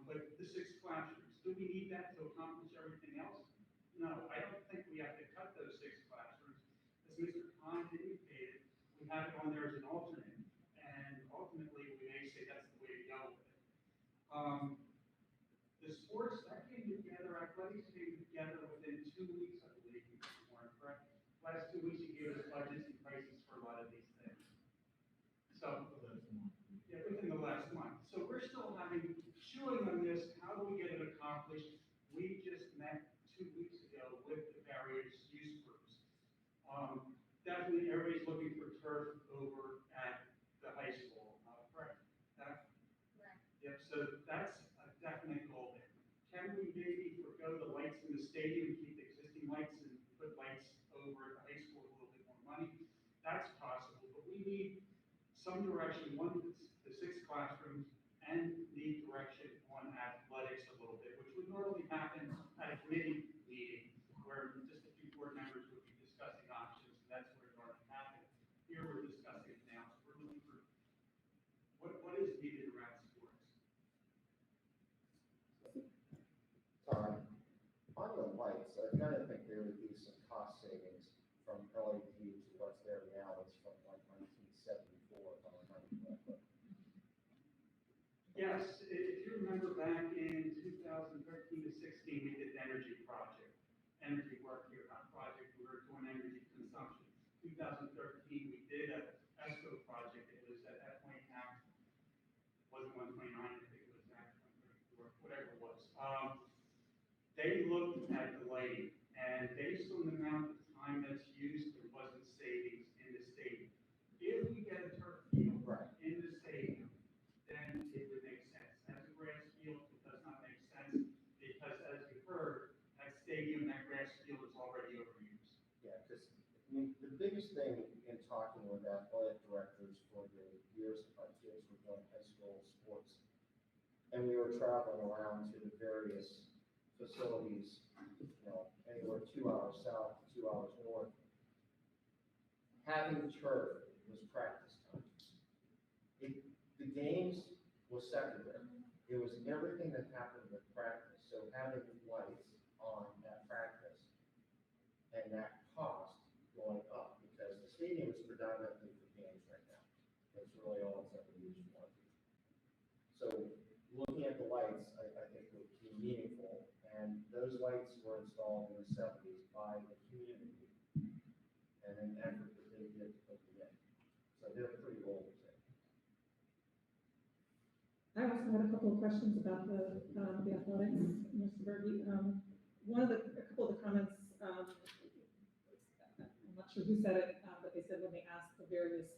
But the 6 classrooms, do we need that to accomplish everything else? No, I don't think we have to cut those 6 classrooms. As Mr. Khan indicated, we have it on there as an alternate, and ultimately we may say that's the way to go with it. The sports, that came together, athletics came together within 2 weeks, I believe, if you weren't correct. Last 2 weeks, you gave us budgets and prices for a lot of these things. chewing on this, how do we get it accomplished? We just met 2 weeks ago with the various use groups. Definitely everybody's looking for turf over at the high school, correct? Yep, so that's a definite goal there. Can we maybe forego the lights in the stadium, keep the existing lights and put lights over at the high school, a little bit more money? That's possible, but we need some direction, one, the 6 classrooms, and need direction on athletics a little bit, which would normally happen at a committee meeting where just a few board members would be discussing options, and that's where it normally happens. Here we're discussing it now, so we're looking for what is needed around sports. On the lights, I kind of think there would be some cost savings from LED to what's there now. It's from like 1974, if I remember correctly. Yes, if you remember back in 2013 to 16, we did the energy project, energy work here, not project, we were doing energy consumption. 2013, we did a ESCO project, it was at that point half, wasn't 129, I think it was at 134, whatever it was. They looked at the lighting, and based on the amount of time that's used, there wasn't savings in the stadium. If we get a turf field in the stadium, then it would make sense. As a grass field, it does not make sense, because as you heard, that stadium, that grass field is already overused. Yeah, because I mean, the biggest thing in talking with athletic directors for the years that our kids were doing high school sports, and we were traveling around to the various facilities, anywhere 2 hours south to 2 hours north. Having turf was practice time. The games was secondary. It was everything that happened with practice. So having lights on that practice and that cost going up, because the stadium is predominantly for games right now. That's really all it's ever used for. So looking at the lights, I think would be meaningful. And those lights were installed in the 70s by the community and an effort that they did to put them in. So they're pretty old. I also had a couple of questions about the athletics, Mr. Berge. A couple of the comments, I'm not sure who said it, but they said when they asked the various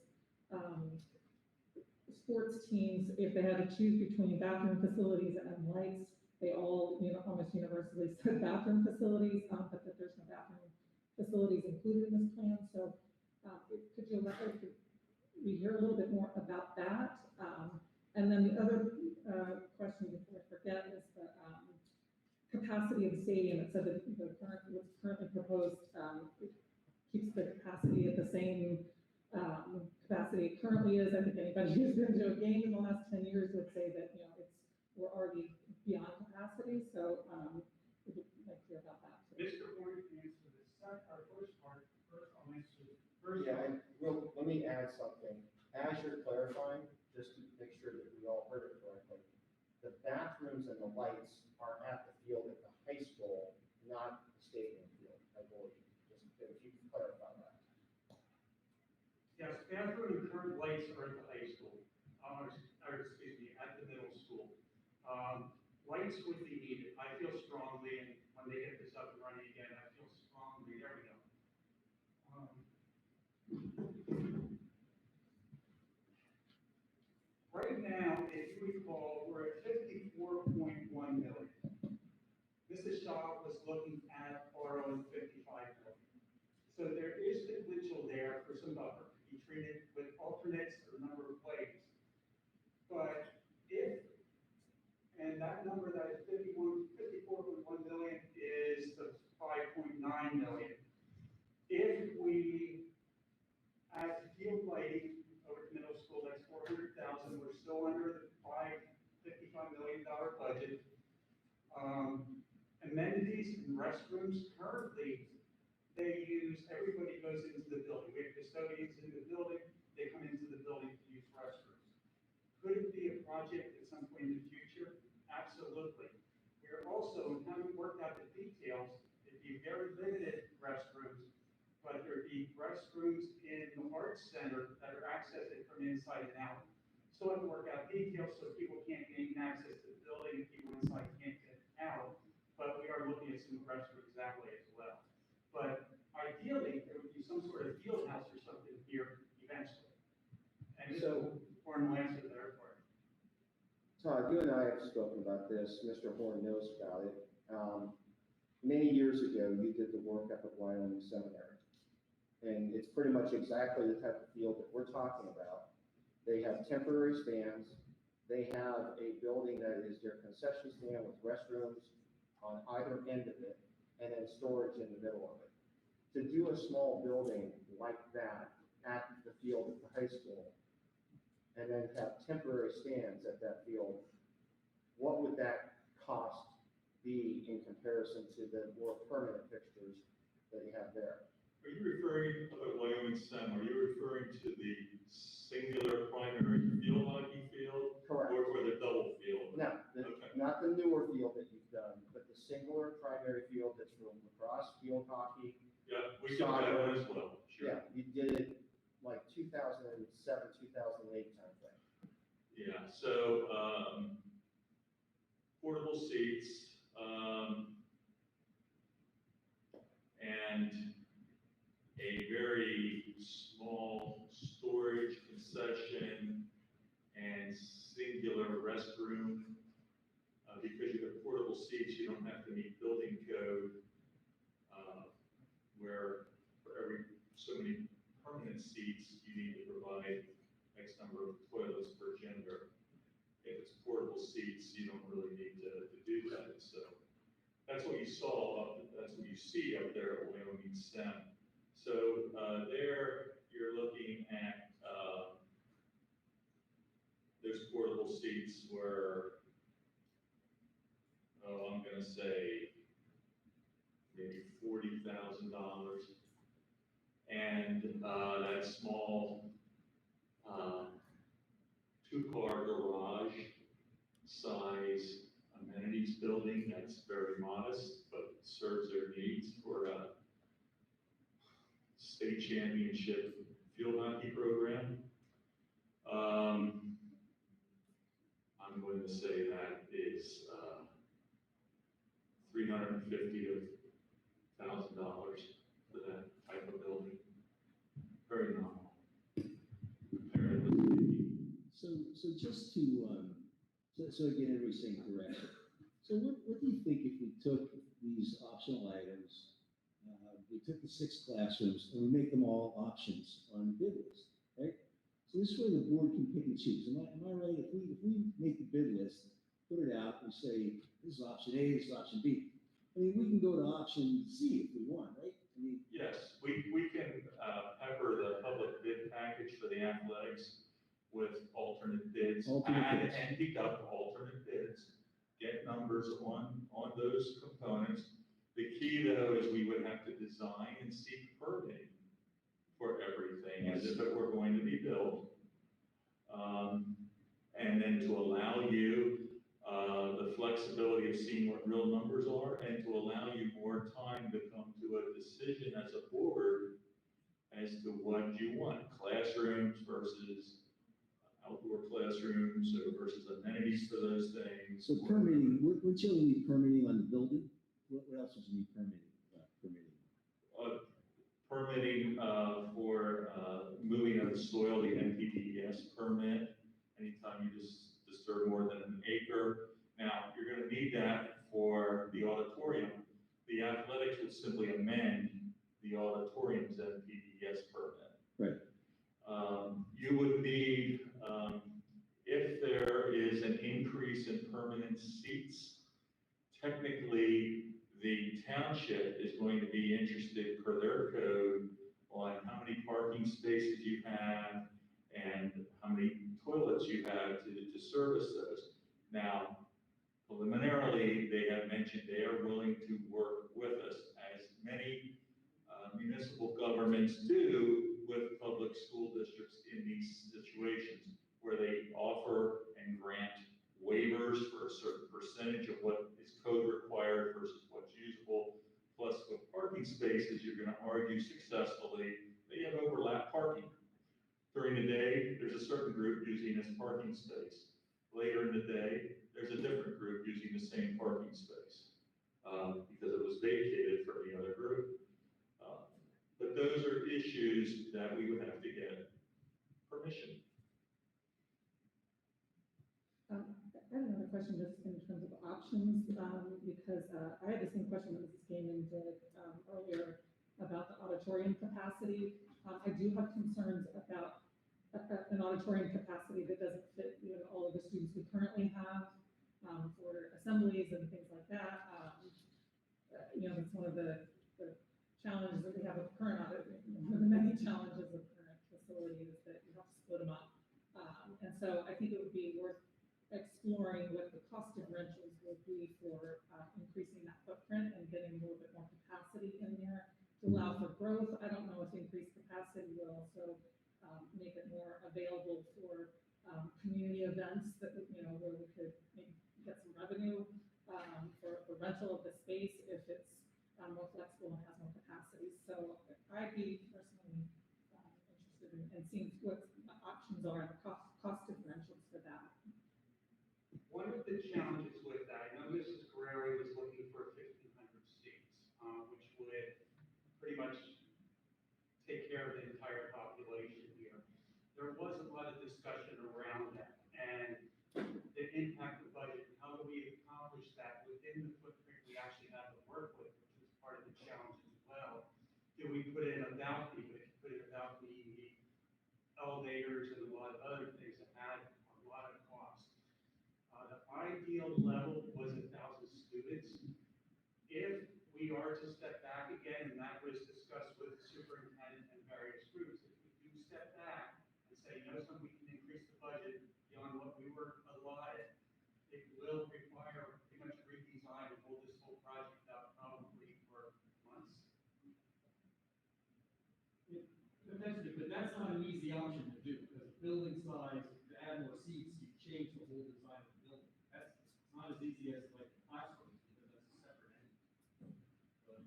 sports teams if they had to choose between bathroom facilities and lights, they all, almost universally said bathroom facilities, but that there's no bathroom facilities included in this plan. So could we hear a little bit more about that? And then the other question before I forget is the capacity of the stadium. It said that what's currently proposed keeps the capacity at the same capacity it currently is. I think anybody who's been to a game in the last 10 years would say that, we're already beyond capacity. So we'd like to hear about that. Mr. Horn can answer the first part. First, I'll answer the first Yeah, part. and let me add something. As you're clarifying, just to make sure that we all heard it correctly, the bathrooms and the lights are at the field at the high school, not the stadium field, I believe. Just if you can clarify that. Yes, bathroom and current lights are at the high school, or excuse me, at the middle school. Lights would be needed. I feel strongly, and when they get this up and running again, I feel strongly, there we go. Right now, if you recall, we're at 54.1 million. Mrs. Shaw was looking at borrowing 55 million. So there is potential there for some buffer to be treated with alternates or a number of plays. But and that number that is 54.1 million is the 5.9 million. If we add field lighting over at middle school, that's 400,000. We're still under the $55 million budget. Amenities and restrooms currently, everybody goes into the building. We have custodians in the building. They come into the building to use restrooms. Could it be a project at some point in the future? Absolutely. We're also, haven't worked out the details, it'd be very limited restrooms, but there'd be restrooms in the arts center that are accessed from inside and out. Still have to work out details so people can't gain access to the building and people inside can't get out. But we are looking at some restrooms that way as well. But ideally, there would be some sort of field house or something here eventually. And this is a formal answer to their part. Todd, you and I have spoken about this. Mr. Horn knows about it. Many years ago, you did the work up at Wyoming Seminary. And it's pretty much exactly the type of field that we're talking about. They have temporary stands. They have a building that is their concession stand with restrooms on either end of it, and then storage in the middle of it. To do a small building like that at the field at the high school, and then have temporary stands at that field, what would that cost be in comparison to the more permanent fixtures that you have there? Are you referring, Wyoming STEM, are you referring to the singular primary field hockey field? Correct. Or the double field? No, not the newer field that you've done, but the singular primary field that's for lacrosse, field hockey. Yeah, we can have that as well, sure. Yeah, you did it like 2007, 2008 timeframe. Yeah, so, portable seats, and a very small storage concession and singular restroom. Because you have portable seats, you don't have to meet building code, where for every so many permanent seats, you need to provide X number of toilets per gender. If it's portable seats, you don't really need to do that. So that's what you saw, that's what you see up there at Wyoming STEM. So there you're looking at, there's portable seats where, I'm gonna say maybe $40,000. And that small two-car garage size amenities building, that's very modest, but serves their needs for a state championship field hockey program. I'm going to say that is $350,000 for that type of building. Very nominal. So just to, so again, everybody's saying correct. So what do you think if we took these optional items, we took the 6 classrooms and we make them all options on the bid list, right? So this way the board can pick and choose. Am I right? If we make the bid list, put it out, and say, this is option A, this is option B. I mean, we can go to option C if we want, right? I mean, yes, we can pepper the public bid package for the athletics with alternate bids. And pick up alternate bids, get numbers on those components. The key though is we would have to design and seek permitting for everything as if it were going to be built. And then to allow you the flexibility of seeing what real numbers are and to allow you more time to come to a decision as a board as to what you want, classrooms versus outdoor classrooms versus amenities for those things. So permitting, what you need permitting on the building? What else would you need permitting? Permitting for moving of the soil, the NPDES permit, anytime you disturb more than an acre. Now, you're going to need that for the auditorium. The athletics would simply amend the auditorium's NPDES permit. Right. You would need, if there is an increase in permanent seats, technically the township is going to be interested per their code on how many parking spaces you have and how many toilets you have to service those. Now, preliminarily, they have mentioned they are willing to work with us, as many municipal governments do with public school districts in these situations, where they offer and grant waivers for a certain percentage of what is code required versus what's usable. Plus, with parking spaces, you're going to argue successfully that you have overlap parking. During the day, there's a certain group using using as parking space. Later in the day, there's a different group using the same parking space, because it was vacated from the other group. But those are issues that we would have to get permission. I have another question just in terms of options, because I had the same question that Mrs. Gaiman did earlier about the auditorium capacity. I do have concerns about an auditorium capacity that doesn't fit, all of the students we currently have for assemblies and things like that. That's one of the challenges that we have with current one of the many challenges of current facilities is that you have to split them up. And so I think it would be worth exploring what the cost differentials would be for increasing that footprint and getting a little bit more capacity in there to allow for growth. I don't know if increased capacity will also make it more available for community events that, where we could maybe get some revenue for rental of the space if it's more flexible and has more capacity. So I'd be personally interested in seeing what the options are and the cost differentials for that. One of the challenges with that, I know Mrs. Guerrero was looking for 1,500 seats, which would pretty much take care of the entire population here. There was a lot of discussion around that and the impact of budget. How do we accomplish that within the footprint we actually have to work with, which was part of the challenge as well? Do we put in a balcony? But if you put in a balcony, you need elevators and a lot of other things that add a lot of cost. The ideal level was 1,000 students. If we are to step back again, and that was discussed with the superintendent and various groups, if we do step back and say, something we can increase the budget beyond what we were allotted, it will require pretty much a redesign and hold this whole project up probably for months. Potentially, but that's not an easy option to do, because building size, to add more seats, you change the whole design of the building. That's not as easy as like classrooms, because that's a separate entity. But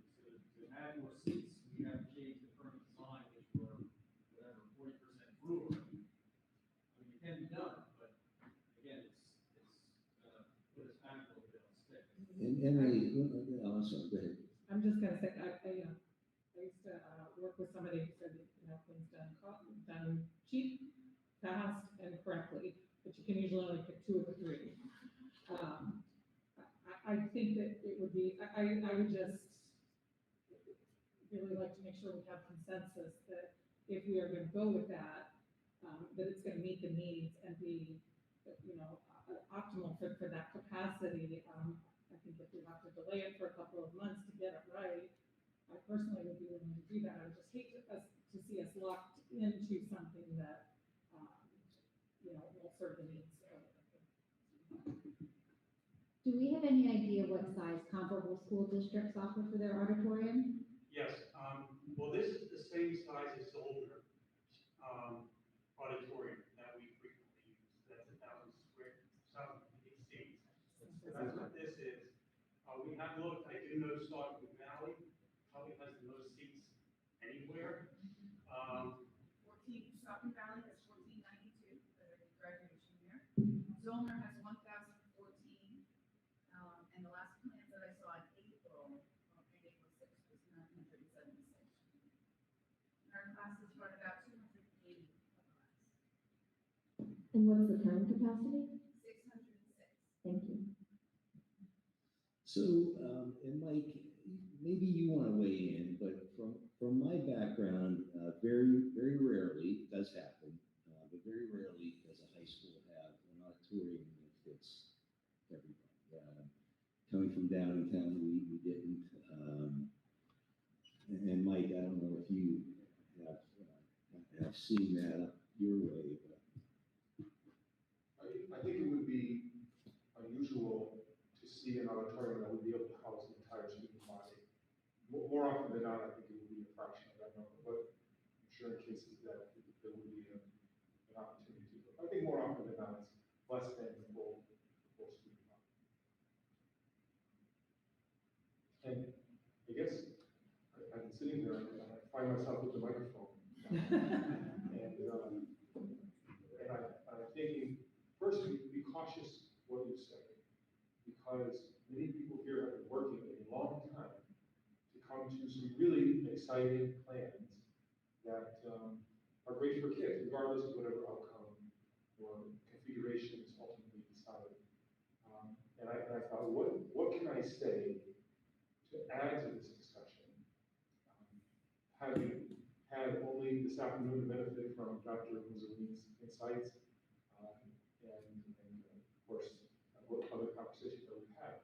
to add more seats, we have to change the current design, which were, whatever, 40% grew already. I mean, it can be done, but again, it's put us back a little bit on stick. And Emily, I'm sorry, go ahead. I'm just gonna say, I used to work with somebody who said, things done cheap, fast, and correctly, but you can usually only pick two of the three. I think that it would be, I would just really like to make sure we have consensus that if we are gonna go with that, that it's gonna meet the needs and be, optimal for that capacity. I think if we have to delay it for a couple of months to get it right, I personally would be willing to do that. I would just hate to see us locked into something that, won't serve the needs of. Do we have any idea what size comparable school districts offer for their auditorium? Yes, well, this is the same size as the older auditorium that we frequently use. That's 1,000 seats. So that's what this is. We have looked, I do know Stockton Valley probably has the most seats anywhere. 14, Stockton Valley has 1492 for their graduation year. Zollner has 1,014, and the last plan that I saw in April 6th was 976. And our classes run about 280 a class. And what's the current capacity? 606. Thank you. So, and Mike, maybe you want to weigh in, but from my background, very, very rarely, it does happen, but very rarely does a high school have an auditorium that fits everybody. Coming from downtown, we didn't. And Mike, I don't know if you have seen that up your way, but. I think it would be unusual to see an auditorium that would be able to house the entire student body. More often than not, I think it would be a fraction of that number, but I'm sure in cases that there would be an opportunity. But I think more often than not, it's less than the full student body. And I guess I've been sitting there and I find myself with the microphone. And I'm thinking exciting plans that are great for kids, regardless of whatever outcome or configuration is ultimately decided. And I thought, what can I say to add to this discussion? Having had only this afternoon the benefit from Dr. Mussolini's insights, and of course, other conversations that we've had.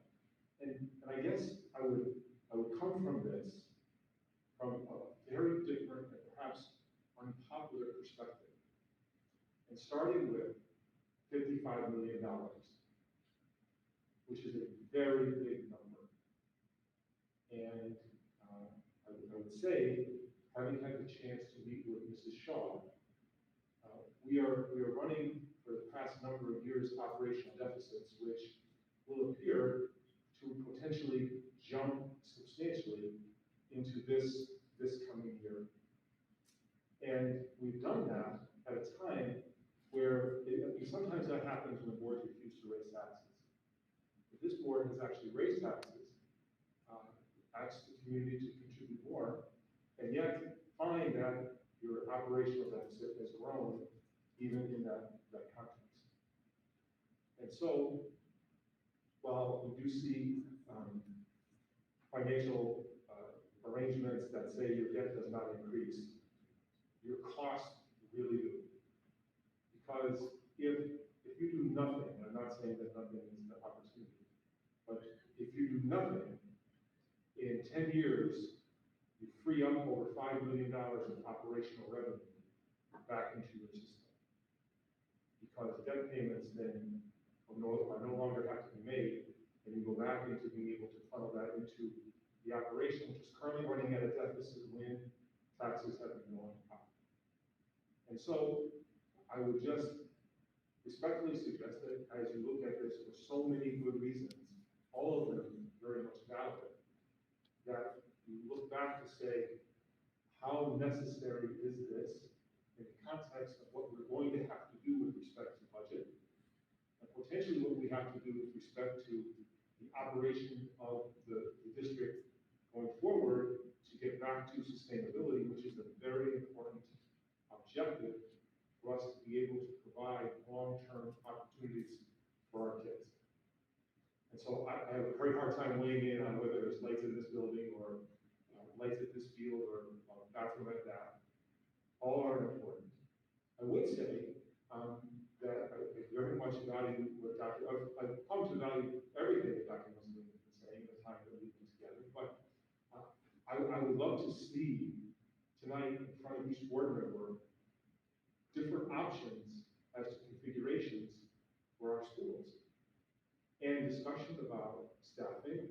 And I guess I would come from this from a very different and perhaps unpopular perspective. And starting with $55 million, which is a very big number. And I would say, having had the chance to meet with Mrs. Shaw, we are running for the past number of years operational deficits, which will appear to potentially jump substantially into this coming year. And we've done that at a time where sometimes that happens when boards refuse to raise taxes. But this board has actually raised taxes, asked the community to contribute more, and yet find that your operational deficit has grown even in that context. And so, while we do see financial arrangements that say your debt does not increase, your costs really do. Because if you do nothing, and I'm not saying that nothing is an opportunity, but if you do nothing, in 10 years, you free up over $5 million of operational revenue back into your system. Because debt payments then are no longer have to be made, and you go back into being able to funnel that into the operation, which is currently running at a deficit when taxes have been going up. And so I would just respectfully suggest that as you look at this for so many good reasons, all of them very much valid, that you look back to say, how necessary is this in the context of what we're going to have to do with respect to budget, and potentially what we have to do with respect to the operation of the district going forward to get back to sustainability, which is a very important objective for us to be able to provide long-term opportunities for our kids. And so I have a very hard time weighing in on whether there's lights in this building or lights at this field or bathroom at that. All are important. I would say that I very much value what I've come to value everything that Dr. Mussolini has been saying in the time that we've been together, but I would love to see tonight in front of each board member different options as to configurations for our schools, and discussion about staffing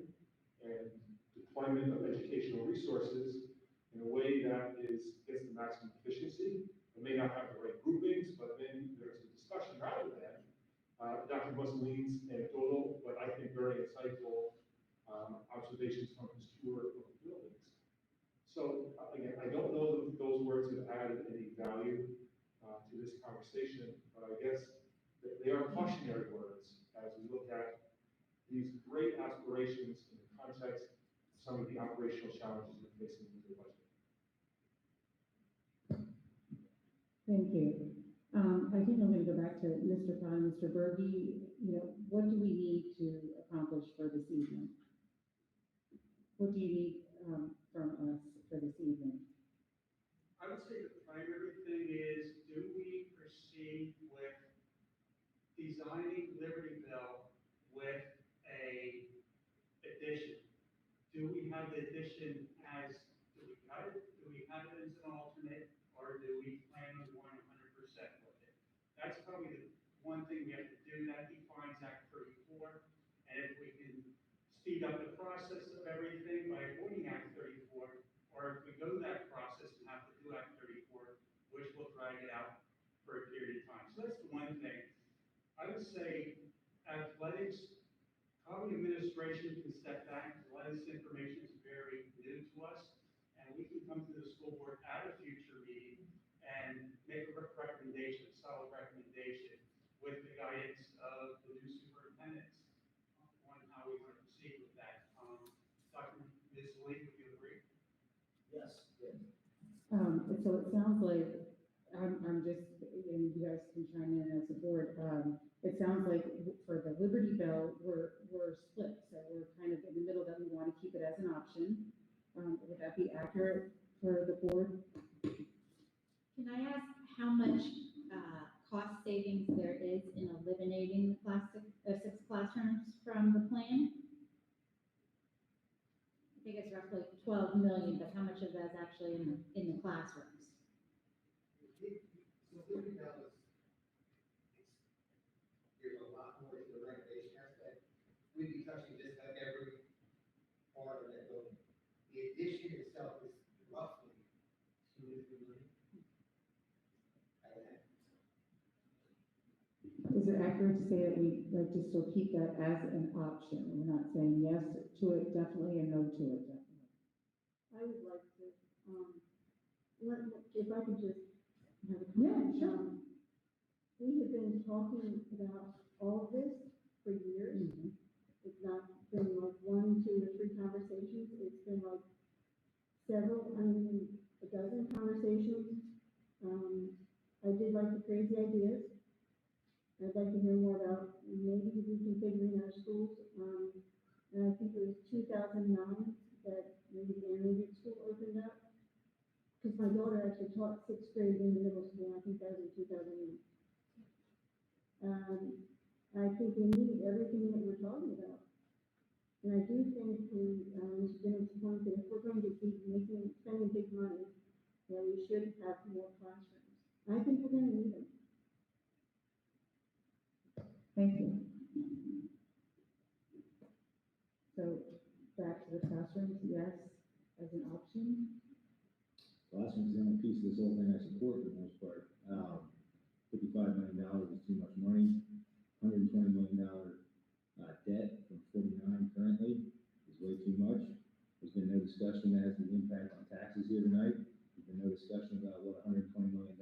and deployment of educational resources in a way that gets the maximum efficiency. It may not have the right groupings, but then there's a discussion rather than Dr. Mussolini's anecdotal, but I think very insightful observations from his tour of the buildings. So again, I don't know that those words have added any value to this conversation, but I guess that they are cautionary words as we look at these great aspirations in the context of some of the operational challenges we're facing with the budget. Thank you. I think I'm going to go back to Mr. Fine, Mr. Berge. What do we need to accomplish for this evening? What do you need from us for this evening? I would say the primary thing is, do we proceed with designing Libertyville with a addition? Do we have the addition as, do we cut it? Do we have it as an alternate? Or do we plan on going 100% with it? That's probably the one thing we have to do. That defines Act 34. And if we can speed up the process of everything by avoiding Act 34, or if we go that process and have to do Act 34, which will drag it out for a period of time. So that's the one thing. I would say athletics, probably administration can step back. A lot of this information is very new to us. And we can come to the school board at a future meeting and make a recommendation, a solid recommendation with the guidance of the new superintendents on how we want to proceed with that. Dr. Mussolini, would you agree? Yes, yes. So it sounds like, I'm just, and you guys can chime in as a board, it sounds like for the Liberty Bell, we're split, so we're kind of in the middle that we want to keep it as an option. Would that be accurate for the board? Can I ask how much, cost savings there is in eliminating the six classrooms from the plan? I think it's roughly 12 million, but how much of that is actually in the classrooms? So Liberty Bell is, there's a lot more to the renovation aspect. We'd be touching just like every part of that building. The addition itself is roughly 2 to 3 million. Is it accurate to say that we'd like to still keep that as an option? We're not saying yes to it definitely and no to it definitely. I would like to, if I could just have a Yeah, comment. sure. We have been talking about all of this for years. Mm-hmm. It's not been like 1, 2, or 3 conversations. It's been like several, a dozen conversations. I did like the crazy ideas. I'd like to hear more about maybe reconfiguring our schools. And I think it was 2009 that maybe the animated school opened up. Because my daughter actually taught 6th grade in the middle school, I think that was in 2008. I think we need everything that we're talking about. And I do think we, Mr. Dennis pointed, if we're going to keep spending big money, that we should have more classrooms. I think we're gonna need them. Thank you. So back to the classrooms, yes, as an option. Classroom's the only piece of this whole thing I support for the most part. $55 million is too much money. $120 million debt from 49 currently is way too much. There's been no discussion as to the impact on taxes here tonight. There's been no discussion about what $120 million,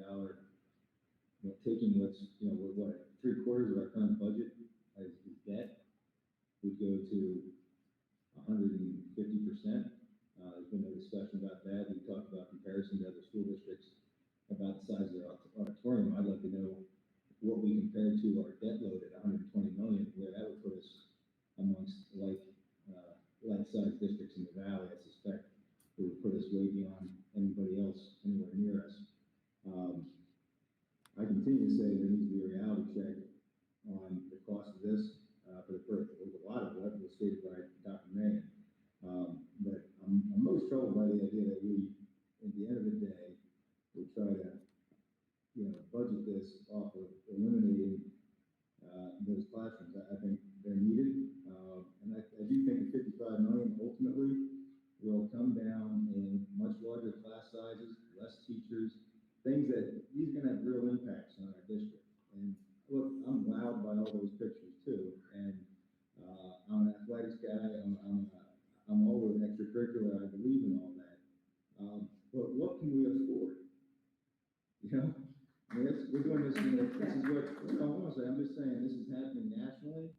taking what's, what 3/4 of our current budget is debt would go to 150%. There's been no discussion about that. We talked about comparison to other school districts about the size of their auditorium. I'd like to know what we compare to our debt load at 120 million, where that would put us amongst like-sized districts in the valley. I suspect it would put us way beyond anybody else anywhere near us. I continue to say there needs to be a reality check on the cost of this for a lot of what was stated by Dr. May. But I'm most troubled by the idea that we, at the end of the day, we try to, budget this off of eliminating those classrooms. I think they're needed, and I do think the 55 million ultimately will come down in much larger class sizes, less teachers, things that these are going to have real impacts on our district. And look, I'm wowed by all those pictures too, and I'm an athletics guy. I'm all with extracurricular. I believe in all that. But what can we afford? I mean, we're doing this, this is what, I'm just saying, this is happening nationally,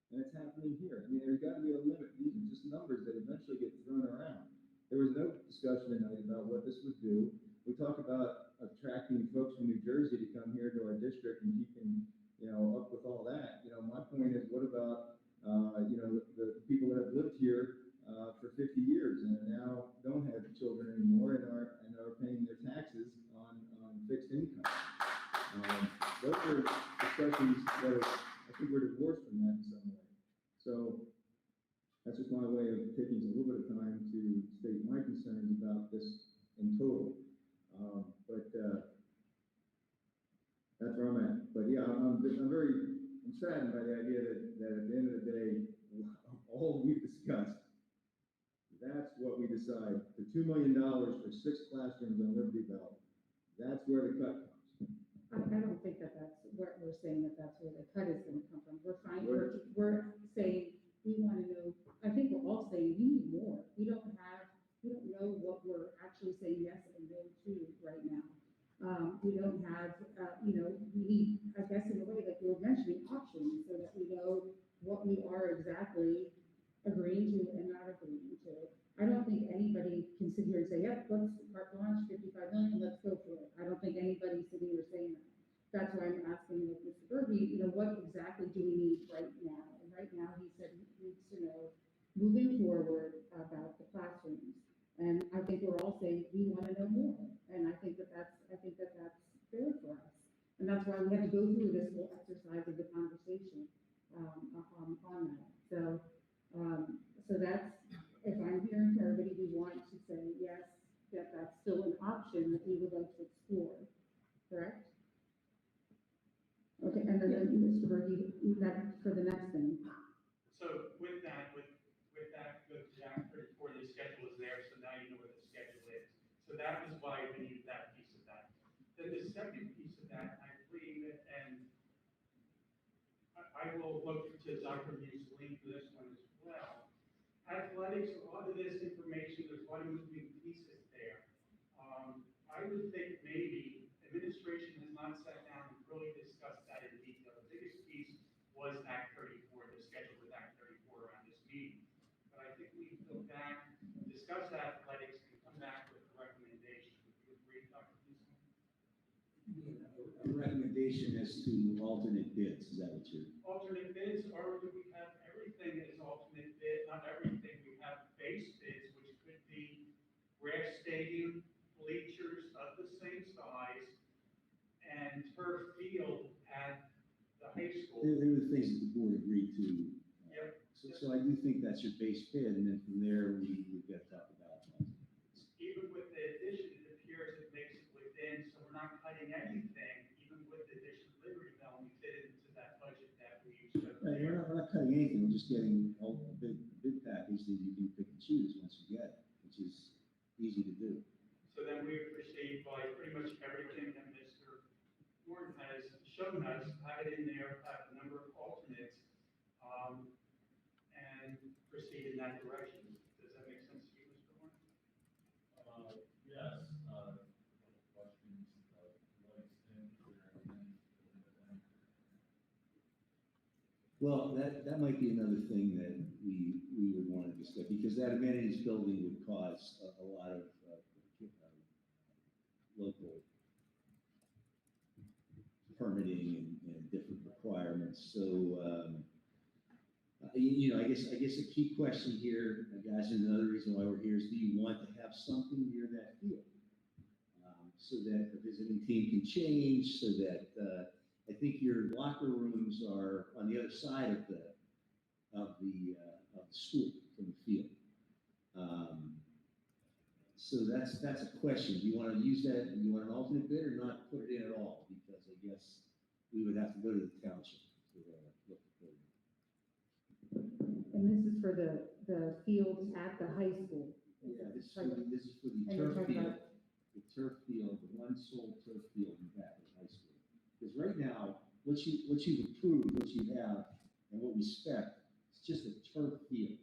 and it's happening here. I mean, there's got to be a limit. These are just numbers that eventually get thrown around. There was no discussion tonight about what this would do. We talk about attracting folks from New Jersey to come here to our district and keeping, up with all that. My point is, what about, the people that have lived here for 50 years and now don't have children anymore and are paying their taxes on fixed income. Those are discussions that I think we're divorced from that in some way. So that's just my way of taking a little bit of time to state my concerns about this in total. But that's where I'm at. But yeah, I'm saddened by the idea that at the end of the day, all we've discussed, that's what we decide. The $2 million for 6 classrooms on Liberty Bell, that's where the cut comes. I don't think that's where we're saying that's where the cut is going to come from. We're saying we want to know, I think we're all saying we need more. We don't know what we're actually saying yes and no to right now. We don't have, we need, I guess in a way that you were mentioning, options so that we know what we are exactly agreeing to and not agreeing to. I don't think anybody can sit here and say, yep, let's launch 55 million, let's go for it. I don't think anybody's sitting here saying that. That's why I'm asking like Mr. Berge, what exactly do we need right now? And right now, he said he needs to know, moving forward, about the classrooms. And I think we're all saying we want to know more. And I think that's fair for us. And that's why we had to go through this whole exercise of the conversation on that. So that's, if I'm hearing from everybody, we want to say yes, that's still an option that we would like to explore, correct? Okay, and then Mr. Berge, that for the next thing. So with that, go to Jack 34, the schedule is there, so now you know what the schedule is. So that is why we need that piece of that. Then the second piece of that, I believe, and I will look to Dr. Mu's link for this one as well. Athletics, a lot of this information, there's a lot of moving pieces there. I would think maybe administration has not sat down and really discussed that in detail. The biggest piece was Act 34, the schedule with Act 34 around this meeting. But I think we can go back, discuss athletics, and come back with a recommendation. Would you agree, Dr. Musa? A recommendation as to alternate bids, is that what you're? Alternate bids, or do we have everything as alternate bid? Not everything. We have base bids, which could be grass stadium, bleachers of the same size, and turf field at the high school. There were things that the board agreed to. Yep. So I do think that's your base bid, and then from there, we've got to talk about alternates. Even with the addition, it appears it makes it within, so we're not cutting anything, even with the addition of Liberty Bell, we fit into that budget that we showed Right, there. we're not cutting anything, we're just getting a bid package that you can pick and choose once you get it, which is easy to do. So then we would proceed by pretty much everything that Mr. Warren has shown us, have it in there, have the number of alternates, and proceed in that direction. Does that make sense to you, Mr. Warren? Yes, questions, what extent is there any? Well, that might be another thing that we would want to discuss, because that amenities building would cause a lot of local permitting and different requirements. So, I guess a key question here, guys, and another reason why we're here is, do you want to have something near that field? So that the visiting team can change, so that, I think your locker rooms are on the other side of the school from the field. So that's a question. Do you want to use that? Do you want an alternate bid or not put it in at all? Because I guess we would have to go to the township to look for it. And this is for the fields at the high school. Yeah, this is for the And you're turf talking field. about- The turf field, the one sole turf field in the back of the high school. Because right now, what you've approved, what you have, and what we spec, it's just a turf field.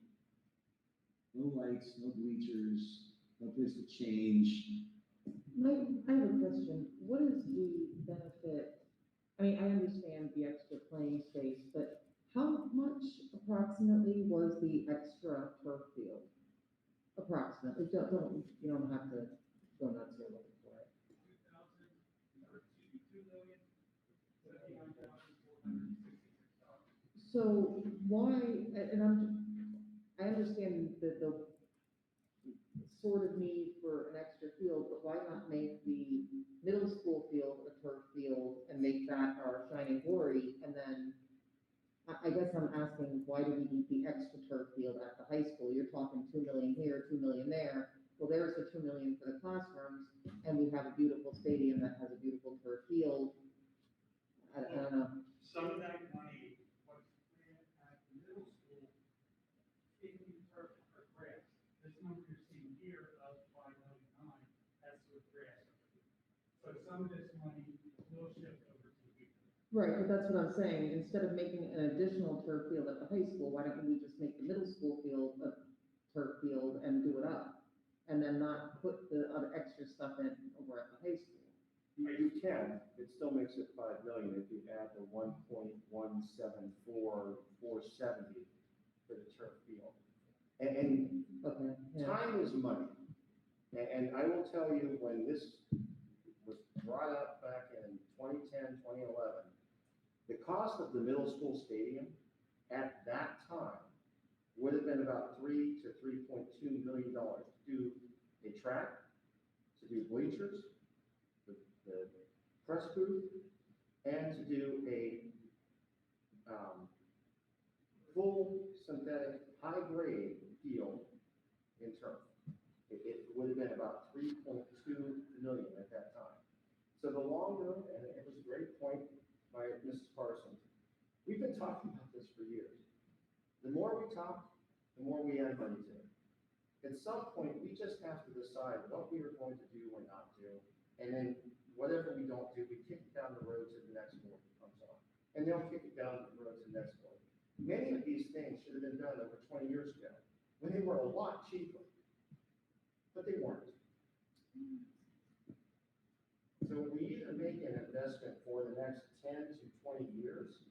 No lights, no bleachers, no place to change. Mike, I have a question. What is the benefit? I mean, I understand the extra playing space, but how much approximately was the extra turf field? Approximately, you don't have to go nuts here looking for it. 2,000,000,799,466. So why, and I understand the sort of need for an extra field, but why not make the middle school field a turf field and make that our shining glory? And then, I guess I'm asking, why do we need the extra turf field at the high school? You're talking 2 million here, 2 million there. Well, there's the 2 million for the classrooms, and we have a beautiful stadium that has a beautiful turf field. I don't know. Some of that money was planned at the middle school in turf or grass. This number you're seeing here of 599, that's with grass. So some of this money will shift over to the weekend. Right, but that's what I'm saying. Instead of making an additional turf field at the high school, why don't we just make the middle school field a turf field and do it up? And then not put the other extra stuff in over at the high school? You can, it still makes it 5 million if you add the 1.174470 for the turf field. And Okay, yeah. time is money. And I will tell you, when this was brought up back in 2010, 2011, the cost of the middle school stadium at that time would have been about $3 to $3.2 million to do a track, to do bleachers, the press booth, and to do a full synthetic high-grade field in turf. It would have been about 3.2 million at that time. So the longer, and it was a great point by Mrs. Parsons, we've been talking about this for years. The more we talk, the more we add money to it. At some point, we just have to decide what we are going to do or not do, and then whatever we don't do, we kick it down the road to the next board that comes on. And they'll kick it down the road to the next board. Many of these things should have been done over 20 years ago, when they were a lot cheaper, but they weren't. So we either make an investment for the next 10 to 20 years,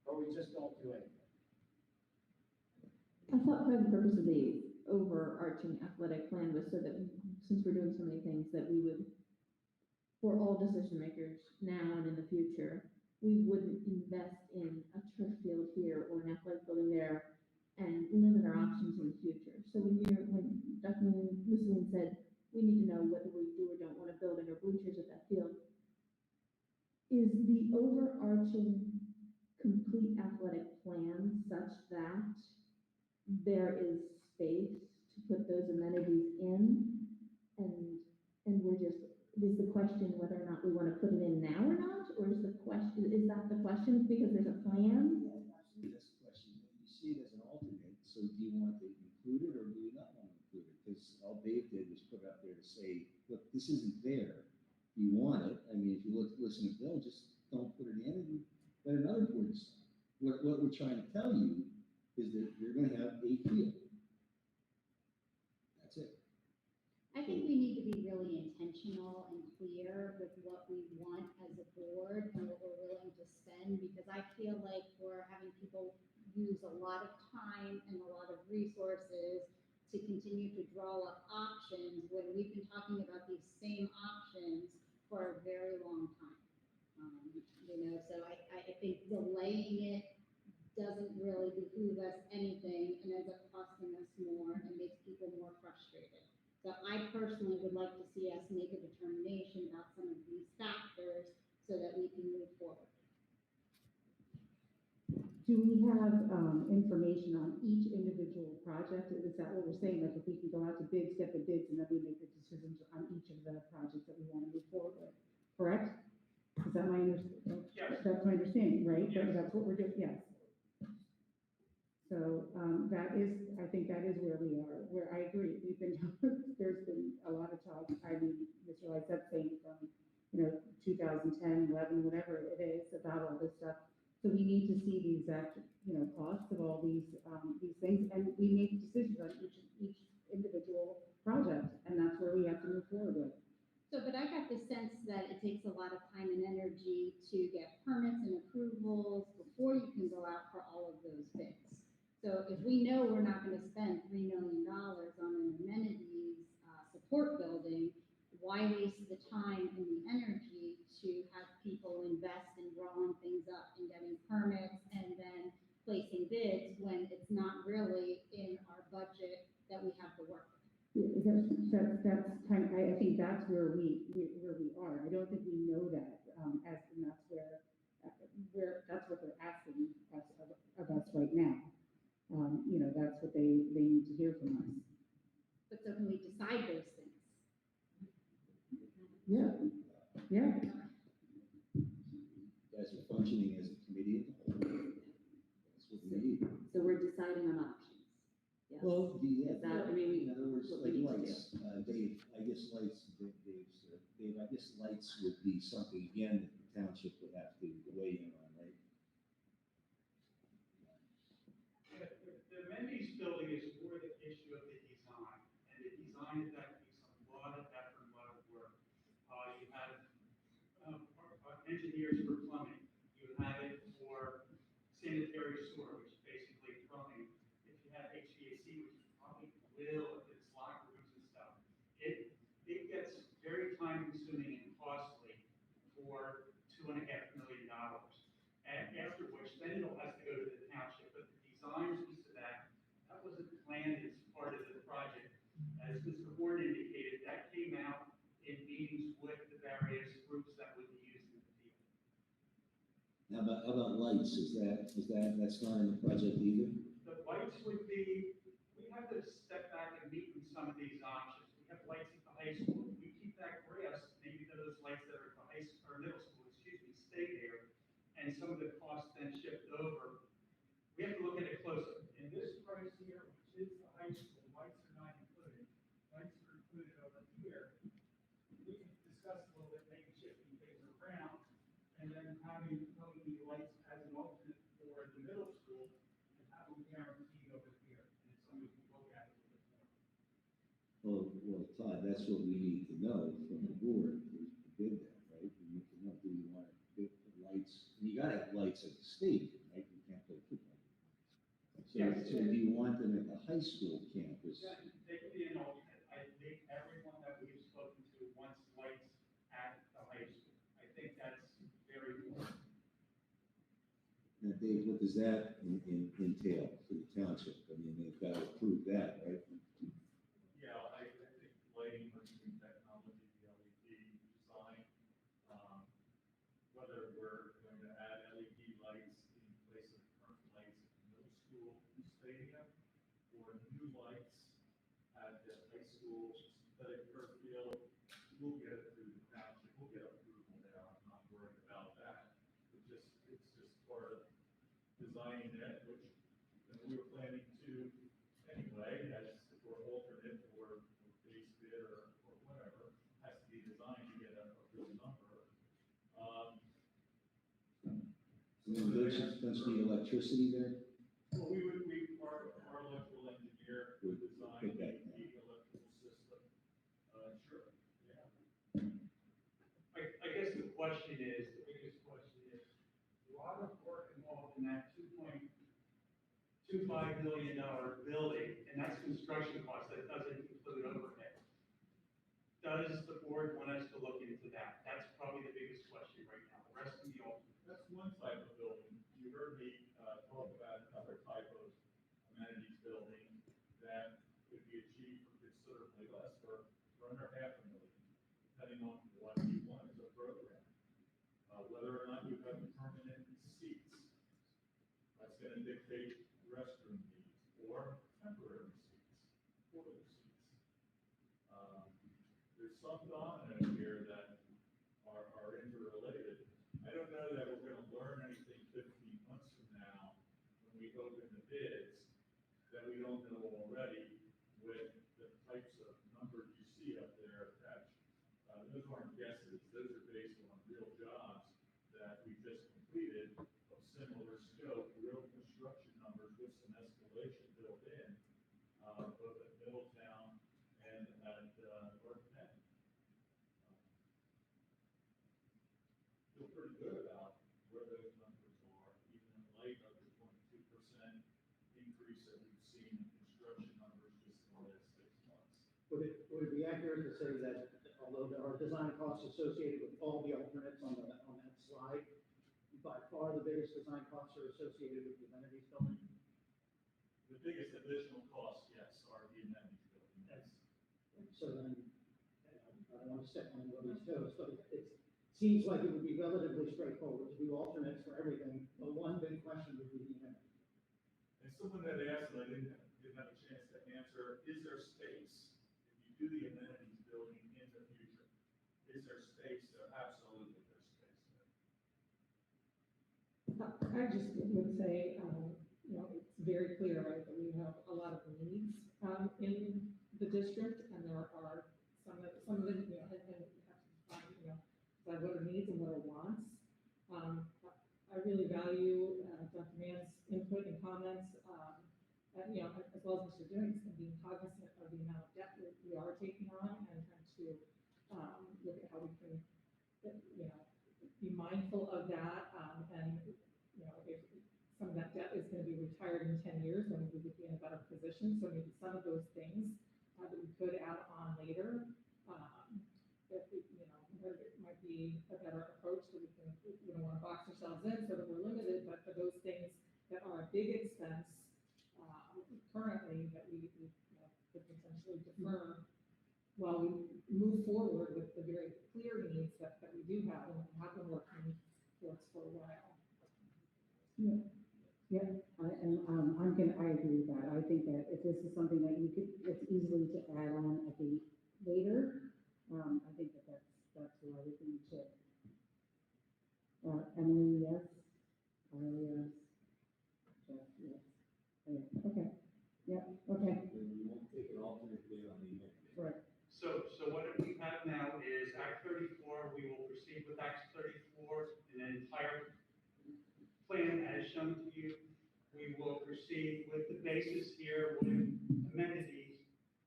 or we just don't do anything. I thought part of the purpose of the overarching athletic plan was so that, since we're doing so many things, that we would, for all decision makers now and in the future, we wouldn't invest in a turf field here or an athletic building there and limit our options in the future. So when Dr. Mussolini said, we need to know whether we do or don't want a building or bleachers at that field, is the overarching complete athletic plan such that there is space to put those amenities in, and we're just, is the question whether or not we want to put it in now or not, or is that the question because there's a plan? Absolutely, that's the question. You see it as an alternate, so do you want to include it or do you not want to include it? Because all Dave did was put it up there to say, look, this isn't there. You want it. I mean, if you listen to Bill, just don't put it in and let another board decide. What we're trying to tell you is that you're going to have a field. That's it. I think we need to be really intentional and clear with what we want as a board and what we're willing to spend, because I feel like we're having people use a lot of time and a lot of resources to continue to draw up options when we've been talking about these same options for a very long time. So I think delaying it doesn't really behoove us anything and ends up costing us more and makes people more frustrated. So I personally would like to see us make a determination about some of these factors so that we can move forward. Do we have information on each individual project? Is that what we're saying? Like if we can go out to bids, get the bids, and then we make the decisions on each of the projects that we want to move forward with, correct? Is that my understanding? Yes. That's my understanding, right? Yes. That's what we're doing, yes. So that is, I think that is where we are, where I agree. We've been, there's been a lot of talk. I mean, Mr. Light said saying from, 2010, 11, whatever it is about all this stuff. So we need to see the exact, costs of all these things, and we make decisions on each individual project, and that's where we have to move forward with. So, but I got the sense that it takes a lot of time and energy to get permits and approvals before you can go out for all of those bids. So if we know we're not going to spend $3 million on an amenities support building, why waste the time and the energy to have people invest in drawing things up and getting permits and then placing bids when it's not really in our budget that we have to work with? That's kind of, I think that's where we are. I don't think we know that, and that's that's what they're asking us of us right now. That's what they need to hear from us. But so can we decide those things? Yeah. You guys are functioning as a committee of the whole. That's what we need. So we're deciding on options. Yes. Well, Is that, in other words, what like we need to lights, Dave, I guess lights, Dave, I guess lights would be something, again, that the township would have to weigh in on, right? The amenities building is more the issue of the design, and the design is actually a lot of effort, a lot of work. You have engineers for plumbing, you have it for sanitary sewer, which is basically plumbing. If you have HVAC, which is will, if it's locker rooms and stuff, it gets very time consuming and costly for $2.5 million. And after which, then it all has to go to the township, but the design piece of that wasn't planned as part of the project. As Mr. Horn indicated, that came out in meetings with the various groups that would be using the field. How about lights? That's not in the project either? The lights would be, we have to step back and meet with some of these options. We have lights at the high school. If we keep that grass, maybe those lights that are at the high school, or middle school, stay there, and some of the costs then shift over. We have to look at it closer. In this price here, which is the high school, lights are not included. Lights are included over here. We can discuss a little bit, maybe shifting things around, and then having the lights as an alternate for the middle school, and have them guaranteed over here, and somebody can look at it a little bit more. Well, Todd, that's what we need to know from the board, to bid that, right? We need to know, do you want to bid the lights? And you gotta have lights at the stadium, right? You can't play football. So do you want them at the high school campus? Yeah, they could be an alternate. I think everyone that we've spoken to wants lights at the high school. I think that's very important. Now, Dave, what does that entail for the township? I mean, they've got to approve that, right? Yeah, I think lighting, emerging technology, the LED design, whether we're going to add LED lights in place of current lights at the middle school stadium, or new lights at the high school synthetic turf field, we'll get it through the township, we'll get approval there, I'm not worried about that. It's just part of designing it, which we were planning to anyway, as for alternate or base bid or whatever, has to be designed to get a good number. Don't you need electricity there? Well, our electrical engineer would design the electrical system. Sure, yeah. I guess the question is, the biggest question is, a lot of work involved in that $2.25 million building, and that's construction cost, that doesn't include overhead. Does the board want us to look into that? That's probably the biggest question right now. The rest of the alternate. That's one type of building. You heard me talk about another type of amenities building that could be achieved for considerably less, for under $500,000, depending on what you want as a program. Whether or not you have permanent seats, that's going to dictate restroom needs, or temporary seats, portable seats. There's some dominoes here that are interrelated. I don't know that we're going to learn anything 15 months from now when we open the bids that we don't know already with the types of numbers you see up there attached. Those aren't guesses. Those are based on real jobs that we just completed of similar scope, real construction numbers with some escalation built in, both at Middletown and at North Penn. Feel pretty good about where those numbers are, even in light of the 22% increase that we've seen in construction numbers just in the last 6 months. Would it be accurate to say that although there are design costs associated with all the alternates on that slide, by far the biggest design costs are associated with the amenities building? The biggest additional costs, yes, are the amenities building, yes. So then, I don't want to step on anybody's toes, but it seems like it would be relatively straightforward to do alternates for everything. The one big question would be the amenities. And someone had asked, and I didn't have a chance to answer, is there space? If you do the amenities building in the future, is there space there? Absolutely, there's space there. I just would say, it's very clear, right, that we have a lot of needs, in the district, and there are some of them, and we have to find, what are needs and what are wants. I really value, Dr. Mann's input and comments, and, as well as Mr. Doings, and being cognizant of the amount of debt that we are taking on, and trying to, look at how we can, be mindful of that, and, if some of that debt is gonna be retired in 10 years when we would be in a better position, so maybe some of those things that we could add on later, that, whether it might be a better approach, so we don't wanna box ourselves in so that we're limited, but for those things that are a big expense, currently, that we could potentially defer while we move forward with the very clear needs that we do have and have been working towards for a while. Yeah, yeah, I agree with that. I think that if this is something that it's easily to add on a date later, I think that's why we need to. Emily, yes. Carly, yes. Jeff, yes. Oh, yeah. Okay. Yeah, okay. We won't take an alternate date on the event. Right. So what we have now is Act 34, we will proceed with Act 34, and the entire plan as shown to you. We will proceed with the basis here with amenities,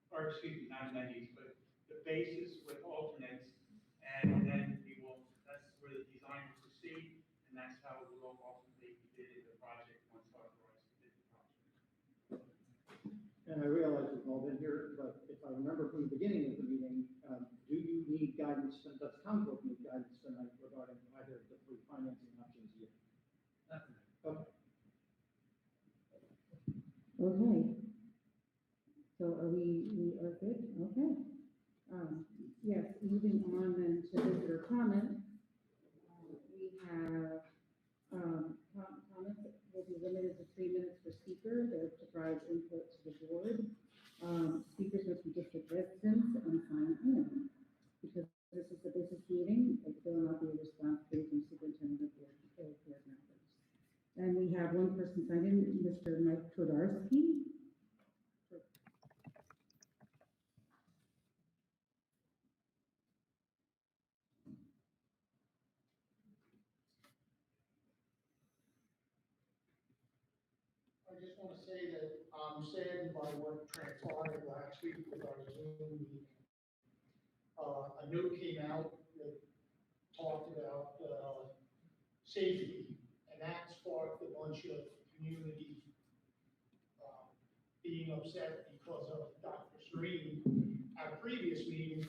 or excuse me, not amenities, but the basis with alternates, and then that's where the design will proceed, and that's how it will ultimately be bid in the project once authorized to bid the project. And I realize we've all been here, but if I remember from the beginning of the meeting, do you need guidance, does council need guidance tonight regarding either of the three financing options here? Okay. Okay. So we are good? Okay. Yes, moving on then to visitor comment. We have, comments will be limited to 3 minutes per speaker. They're to provide input to the board. Speakers must be district residents and sign in. Because this is a business meeting, there will not be a response period from superintendent or board members. And we have one person signed in, Mr. Mike Todarski. I just want to say that I'm saddened by what transpired last week with our Zoom meeting. A note came out that talked about safety, and that sparked a bunch of community being upset because of Dr. Serene at a previous meeting,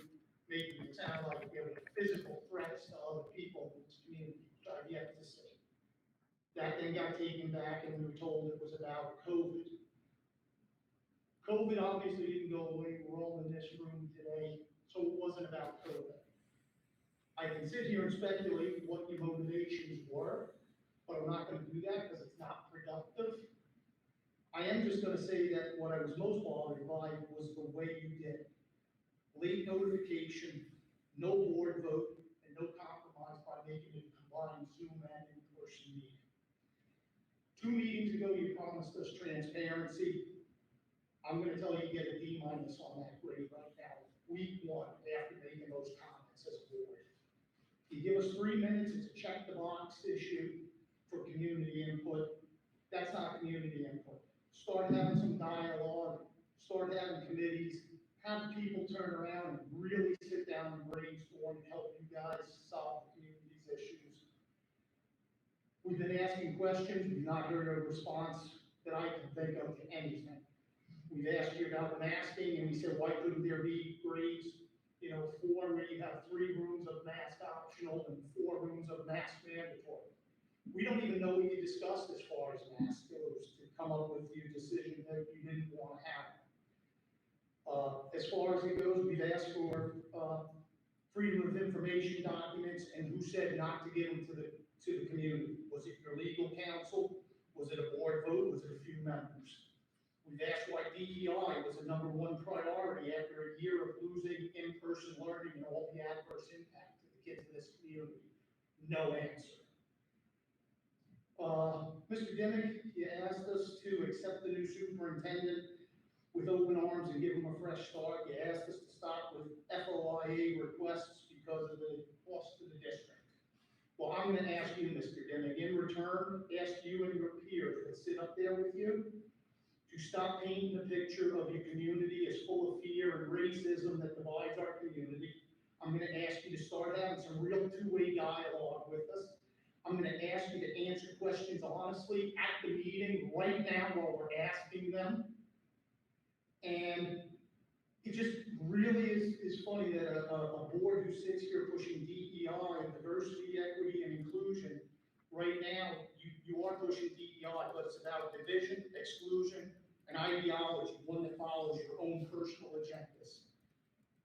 making it sound like there were physical threats to other people in this community, which I've yet to see. That then got taken back and we were told it was about COVID. COVID obviously didn't go away. We're all in this room today, so it wasn't about COVID. I can sit here and speculate what your motivations were, but I'm not going to do that because it's not productive. I am just going to say that what I was most bothered by was the way you did it. Late notification, no board vote, and no compromise by making it a combined Zoom and in-person meeting. 2 meetings ago, you promised us transparency. I'm gonna tell you, you get a D- on that grade right now, week 1, after making those comments as a board. You give us 3 minutes, it's a check the box issue for community input. That's not community input. Start having some dialogue, start having committees, have people turn around and really sit down and brainstorm and help you guys solve the community's issues. We've been asking questions, we've not heard a response that I can think of to anything. We've asked you about masking, and we said, why couldn't there be grades, 4 where you have 3 rooms of mask optional and 4 rooms of mask mandatory? We don't even know what you discussed as far as mask goes to come up with your decision that you didn't want to have. As far as it goes, we've asked for freedom of information documents, and who said not to give them to the community? Was it your legal counsel? Was it a board vote? Was it a few members? We've asked why DEI was the #1 priority after a year of losing in-person learning and all the adverse impact to the kids in this community. No answer. Mr. Dimick, you asked us to accept the new superintendent with open arms and give him a fresh start. You asked us to stop with FOIA requests because of the cost to the district. Well, I'm going to ask you, Mr. Dimick, in return, ask you and your peers that sit up there with you to stop painting the picture of your community as full of fear and racism that divides our community. I'm going to ask you to start having some real two-way dialogue with us. I'm going to ask you to answer answer questions honestly at the meeting right now while we're asking them. And it just really is funny that a board who sits here pushing DEI and diversity, equity, and inclusion, right now, you are pushing DEI, but it's about division, exclusion, and ideology, one that follows your own personal agendas.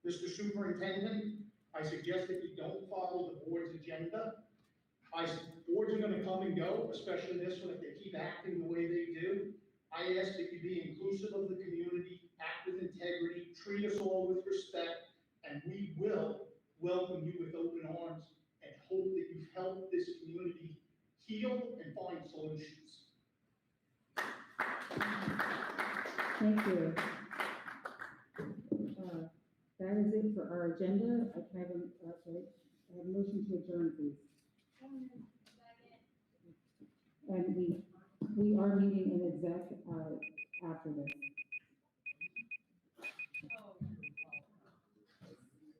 Mr. Superintendent, I suggest that you don't follow the board's agenda. Boards are gonna come and go, especially this one, if they keep acting the way they do. I ask that you be inclusive of the community, act with integrity, treat us all with respect, and we will welcome you with open arms and hope that you've helped this community heal and find solutions. Thank you. That is it for our agenda. I can have a motion to adjourn, please. And we are meeting in exec, after this.